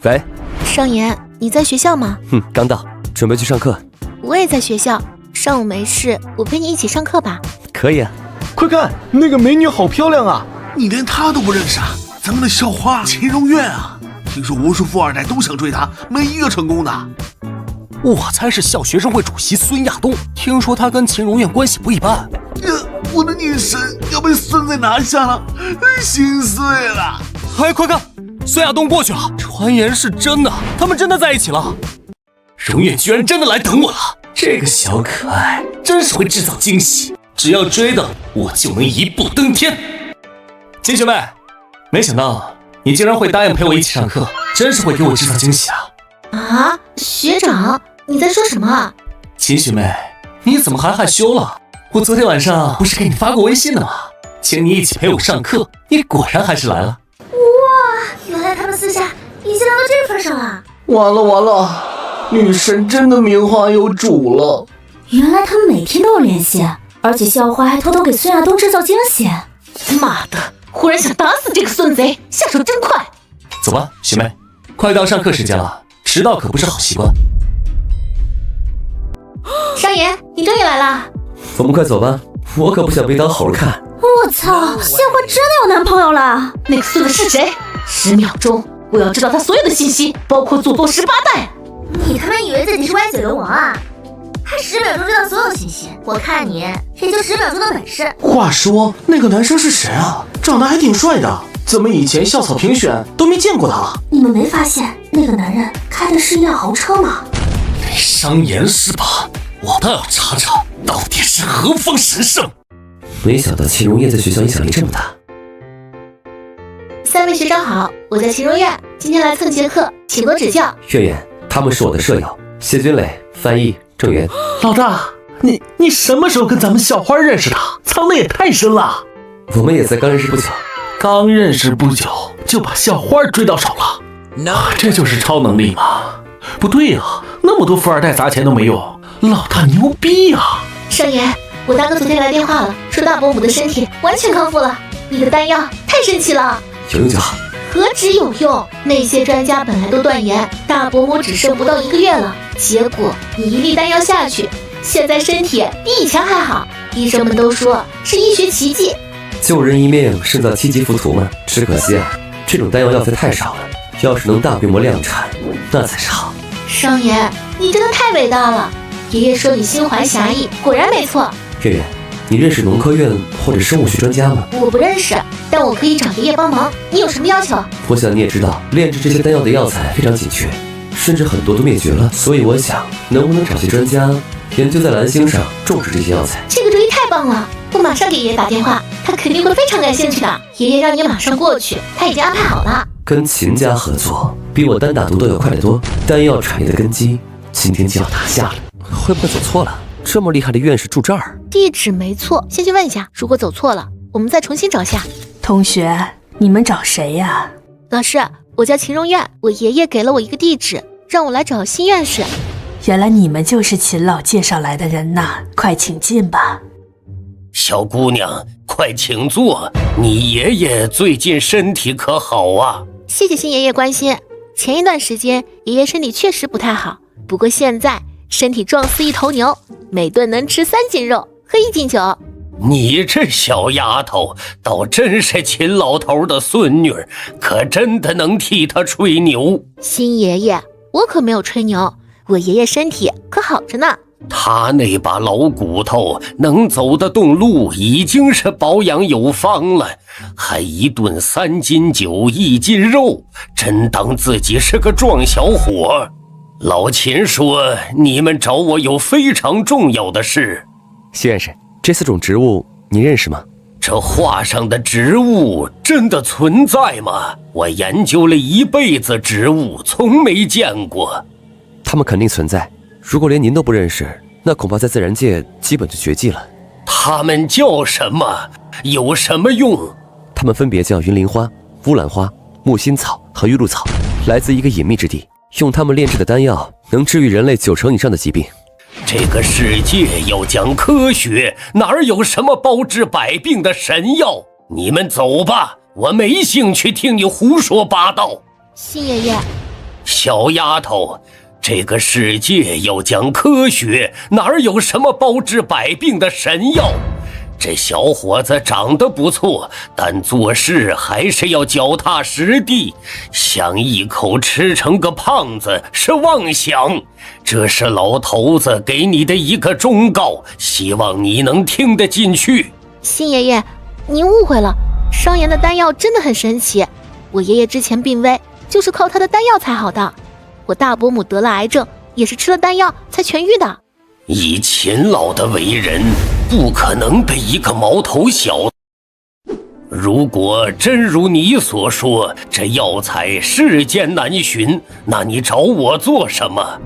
喂，商言，你在学校吗？刚到，准备去上课。我也在学校，上午没事，我陪你一起上课吧。可以啊。快看，那个美女好漂亮啊！你连她都不认识啊？咱们的校花秦荣苑啊，听说无数富二代都想追她，没一个成功的。我猜是校学生会主席孙亚东，听说他跟秦荣苑关系不一般。我的女神要被孙子拿下了，心碎了。哎，快看，孙亚东过去了，传言是真的，他们真的在一起了。荣苑居然真的来等我了，这个小可爱真是会制造惊喜，只要追的我就能一步登天。金学妹，没想到你竟然会答应陪我一起上课，真是会给我制造惊喜啊！啊，学长，你在说什么？秦学妹，你怎么还害羞了？我昨天晚上不是给你发过微信的吗？请你一起陪我上课，你果然还是来了。哇，原来他们私下已经聊到这份上了。完了，女神真的名花有主了。原来他们每天都有联系，而且校花还偷偷给孙亚东制造惊喜。妈的，忽然想打死这个孙贼，下手真快。走吧，学妹，快到上课时间了，迟到可不是好习惯。商言，你终于来了。我们快走吧，我可不想被当猴看。我操，校花真的有男朋友了？那个孙子是谁？10秒钟，我要知道他所有的信息，包括祖宗18代。你他妈以为自己是歪嘴流氓啊？还10秒钟知道所有信息？我看你也就10秒钟的本事。话说那个男生是谁啊？长得还挺帅的，怎么以前校草评选都没见过他？你们没发现那个男人开的是一辆豪车吗？商言是吧？我倒要查查到底是何方神圣。没想到秦荣燕在学校影响力这么大。3位学长好，我叫秦荣苑，今天来蹭节课，请多指教。月月，他们是我的舍友，谢军磊、翻译郑源。老大，你什么时候跟咱们校花认识的？藏的也太深了。我们也才刚认识不久。刚认识不久就把校花追到手了，这就是超能力吗？不对呀，那么多富二代砸钱都没用，老大牛逼呀！商言，我大哥昨天来电话了，说大伯母的身体完全康复了，你的丹药太神奇了。有用就好。何止有用，那些专家本来都断言大伯母只剩不到1个月了，结果你一粒丹药下去，现在身体比以前还好，医生们都说是医学奇迹。救人一命胜造7级浮屠嘛，只可惜啊，这种丹药药费太少了，要是能大规模量产，那才是好。商言，你真的太伟大了，爷爷说你心怀侠义，果然没错。月月，你认识农科院或者生物学专家吗？我不认识，但我可以找爷爷帮忙。你有什么要求？我想你也知道，炼制这些丹药的药材非常紧缺，甚至很多都灭绝了。所以我想，能不能找些专家研究在蓝星上种植这些药材？这个主意太棒了！我马上给爷爷打电话，他肯定会非常感兴趣的。爷爷让你马上过去，他已经安排好了。跟秦家合作，比我单打独斗要快得多。丹药产业的根基，今天就要打下了。会不会走错了？这么厉害的院士住这儿？地址没错，先去问一下。如果走错了，我们再重新找下。同学，你们找谁呀？老师，我叫秦荣苑，我爷爷给了我一个地址，让我来找新院士。原来你们就是秦老介绍来的人呐，快请进吧。小姑娘，快请坐。你爷爷最近身体可好啊？谢谢新爷爷关心。前一段时间，爷爷身体确实不太好，不过现在身体壮似一头牛，每顿能吃3斤肉，喝1斤酒。你这小丫头倒真是秦老头的孙女，可真的能替他吹牛。新爷爷，我可没有吹牛，我爷爷身体可好着呢。他那把老骨头能走得动路，已经是保养有方了，还一顿3斤酒1斤肉，真当自己是个壮小伙。老秦说你们找我有非常重要的事。谢院士，这4种植物你认识吗？这画上的植物真的存在吗？我研究了一辈子植物，从没见过。它们肯定存在，如果连您都不认识，那恐怕在自然界基本就绝迹了。它们叫什么？有什么用？它们分别叫云鳞花、乌兰花、木心草和玉露草，来自一个隐秘之地，用它们炼制的丹药能治愈人类90%以上的疾病。这个世界要讲科学，哪儿有什么包治百病的神药？你们走吧，我没兴趣听你胡说八道。新爷爷，小丫头，这个世界要讲科学，哪儿有什么包治百病的神药？这小伙子长得不错，但做事还是要脚踏实地，想一口吃成个胖子是妄想。这是老头子给你的一个忠告，希望你能听得进去。新爷爷，您误会了，商言的丹药真的很神奇，我爷爷之前病危就是靠他的丹药才好的，我大伯母得了癌症也是吃了丹药才痊愈的。以秦老的为人，不可能被一个毛头小子。如果真如你所说，这药材世间难寻，那你找我做什么？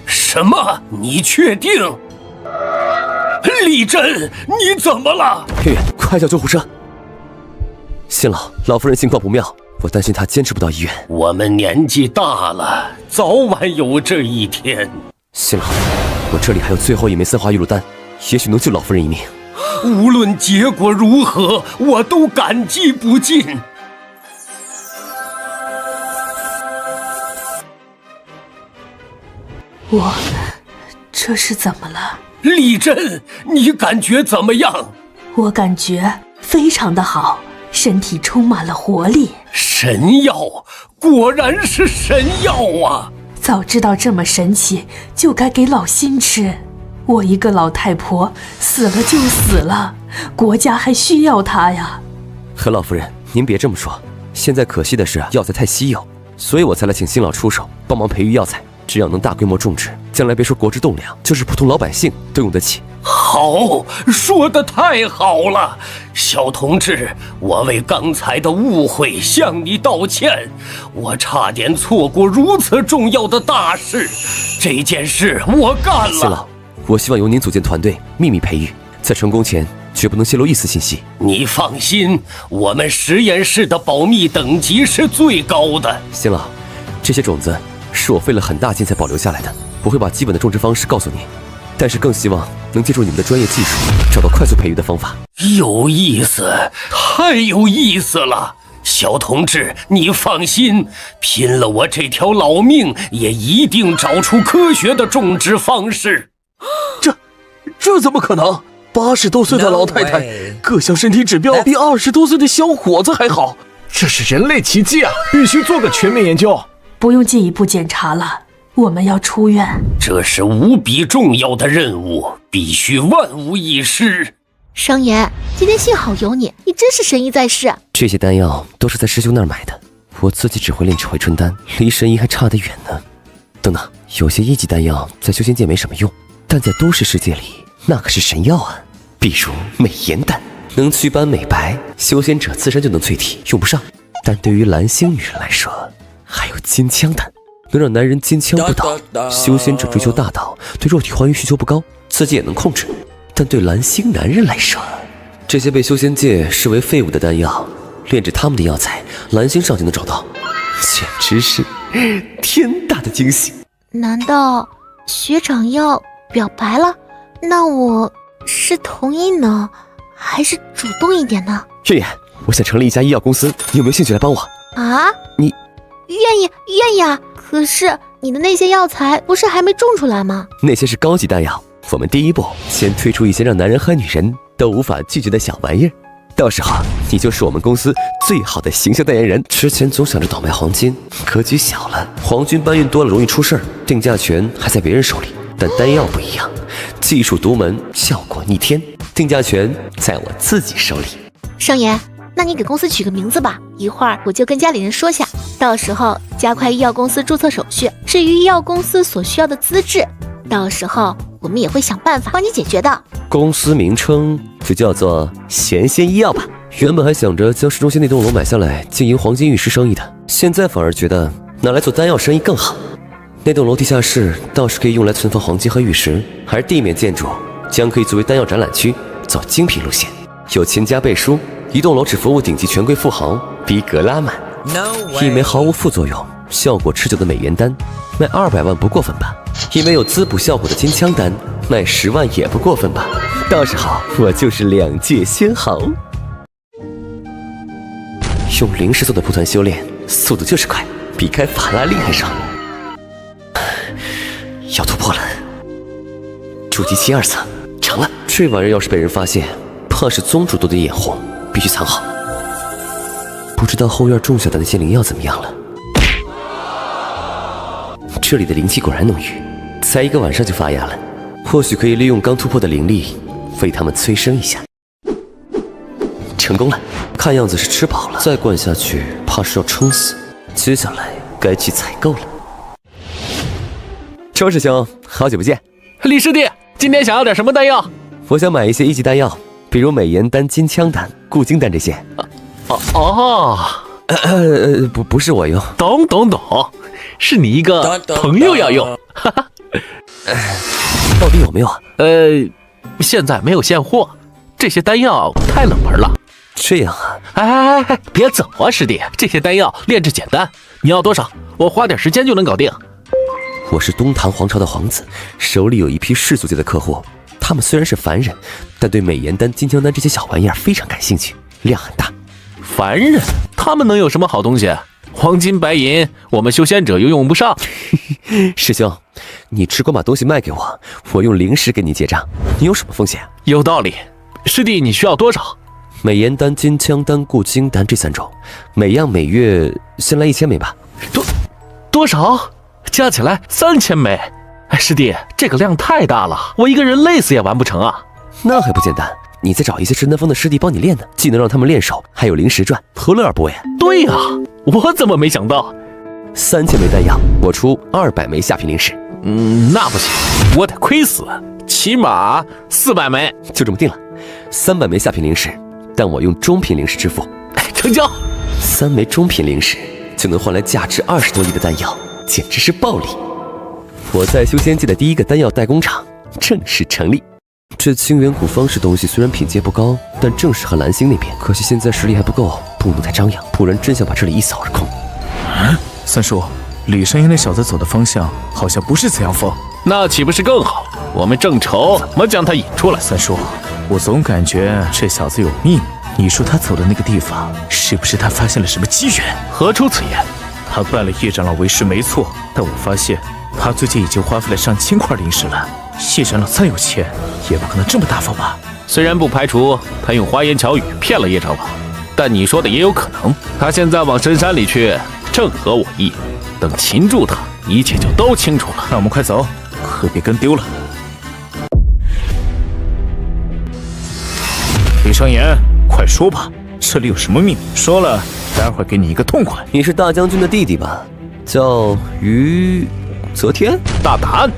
什么？你确定？丽珍，你怎么了？月月，快叫救护车！新老夫人情况不妙，我担心她坚持不到医院。我们年纪大了，早晚有这一天。新老，我这里还有最后1枚3花玉露丹，也许能救老夫人一命。无论结果如何，我都感激不尽。这是怎么了？丽珍，你感觉怎么样？我感觉非常的好，身体充满了活力。神药，果然是神药啊！早知道这么神奇，就该给老辛吃。我一个老太婆死了就死了，国家还需要它呀。何老夫人，您别这么说，现在可惜的是药材太稀有，所以我才来请新老出手帮忙培育药材，这样能大规模种植，将来别说国之栋梁，就是普通老百姓都用得起。好，说得太好了，小同志，我为刚才的误会向你道歉，我差点错过如此重要的大事，这件事我干了。新老，我希望由您组建团队，秘密培育，在成功前绝不能泄露一丝信息。你放心，我们实验室的保密等级是最高的。新老，这些种子是我费了很大劲才保留下来的，我会把基本的种植方式告诉你，但是更希望能借助你们的专业技术，找到快速培育的方法。有意思，太有意思了。小同志，你放心，拼了我这条老命，也一定找出科学的种植方式。这怎么可能？80多岁的老太太，各项身体指标比20多岁的小伙子还好，这是人类奇迹啊！必须做个全面研究。不用进一步检查了，我们要出院。这是无比重要的任务，必须万无一失。商言，今天幸好有你，你真是神医在世。这些丹药都是在师兄那儿买的，我自己只会炼制回春丹，离神医还差得远呢。等等，有些一级丹药在修仙界没什么用，但在都市世界里那可是神药啊。比如美颜丹，能祛斑美白，修仙者自身就能淬体，用不上。但对于蓝星女人来说，还有金枪丹，能让男人金枪不倒。修仙者追求大道，对肉体还原需求不高，自己也能控制。但对蓝星男人来说，这些被修仙界视为废物的丹药，炼制他们的药材，蓝星上就能找到，简直是天大的惊喜。难道学长要表白了？那我是同意呢，还是主动一点呢？月月，我想成立一家医药公司，你有没有兴趣来帮我？啊？你愿意啊！可是你的那些药材不是还没种出来吗？那些是高级丹药，我们第一步先推出一些让男人和女人都无法拒绝的小玩意儿，到时候你就是我们公司最好的形象代言人。之前总想着倒卖黄金，格局小了，皇军搬运多了容易出事儿，定价权还在别人手里。但丹药不一样，技术独门，效果逆天，定价权在我自己手里。商言，那你给公司取个名字吧，一会儿我就跟家里人说下，到时候加快医药公司注册手续。至于医药公司所需要的资质，到时候我们也会想办法帮你解决的。公司名称就叫做玄仙医药吧。原本还想着将市中心那栋楼买下来经营黄金玉石生意的，现在反而觉得拿来做丹药生意更好。那栋楼地下室倒是可以用来存放黄金和玉石，还是地面建筑，将可以作为丹药展览区，走精品路线。有钱家背书，一栋楼只服务顶级权贵富豪，逼格拉满。一枚毫无副作用、效果持久的美颜丹，卖200万不过分吧？一枚有滋补效果的金枪丹，卖10万也不过分吧？到时候我就是2界仙豪。用灵石做的蒲团修炼，速度就是快，比开法拉利还爽。要突破了，筑基期2层成了。这玩意儿要是被人发现，怕是宗主都得眼红，必须藏好。不知道后院种下的那些灵药怎么样了？这里的灵气果然浓郁，才1个晚上就发芽了。或许可以利用刚突破的灵力，为他们催生一下。成功了，看样子是吃饱了，再灌下去怕是要撑死。接下来该去采购了。周师兄，好久不见。李师弟，今天想要点什么丹药？我想买一些1级丹药，比如美颜丹、金枪丹、固精丹这些。不是我用。懂，是你一个朋友要用。到底有没有啊？现在没有现货，这些丹药太冷门了。这样啊？哎，别走啊，师弟，这些丹药炼制简单，你要多少？我花点时间就能搞定。我是东唐皇朝的皇子，手里有一批世俗界的客户，他们虽然是凡人，但对美颜丹、金枪丹这些小玩意儿非常感兴趣，量很大。凡人？他们能有什么好东西？黄金白银，我们修仙者又用不上。师兄，你只管把东西卖给我，我用灵石给你结账，你有什么风险？有道理。师弟，你需要多少？美颜丹、金枪丹、固精丹这3种，每样每月先来1000枚吧。多少？加起来3000枚。师弟，这个量太大了，我一个人累死也完不成啊。那还不简单，你再找一些吃丹峰的师弟帮你练呢，既能让他们练手，还有灵石赚，何乐而不为？对啊，我怎么没想到？3000枚丹药，我出200枚下品灵石。那不行，我得亏死，起码400枚。就这么定了，300枚下品灵石，但我用中品灵石支付。成交。3枚中品灵石就能换来价值20多亿的丹药，简直是暴利。我在修仙界的第一个丹药代工厂正式成立。这清源谷方氏东西虽然品阶不高，但正适合蓝星那边。可惜现在实力还不够，不能太张扬，不然真想把这里一扫而空。三叔，李山岩那小子走的方向好像不是紫阳峰，那岂不是更好？我们正愁怎么将他引出来。三叔，我总感觉这小子有秘密。你说他走的那个地方，是不是他发现了什么机缘？何出此言？他拜了叶长老为师没错，但我发现他最近已经花费了上千块灵石了。叶长老再有钱，也不可能这么大方吧？虽然不排除他用花言巧语骗了叶长老，但你说的也有可能。他现在往深山里去，正合我意。等擒住他，一切就都清楚了。那我们快走，可别跟丢了。商言，快说吧，这里有什么秘密？说了，待会儿给你一个痛快。你是大将军的弟弟吧？叫于泽天？大胆！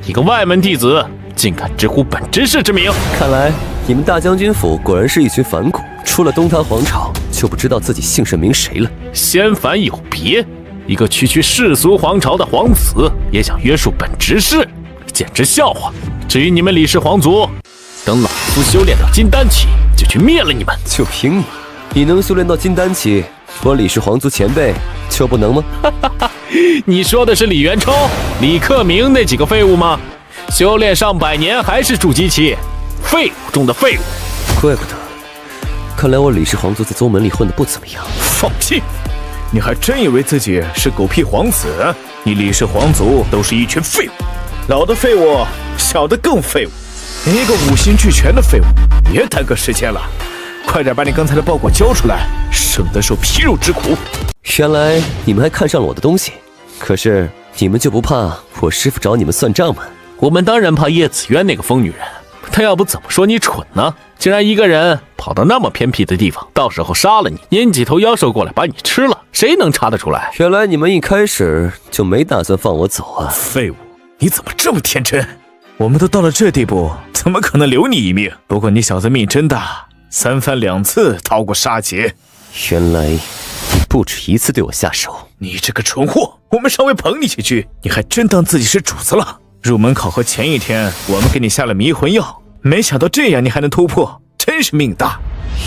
一个外门弟子，竟敢直呼本执事之名！看来你们大将军府果然是一群反骨，出了东塔皇朝就不知道自己姓甚名谁了。先凡有别，一个区世俗皇朝的皇子也想约束本执事，简直笑话。至于你们李氏皇族，等老夫修炼到金丹期，就去灭了你们。就凭你能修炼到金丹期，我李氏皇族前辈就不能吗？你说的是李元冲、李克明那几个废物吗？修炼上百年还是筑基期，废物中的废物。怪不得，看来我李氏皇族在宗门里混得不怎么样。放屁！你还真以为自己是狗屁皇子？你李氏皇族都是一群废物，老的废物，小的更废物，一个五行俱全的废物。别耽搁时间了，快点把你刚才的包裹交出来，省得受皮肉之苦。原来你们还看上了我的东西，可是你们就不怕我师父找你们算账吗？我们当然怕叶子渊那个疯女人，她要不怎么说你蠢呢？竟然一个人跑到那么偏僻的地方，到时候杀了你，引几头妖兽过来把你吃了，谁能查得出来？原来你们一开始就没打算放我走啊！废物，你怎么这么天真？我们都到了这地步，怎么可能留你一命？不过你小子命真大，三番两次逃过杀劫。原来你不止一次对我下手。你这个蠢货，我们尚未捧你几句，你还真当自己是主子了？入门考核前一天，我们给你下了迷魂药，没想到这样你还能突破，真是命大。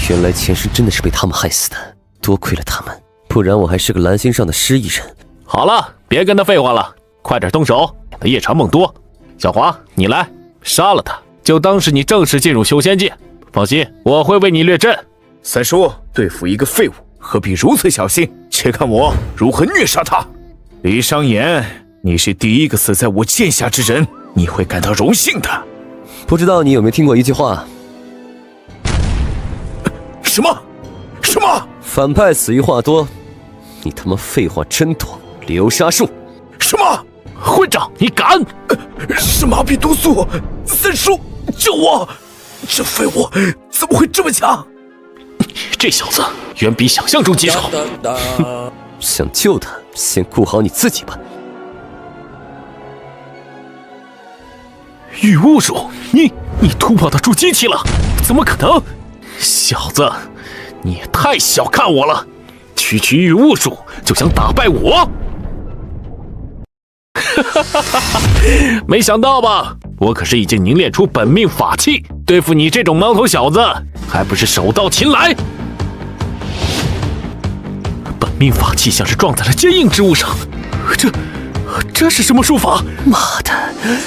原来前世真的是被他们害死的，多亏了他们，不然我还是个蓝心上的失忆人。好了，别跟他废话了，快点动手，免得夜长梦多。小华，你来，杀了他，就当是你正式进入修仙界。放心，我会为你列阵。三叔，对付一个废物，何必如此小心？且看我如何虐杀他。李商言，你是第一个死在我剑下之人，你会感到荣幸的。不知道你有没有听过一句话？什么？反派死于话多，你他妈废话真多，流沙术。什么？混账！你敢？是麻痹毒素！三叔，救我！这废物怎么会这么强？这小子远比想象中棘手。想救他，先顾好你自己吧。御物术，你突破到筑基期了？怎么可能？小子，你也太小看我了！区御物术就想打败我？没想到吧？我可是已经凝练出本命法器，对付你这种毛头小子，还不是手到擒来？本命法器像是撞在了坚硬之物上，这是什么术法？妈的！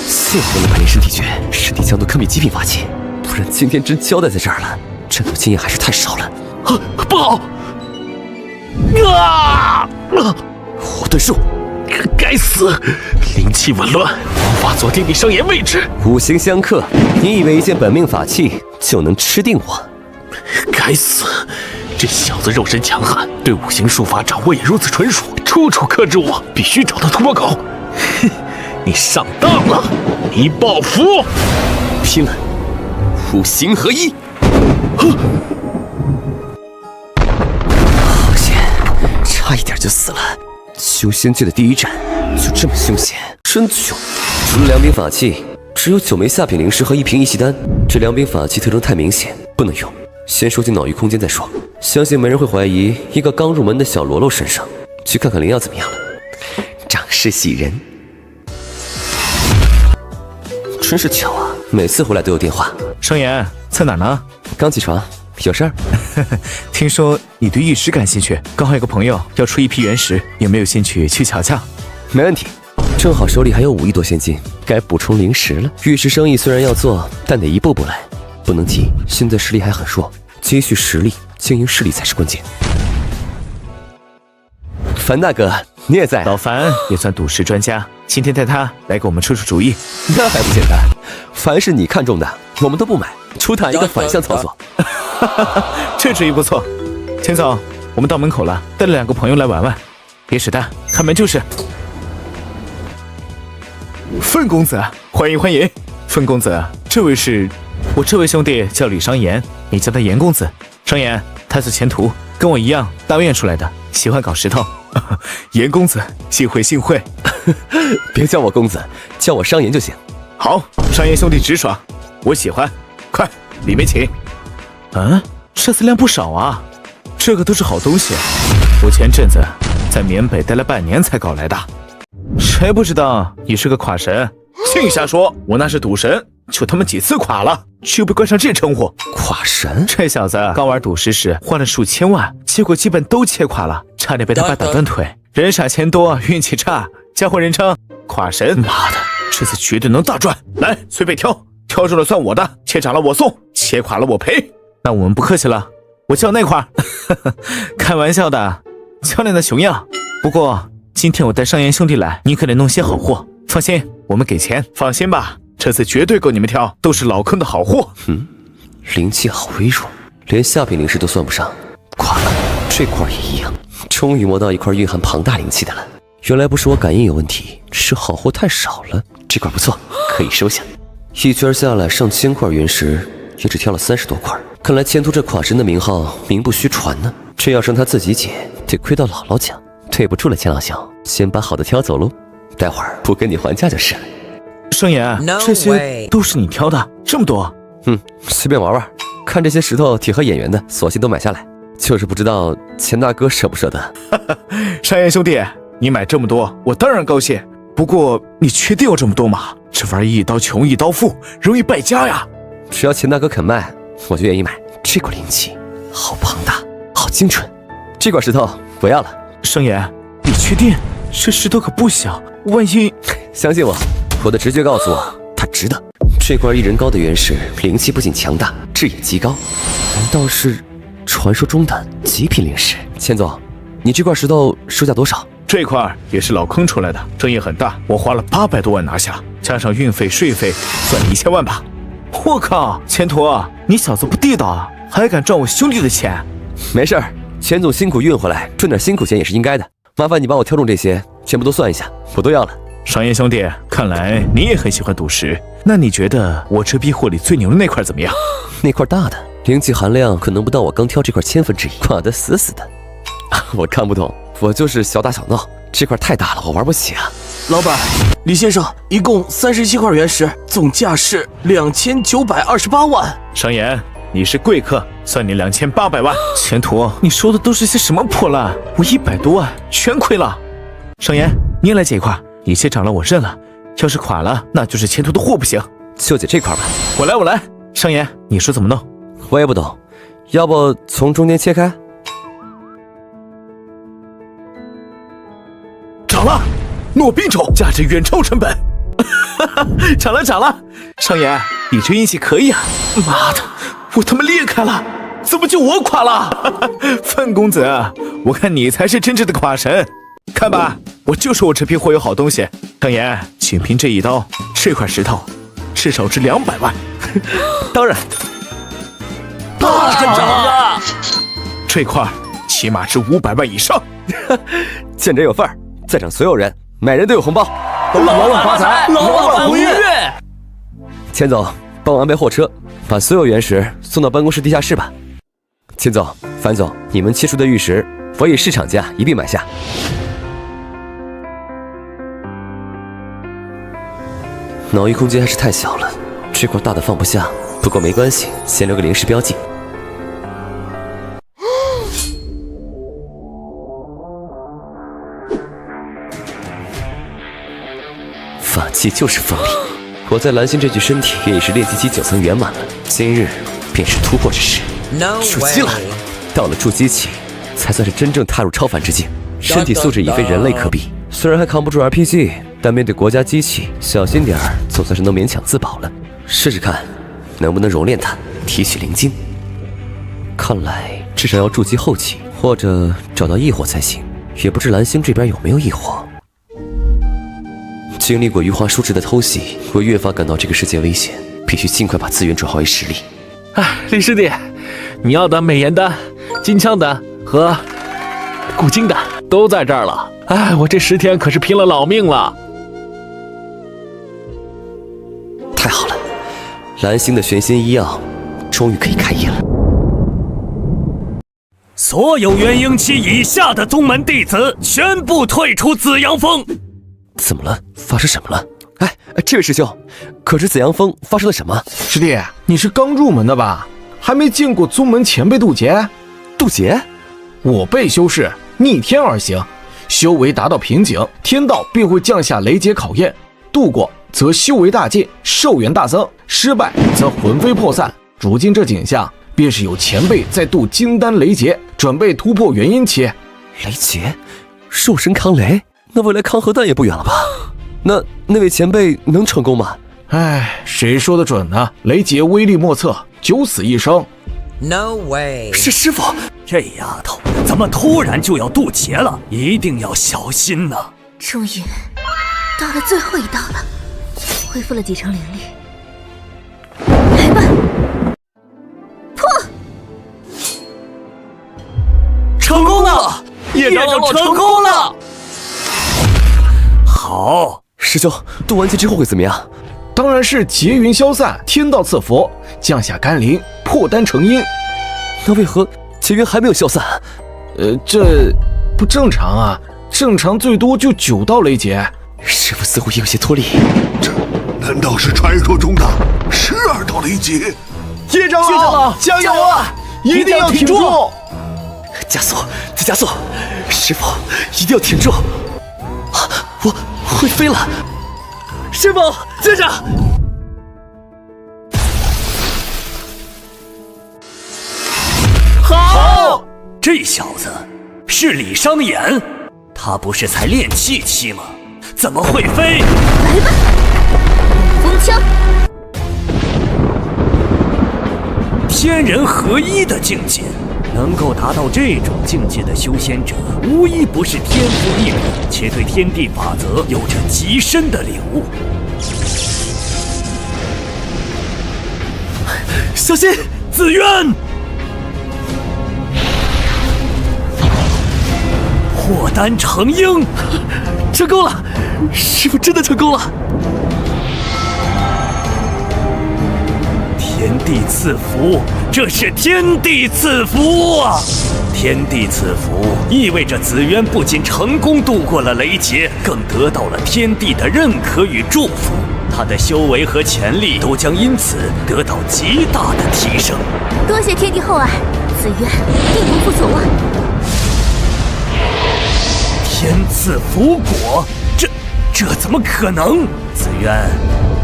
幸亏你百炼身体诀，身体强度堪比极品法器，不然今天真交代在这儿了。战斗经验还是太少了。不好！火遁术！该死！灵气紊乱，无法锁定你伤眼位置。五行相克，你以为一件本命法器就能吃定我？该死！这小子肉身强悍，对五行术法掌握也如此纯熟，处处克制我，必须找到突破口。你上当了，你报复！拼了！五行合一！好险，差一点就死了。修仙界的第一战就这么凶险，真囧！除了两柄法器，只有9枚下品灵石和1瓶一息丹。这两柄法器特征太明显，不能用，先收进脑域空间再说。相信没人会怀疑一个刚入门的小喽啰身上。去看看灵药怎么样了？长势喜人。真是巧啊，每次回来都有电话。商言在哪呢？刚起床，有事儿？听说你对玉石感兴趣，刚好有个朋友要出一批原石，有没有兴趣去瞧瞧？没问题，正好手里还有5亿多现金，该补充灵石了。玉石生意虽然要做，但得一步步来，不能急。现在实力还很弱，积蓄实力，经营势力才是关键。樊大哥，你也在？老樊也算赌石专家，今天带他来给我们出出主意。那还不简单，凡是你看中的，我们都不买，出他一个反向操作。这主意不错。钱总，我们到门口了，带了2个朋友来玩玩，别使蛋，开门就是。凤公子，欢迎欢迎。凤公子，这位是我这位兄弟叫李商言，你叫他严公子。商言，他是前途，跟我一样大院出来的，喜欢搞石头。严公子，幸会幸会。别叫我公子，叫我商言就行。好，商言兄弟直爽，我喜欢。快，里面请。这次量不少啊，这个都是好东西。我前阵子在缅北待了半年才搞来的。谁不知道你是个垮神？净瞎说，我那是赌神，就他妈几次垮了，就被冠上这称呼。垮神？这小子刚玩赌石时花了数千万，结果基本都切垮了，差点被他爸打断腿。人傻钱多，运气差，家伙人称垮神。妈的，这次绝对能大赚！来，随便挑，挑中了算我的，切涨了我送，切垮了我赔。那我们不客气了，我叫那块。开玩笑的，教练的熊样。不过今天我带商言兄弟来，你可得弄些好货。放心，我们给钱。放心吧，这次绝对够你们挑，都是老坑的好货。灵气好微弱，连下品灵石都算不上。垮了，这块也一样。终于摸到一块蕴含庞大灵气的了。原来不是我感应有问题，是好货太少了。这块不错，可以收下。一圈下来上千块原石，也只挑了30多块。看来前途这垮神的名号名不虚传呢。这要是他自己捡，得亏到姥姥家。对不住了，钱老兄，先把好的挑走喽，待会儿不跟你还价就是了。商言，这些都是你挑的，这么多？随便玩玩。看这些石头挺合眼缘的，索性都买下来。就是不知道钱大哥舍不舍得。商言兄弟，你买这么多，我当然高兴。不过你确定有这么多吗？这玩意一刀穷一刀富，容易败家呀。只要钱大哥肯卖，我就愿意买。这块灵气好庞大，好精纯。这块石头不要了。商言，你确定？这石头可不小，万一……相信我，我的直觉告诉我，它值得。这块1人高的原石，灵气不仅强大，质也极高。难道是传说中的极品灵石？钱总，你这块石头售价多少？这块也是老坑出来的，争议很大，我花了800多万拿下，加上运费、税费，算1000万吧。我靠，前途，你小子不地道啊，还敢赚我兄弟的钱？没事儿，钱总辛苦运回来，赚点辛苦钱也是应该的。麻烦你帮我挑中这些，全部都算一下，我都要了。商言兄弟，看来你也很喜欢赌石，那你觉得我这批货里最牛的那块怎么样？那块大的，灵气含量可能不到我刚挑这块1/1000，挂得死死的。我看不懂，我就是小打小闹，这块太大了，我玩不起啊。老板，李先生，一共37块原石，总价是2928万。商言，你是贵客，算你2800万。前途，你说的都是些什么破烂？我100多万全亏了。商言，你也来捡一块，你先涨了我认了，要是垮了，那就是前途的货不行。就捡这块吧。我来。商言，你说怎么弄？我也不懂，要不从中间切开？涨了，诺宾种价值远超成本。涨了。商言，你这运气可以啊！妈的，我他妈裂开了，怎么就我垮了？范公子，我看你才是真正的垮神。看吧，我就说我这批货有好东西。商言，仅凭这一刀，这块石头至少值200万。当然，大涨啊！这块起码值500万以上。见者有份儿，在场所有人每人都有红包。老板发财，老板活跃。钱总，帮我安排货车，把所有原石送到办公室地下室吧。钱总、樊总，你们切出的玉石，我以市场价一并买下。脑域空间还是太小了，这块大的放不下。不过没关系，先留个灵石标记。法器就是锋利，我在蓝星这具身体也已是炼气期9层圆满了，今日便是突破之时。筑基了，到了筑基期，才算是真正踏入超凡之境，身体素质已非人类可比。虽然还扛不住 RPG， 但面对国家机器，小心点儿，总算是能勉强自保了。试试看，能不能熔炼它，提取灵晶。看来至少要筑基后期，或者找到异火才行。也不知蓝星这边有没有异火。经历过余华叔侄的偷袭，我越发感到这个世界危险，必须尽快把资源转化为实力。李师弟，你要的美颜丹、金枪丹和古金丹都在这儿了。我这10天可是拼了老命了。太好了，蓝星的玄仙医药终于可以开业了。所有元婴期以下的宗门弟子全部退出紫阳峰。怎么了？发生什么了？哎，这位师兄，可是紫阳峰发生了什么？师弟，你是刚入门的吧？还没见过宗门前辈渡劫？渡劫？我辈修士逆天而行，修为达到瓶颈，天道便会降下雷劫考验，渡过则修为大进，寿元大增；失败则魂飞魄散。如今这景象，便是有前辈在渡金丹雷劫，准备突破元婴期。雷劫？兽身康雷？那未来康和蛋也不远了吧？那位前辈能成功吗？唉，谁说的准呢？雷劫威力莫测，九死一生。No way！ 是师傅，这丫头怎么突然就要渡劫了？一定要小心呐！终于到了最后一道了，恢复了几成灵力。来吧，破！成功了！叶长老成功了！好，师兄，渡完劫之后会怎么样？当然是劫云消散，天道赐福，降下甘霖，破丹成阴。那为何劫云还没有消散？这不正常啊！正常最多就9道雷劫。师傅似乎有些脱力。这难道是传说中的12道雷劫？叶长老，加油啊！一定要挺住！加速，再加速！师傅一定要挺住！我会飞了！师傅，接着！好！这小子是李商言，他不是才练气期吗？怎么会飞？来吧，风枪！天人合一的境界，能够达到这种境界的修仙者，无一不是天赋异禀，且对天地法则有着极深的领悟。小心，紫渊！破丹成鹰，成功了！师傅真的成功了！天地赐福，这是天地赐福啊！天地赐福意味着紫渊不仅成功度过了雷劫，更得到了天地的认可与祝福。他的修为和潜力都将因此得到极大的提升。多谢天地厚爱，紫渊定不负所望。天赐福果，这怎么可能？紫渊，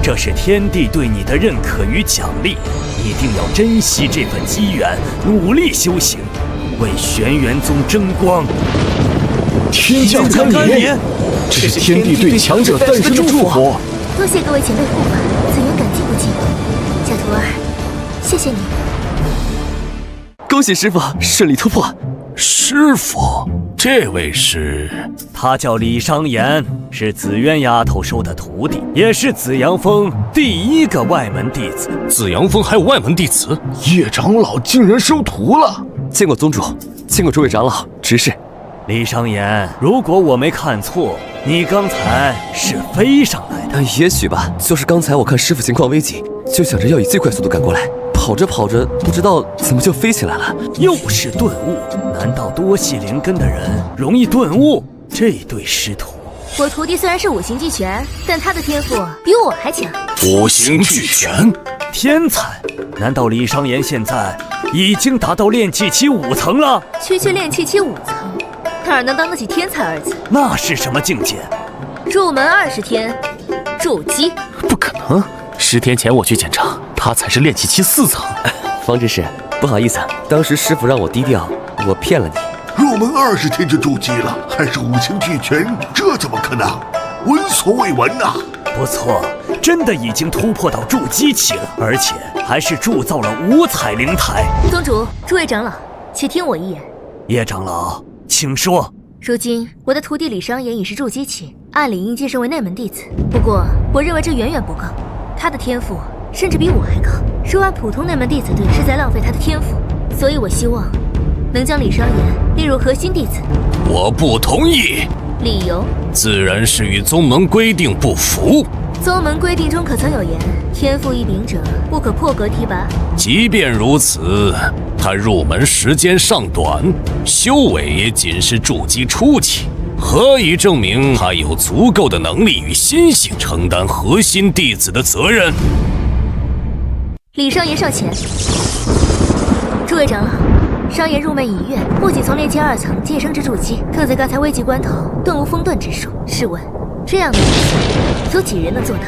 这是天地对你的认可与奖励，一定要珍惜这份机缘，努力修行，为玄元宗争光。天降甘霖，这是天地对强者诞生的祝福。多谢各位前辈护法，紫渊感激不尽。小徒儿，谢谢你。恭喜师傅顺利突破。师傅，这位是？他叫李商言，是紫渊丫头收的徒弟，也是紫阳峰第一个外门弟子。紫阳峰还有外门弟子？叶长老竟然收徒了！见过宗主，见过诸位长老，执事。李商言，如果我没看错，你刚才是飞上来的？也许吧，就是刚才我看师傅情况危急，就想着要以最快速度赶过来。跑着跑着，不知道怎么就飞起来了。又是顿悟，难道多系灵根的人容易顿悟？这对师徒，我徒弟虽然是五行俱全，但他的天赋比我还强。五行俱全，天才！难道李商言现在已经达到炼气期5层了？区炼气期5层，哪能当得起天才二字？那是什么境界？入门20天，筑基。不可能！10天前我去检查，他才是炼气期4层。方执事，不好意思，当时师傅让我低调，我骗了你。入门20天就筑基了，还是五行俱全，这怎么可能？闻所未闻呐！不错，真的已经突破到筑基期了，而且还是铸造了5彩灵台。宗主，诸位长老，且听我一言。叶长老，请说。如今我的徒弟李商言已是筑基期，按理应晋升为内门弟子。不过，我认为这远远不够，他的天赋甚至比我还高。若按普通内门弟子对，是在浪费他的天赋。所以我希望能将李商言列入核心弟子。我不同意。理由？自然是与宗门规定不符。宗门规定中可曾有言：天赋异禀者不可破格提拔。即便如此，他入门时间尚短，修为也仅是筑基初期，何以证明他有足够的能力与心性承担核心弟子的责任？李商言上前。诸位长老，商言入门1月，不仅从炼气2层晋升至筑基，更在刚才危急关头顿无封断之术。试问，这样的事情，有几人能做到？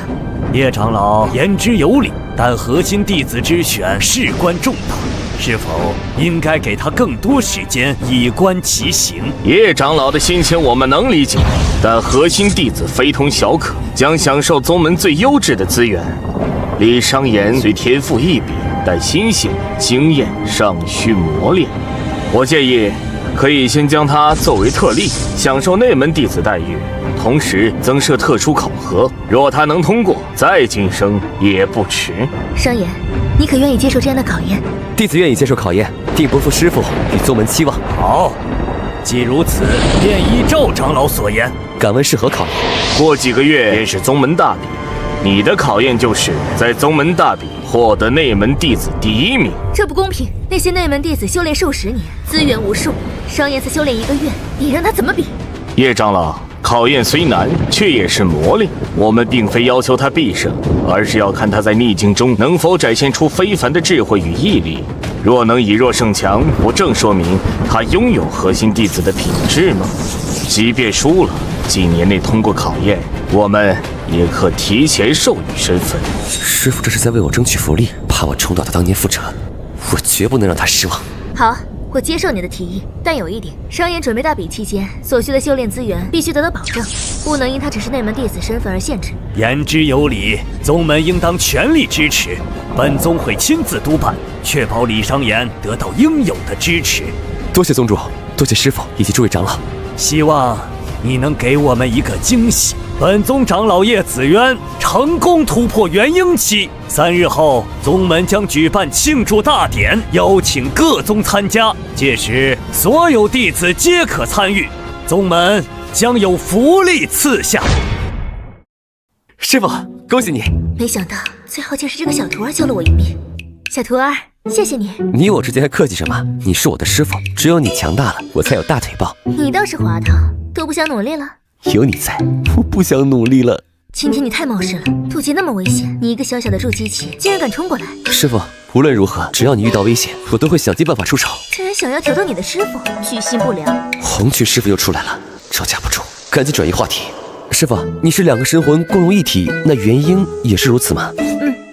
叶长老言之有理，但核心弟子之选事关重大，是否应该给他更多时间以观其行？叶长老的心情我们能理解，但核心弟子非同小可，将享受宗门最优质的资源。李商言虽天赋异禀，但心性经验尚需磨练。我建议可以先将他作为特例，享受内门弟子待遇，同时增设特殊考核，若他能通过，再晋升也不迟。商言，你可愿意接受这样的考验？弟子愿意接受考验，定不负师傅与宗门期望。好，既如此，便依赵长老所言。敢问是何考验？过几个月便是宗门大比，你的考验就是在宗门大比获得内门弟子第1名。这不公平！那些内门弟子修炼数十年，资源无数，商言才修炼1个月，你让他怎么比？叶长老，考验虽难，却也是磨练。我们并非要求他必胜，而是要看他在逆境中能否展现出非凡的智慧与毅力。若能以弱胜强，不正说明他拥有核心弟子的品质吗？即便输了，几年内通过考验，我们也可提前授予身份。师傅这是在为我争取福利，怕我重蹈他当年覆辙，我绝不能让他失望。好，我接受你的提议，但有一点，商言准备大比期间所需的修炼资源必须得到保证，不能因他只是内门弟子身份而限制。言之有理，宗门应当全力支持，本宗会亲自督办，确保李商言得到应有的支持。多谢宗主，多谢师傅以及诸位长老，希望你能给我们一个惊喜。本宗长老叶子渊成功突破元婴期，3日后宗门将举办庆祝大典，邀请各宗参加，届时所有弟子皆可参与，宗门将有福利赐下。师傅，恭喜你！没想到最后竟是这个小徒儿救了我一命，小徒儿，谢谢你。你我之间还客气什么？你是我的师傅，只有你强大了，我才有大腿抱。你倒是滑头，都不想努力了？有你在，我不想努力了。今天你太冒失了，渡劫那么危险，你一个小小的筑基期，竟然敢冲过来！师傅，无论如何，只要你遇到危险，我都会想尽办法出手。竟然想要挑逗你的师傅，居心不良！红裙师傅又出来了，招架不住，赶紧转移话题。师傅，你是2个神魂共融一体，那元婴也是如此吗？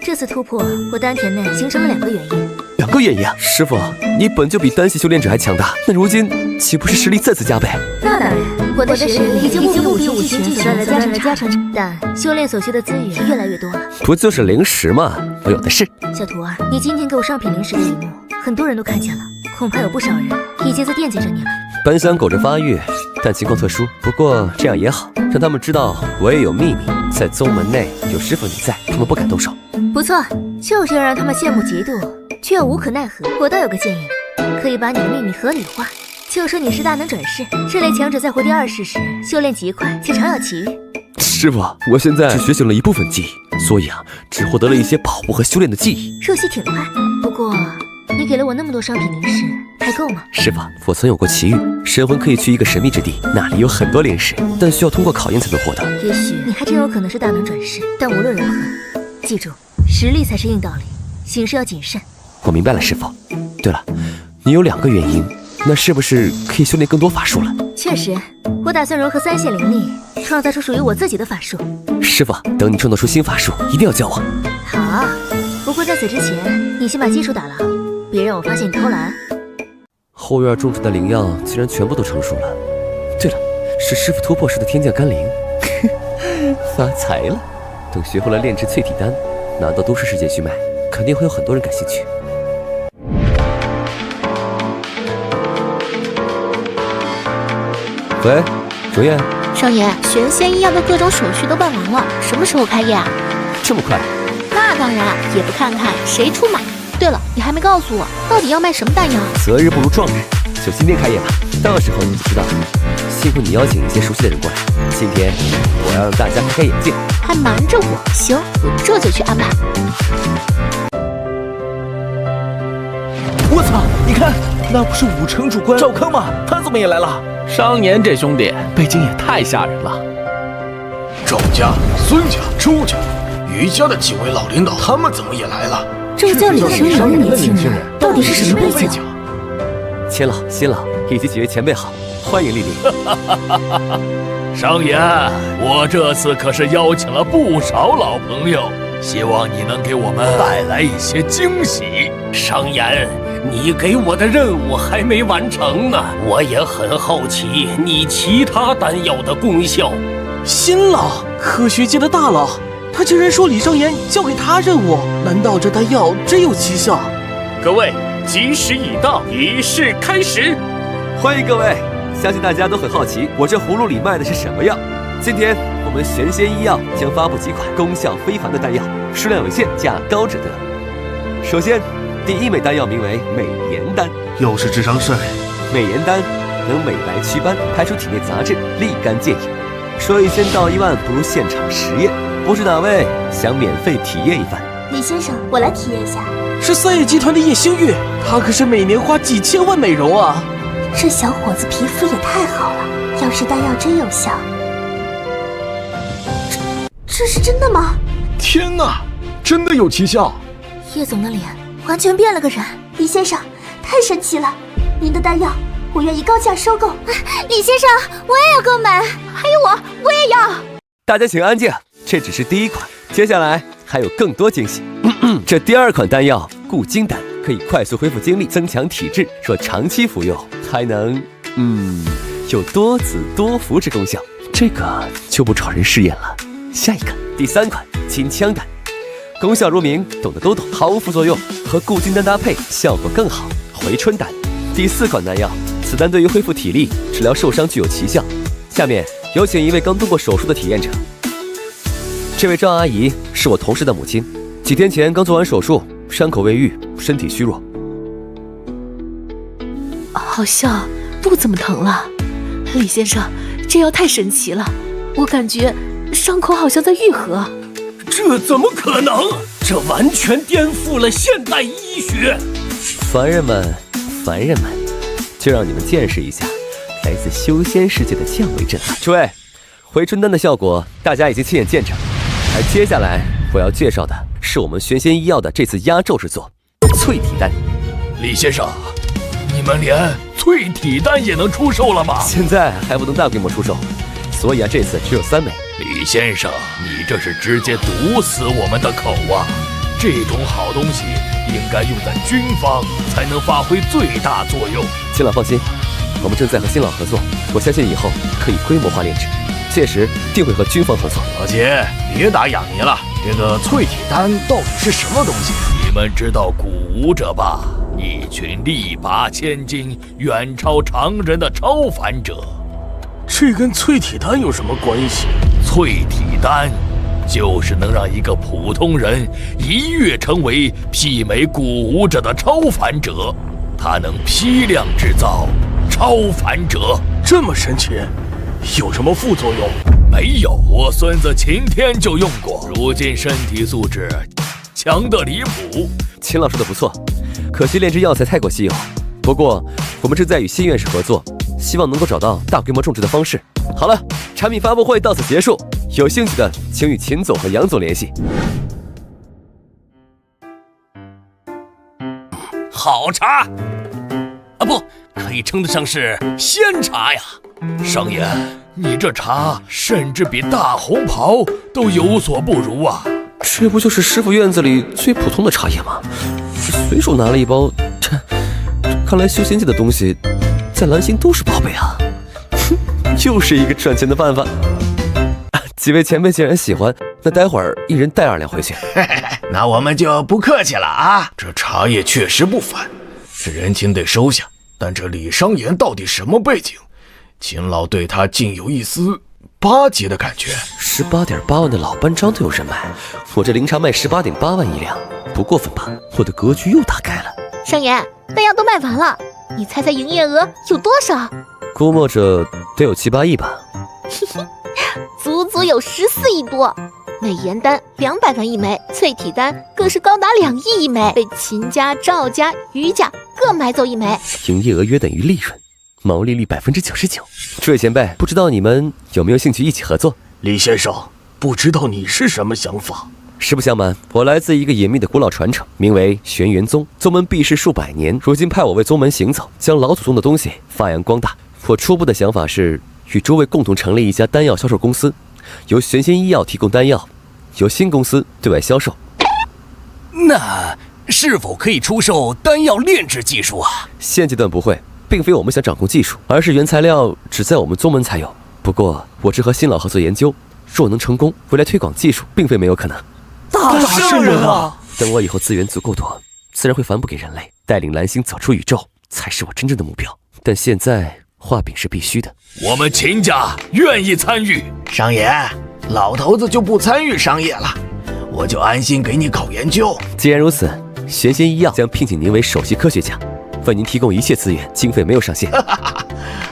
这次突破，我丹田内形成了2个元婴。2个元婴啊！师傅，你本就比单系修炼者还强大，那如今岂不是实力再次加倍？那当然，我的实力已经不比5星所带来的加成差，但修炼所需的资源越来越多了。不就是零食吗？我有的是。小徒儿，你今天给我上品零食的一幕，很多人都看见了，恐怕有不少人已经在惦记着你了。本想苟着发育，但情况特殊。不过这样也好，让他们知道我也有秘密，在宗门内有师傅你在，他们不敢动手。不错，就是要让他们羡慕嫉妒，却又无可奈何。我倒有个建议，可以把你的秘密合理化，就说你是大能转世，这类强者在活第2世时修炼极快，且常有奇遇。师傅，我现在只觉醒了一部分技艺，所以只获得了一些宝物和修炼的技艺。入戏挺快，不过你给了我那么多商品零食，还够吗？师傅，我曾有过奇遇，神魂可以去一个神秘之地，那里有很多零食，但需要通过考验才能获得。也许你还真有可能是大能转世，但无论如何，记住，实力才是硬道理，行事要谨慎。我明白了，师傅。对了，你有2个元婴，那是不是可以修炼更多法术了？确实，我打算融合3线灵力，创造出属于我自己的法术。师傅，等你创造出新法术，一定要教我。好，不过在此之前，你先把基础打牢，别让我发现你偷懒。后院种植的灵药竟然全部都成熟了。对了，是师傅突破时的天降甘霖，发财了。等学会了炼制淬体丹，拿到都市世界去卖，肯定会有很多人感兴趣。喂，卓燕。少爷，玄仙医药的各种手续都办完了，什么时候开业啊？这么快？那当然，也不看看谁出马。对了，你还没告诉我，到底要卖什么丹药？择日不如撞日，就今天开业吧，到时候你就知道了。幸亏你邀请一些熟悉的人过来，今天我要让大家开开眼界。还瞒着我。行，我这就去安排。我操！你看，那不是武城主官赵康吗？他怎么也来了？商言这兄弟背景也太吓人了。赵家、孙家、周家、余家的几位老领导，他们怎么也来了？这个叫李商言的年轻人到底是什么背景？钱老、新老以及几位前辈好，欢迎莅临。商言，我这次可是邀请了不少老朋友，希望你能给我们带来一些惊喜。商言，你给我的任务还没完成呢，我也很好奇你其他丹药的功效。新老，科学界的大佬，他竟然说李商言交给他任务，难道这丹药真有奇效？各位，吉时已到，仪式开始。欢迎各位，相信大家都很好奇，我这葫芦里卖的是什么药？今天我们玄仙医药将发布几款功效非凡的丹药，数量有限，价高者得。首先，第一枚丹药名为美颜丹，又是智商税。美颜丹能美白祛斑，排除体内杂质，立竿见影。说一千道一万，不如现场实验。不知哪位想免费体验一番？李先生，我来体验一下。是三叶集团的叶星玉，他可是每年花几千万美容啊！这小伙子皮肤也太好了，要是丹药真有效，这是真的吗？天哪，真的有奇效！叶总的脸完全变了个人。李先生，太神奇了！您的丹药我愿意高价收购。李先生，我也要购买，还有我也要。大家请安静，这只是第一款，接下来还有更多惊喜。这第二款丹药固精丹可以快速恢复精力，增强体质，若长期服用，还能有多子多福之功效。这个就不找人试验了。下一个，第三款金枪丹，功效如名，懂的都懂，毫无副作用，和固精丹搭配效果更好。回春丹，第四款丹药，此丹对于恢复体力、治疗受伤具有奇效。下面有请一位刚动过手术的体验者。这位赵阿姨是我同事的母亲，几天前刚做完手术，伤口未愈，身体虚弱。好像不怎么疼了。李先生，这药太神奇了，我感觉伤口好像在愈合。这怎么可能？这完全颠覆了现代医学。凡人们，就让你们见识一下来自修仙世界的降维震撼。诸位，回春丹的效果大家已经亲眼见证，而接下来我要介绍的是我们玄仙医药的这次压轴之作——淬体丹。李先生，你们连淬体丹也能出售了吗？现在还不能大规模出售，所以这次只有3枚。李先生，你这是直接堵死我们的口啊！这种好东西应该用在军方，才能发挥最大作用。新老放心，我们正在和新老合作，我相信以后可以规模化炼制，届时定会和军方合作。老姐，别打哑谜了，这个淬体丹到底是什么东西？你们知道古武者吧？一群力拔千斤、远超常人的超凡者。这跟淬体丹有什么关系？淬体丹就是能让一个普通人一跃成为媲美古武者的超凡者，他能批量制造超凡者。这么神奇，有什么副作用？没有，我孙子晴天就用过，如今身体素质强得离谱。秦老说的不错，可惜炼制药材太过稀有。不过我们正在与新院士合作，希望能够找到大规模种植的方式。好了，产品发布会到此结束，有兴趣的请与秦总和杨总联系。好茶啊，不可以称得上是仙茶呀。商言，你这茶甚至比大红袍都有所不如啊！这不就是师傅院子里最普通的茶叶吗？随手拿了一包，看来修仙界的东西在蓝星都是宝贝啊！又是一个赚钱的办法。几位前辈既然喜欢，那待会儿一人带2两回去。那我们就不客气了啊！这茶叶确实不凡，这人情得收下。但这李商言到底什么背景？秦老对他竟有一丝巴结的感觉。18.8万的老班章都有人买，我这灵茶卖18.8万1两，不过分吧？我的格局又打开了。商言，丹药都卖完了，你猜猜营业额有多少？估摸着得有7、8亿吧。足足有14亿多。美颜丹200万一枚，淬体丹更是高达2亿一枚，被秦家、赵家、余家各买走1枚。营业额约等于利润，毛利率99%。诸位前辈，不知道你们有没有兴趣一起合作？李先生，不知道你是什么想法？实不相瞒，我来自一个隐秘的古老传承，名为玄元宗，宗门闭世数百年，如今派我为宗门行走，将老祖宗的东西发扬光大。我初步的想法是与诸位共同成立一家丹药销售公司，由玄仙医药提供丹药，由新公司对外销售。那是否可以出售丹药炼制技术啊？现阶段不会，并非我们想掌控技术，而是原材料只在我们宗门才有。不过我正和新老合作研究，若能成功，未来推广技术并非没有可能。大圣人啊！等我以后资源足够多，自然会反哺给人类，带领蓝星走出宇宙，才是我真正的目标。但现在画饼是必须的，我们秦家愿意参与。商爷，老头子就不参与商业了，我就安心给你搞研究。既然如此，玄仙医药将聘请您为首席科学家，为您提供一切资源，经费没有上限。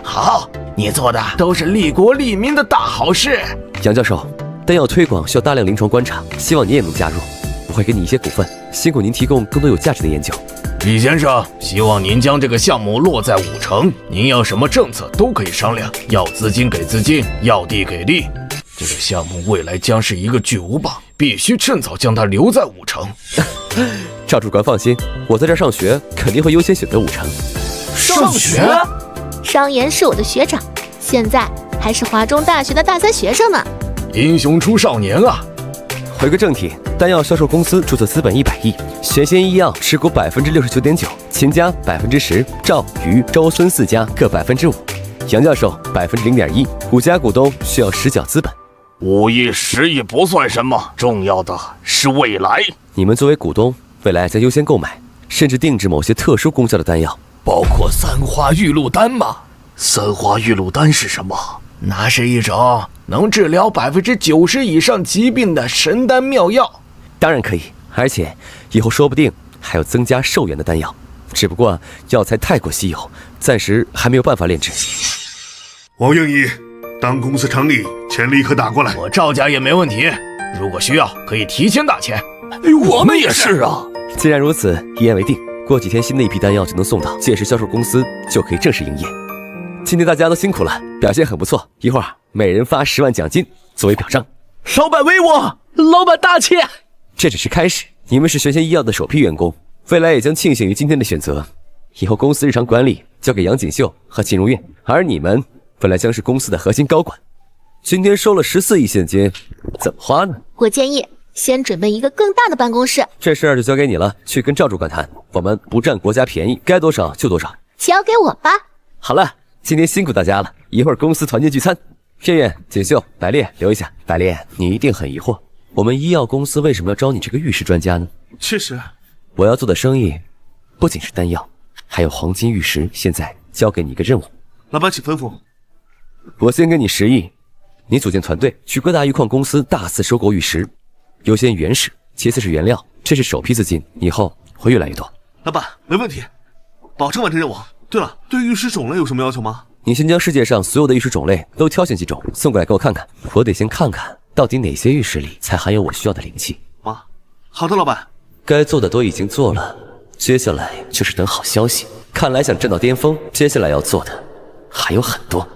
好，你做的都是利国利民的大好事。杨教授，丹药推广需要大量临床观察，希望您也能加入，我会给你一些股份，辛苦您提供更多有价值的研究。李先生，希望您将这个项目落在5成，您要什么政策都可以商量，要资金给资金，要地给地。这个项目未来将是一个巨无霸，必须趁早将它留在5成。赵主管放心，我在这儿上学，肯定会优先选择5成。上学？商言是我的学长，现在还是华中大学的大3学生呢。英雄出少年啊！回归正题，丹药销售公司注册资本100亿，玄仙医药持股69.9%，秦家10%，赵、余、周、孙4家各5%，杨教授0.1%，5家股东需要实缴资本。5亿、10亿不算什么，重要的是未来。你们作为股东，未来将优先购买，甚至定制某些特殊功效的丹药，包括三花玉露丹吗？三花玉露丹是什么？那是一种能治疗90%以上疾病的神丹妙药。当然可以，而且以后说不定还有增加寿元的丹药，只不过药材太过稀有，暂时还没有办法炼制。王应义，当公司成立，钱立刻打过来。我赵家也没问题，如果需要可以提前打钱。我们也是啊。既然如此，一言为定，过几天新的一批丹药就能送到，届时销售公司就可以正式营业。今天大家都辛苦了，表现很不错，一会儿每人发10万奖金作为表彰。老板威我，老板大气。这只是开始，你们是玄仙医药的首批员工，未来也将庆幸于今天的选择。以后公司日常管理交给杨锦绣和秦如愿，而你们未来将是公司的核心高管。今天收了14亿现金，怎么花呢？我建议先准备一个更大的办公室。这事儿就交给你了，去跟赵主管谈，我们不占国家便宜，该多少就多少。交给我吧。好了，今天辛苦大家了，一会儿公司团建聚餐，月月、锦绣、白烈留一下。白烈，你一定很疑惑，我们医药公司为什么要招你这个玉石专家呢？确实，我要做的生意不仅是丹药，还有黄金玉石。现在交给你一个任务，老板请吩咐。我先给你10亿，你组建团队去各大玉矿公司大肆收购玉石，优先原石，其次是原料，这是首批资金，以后会越来越多。老板，没问题，保证完成任务。对了，对玉石种类有什么要求吗？你先将世界上所有的玉石种类都挑选几种送过来给我看看，我得先看看到底哪些玉石里才含有我需要的灵气。好的，老板。该做的都已经做了，接下来就是等好消息。看来想站到巅峰，接下来要做的还有很多。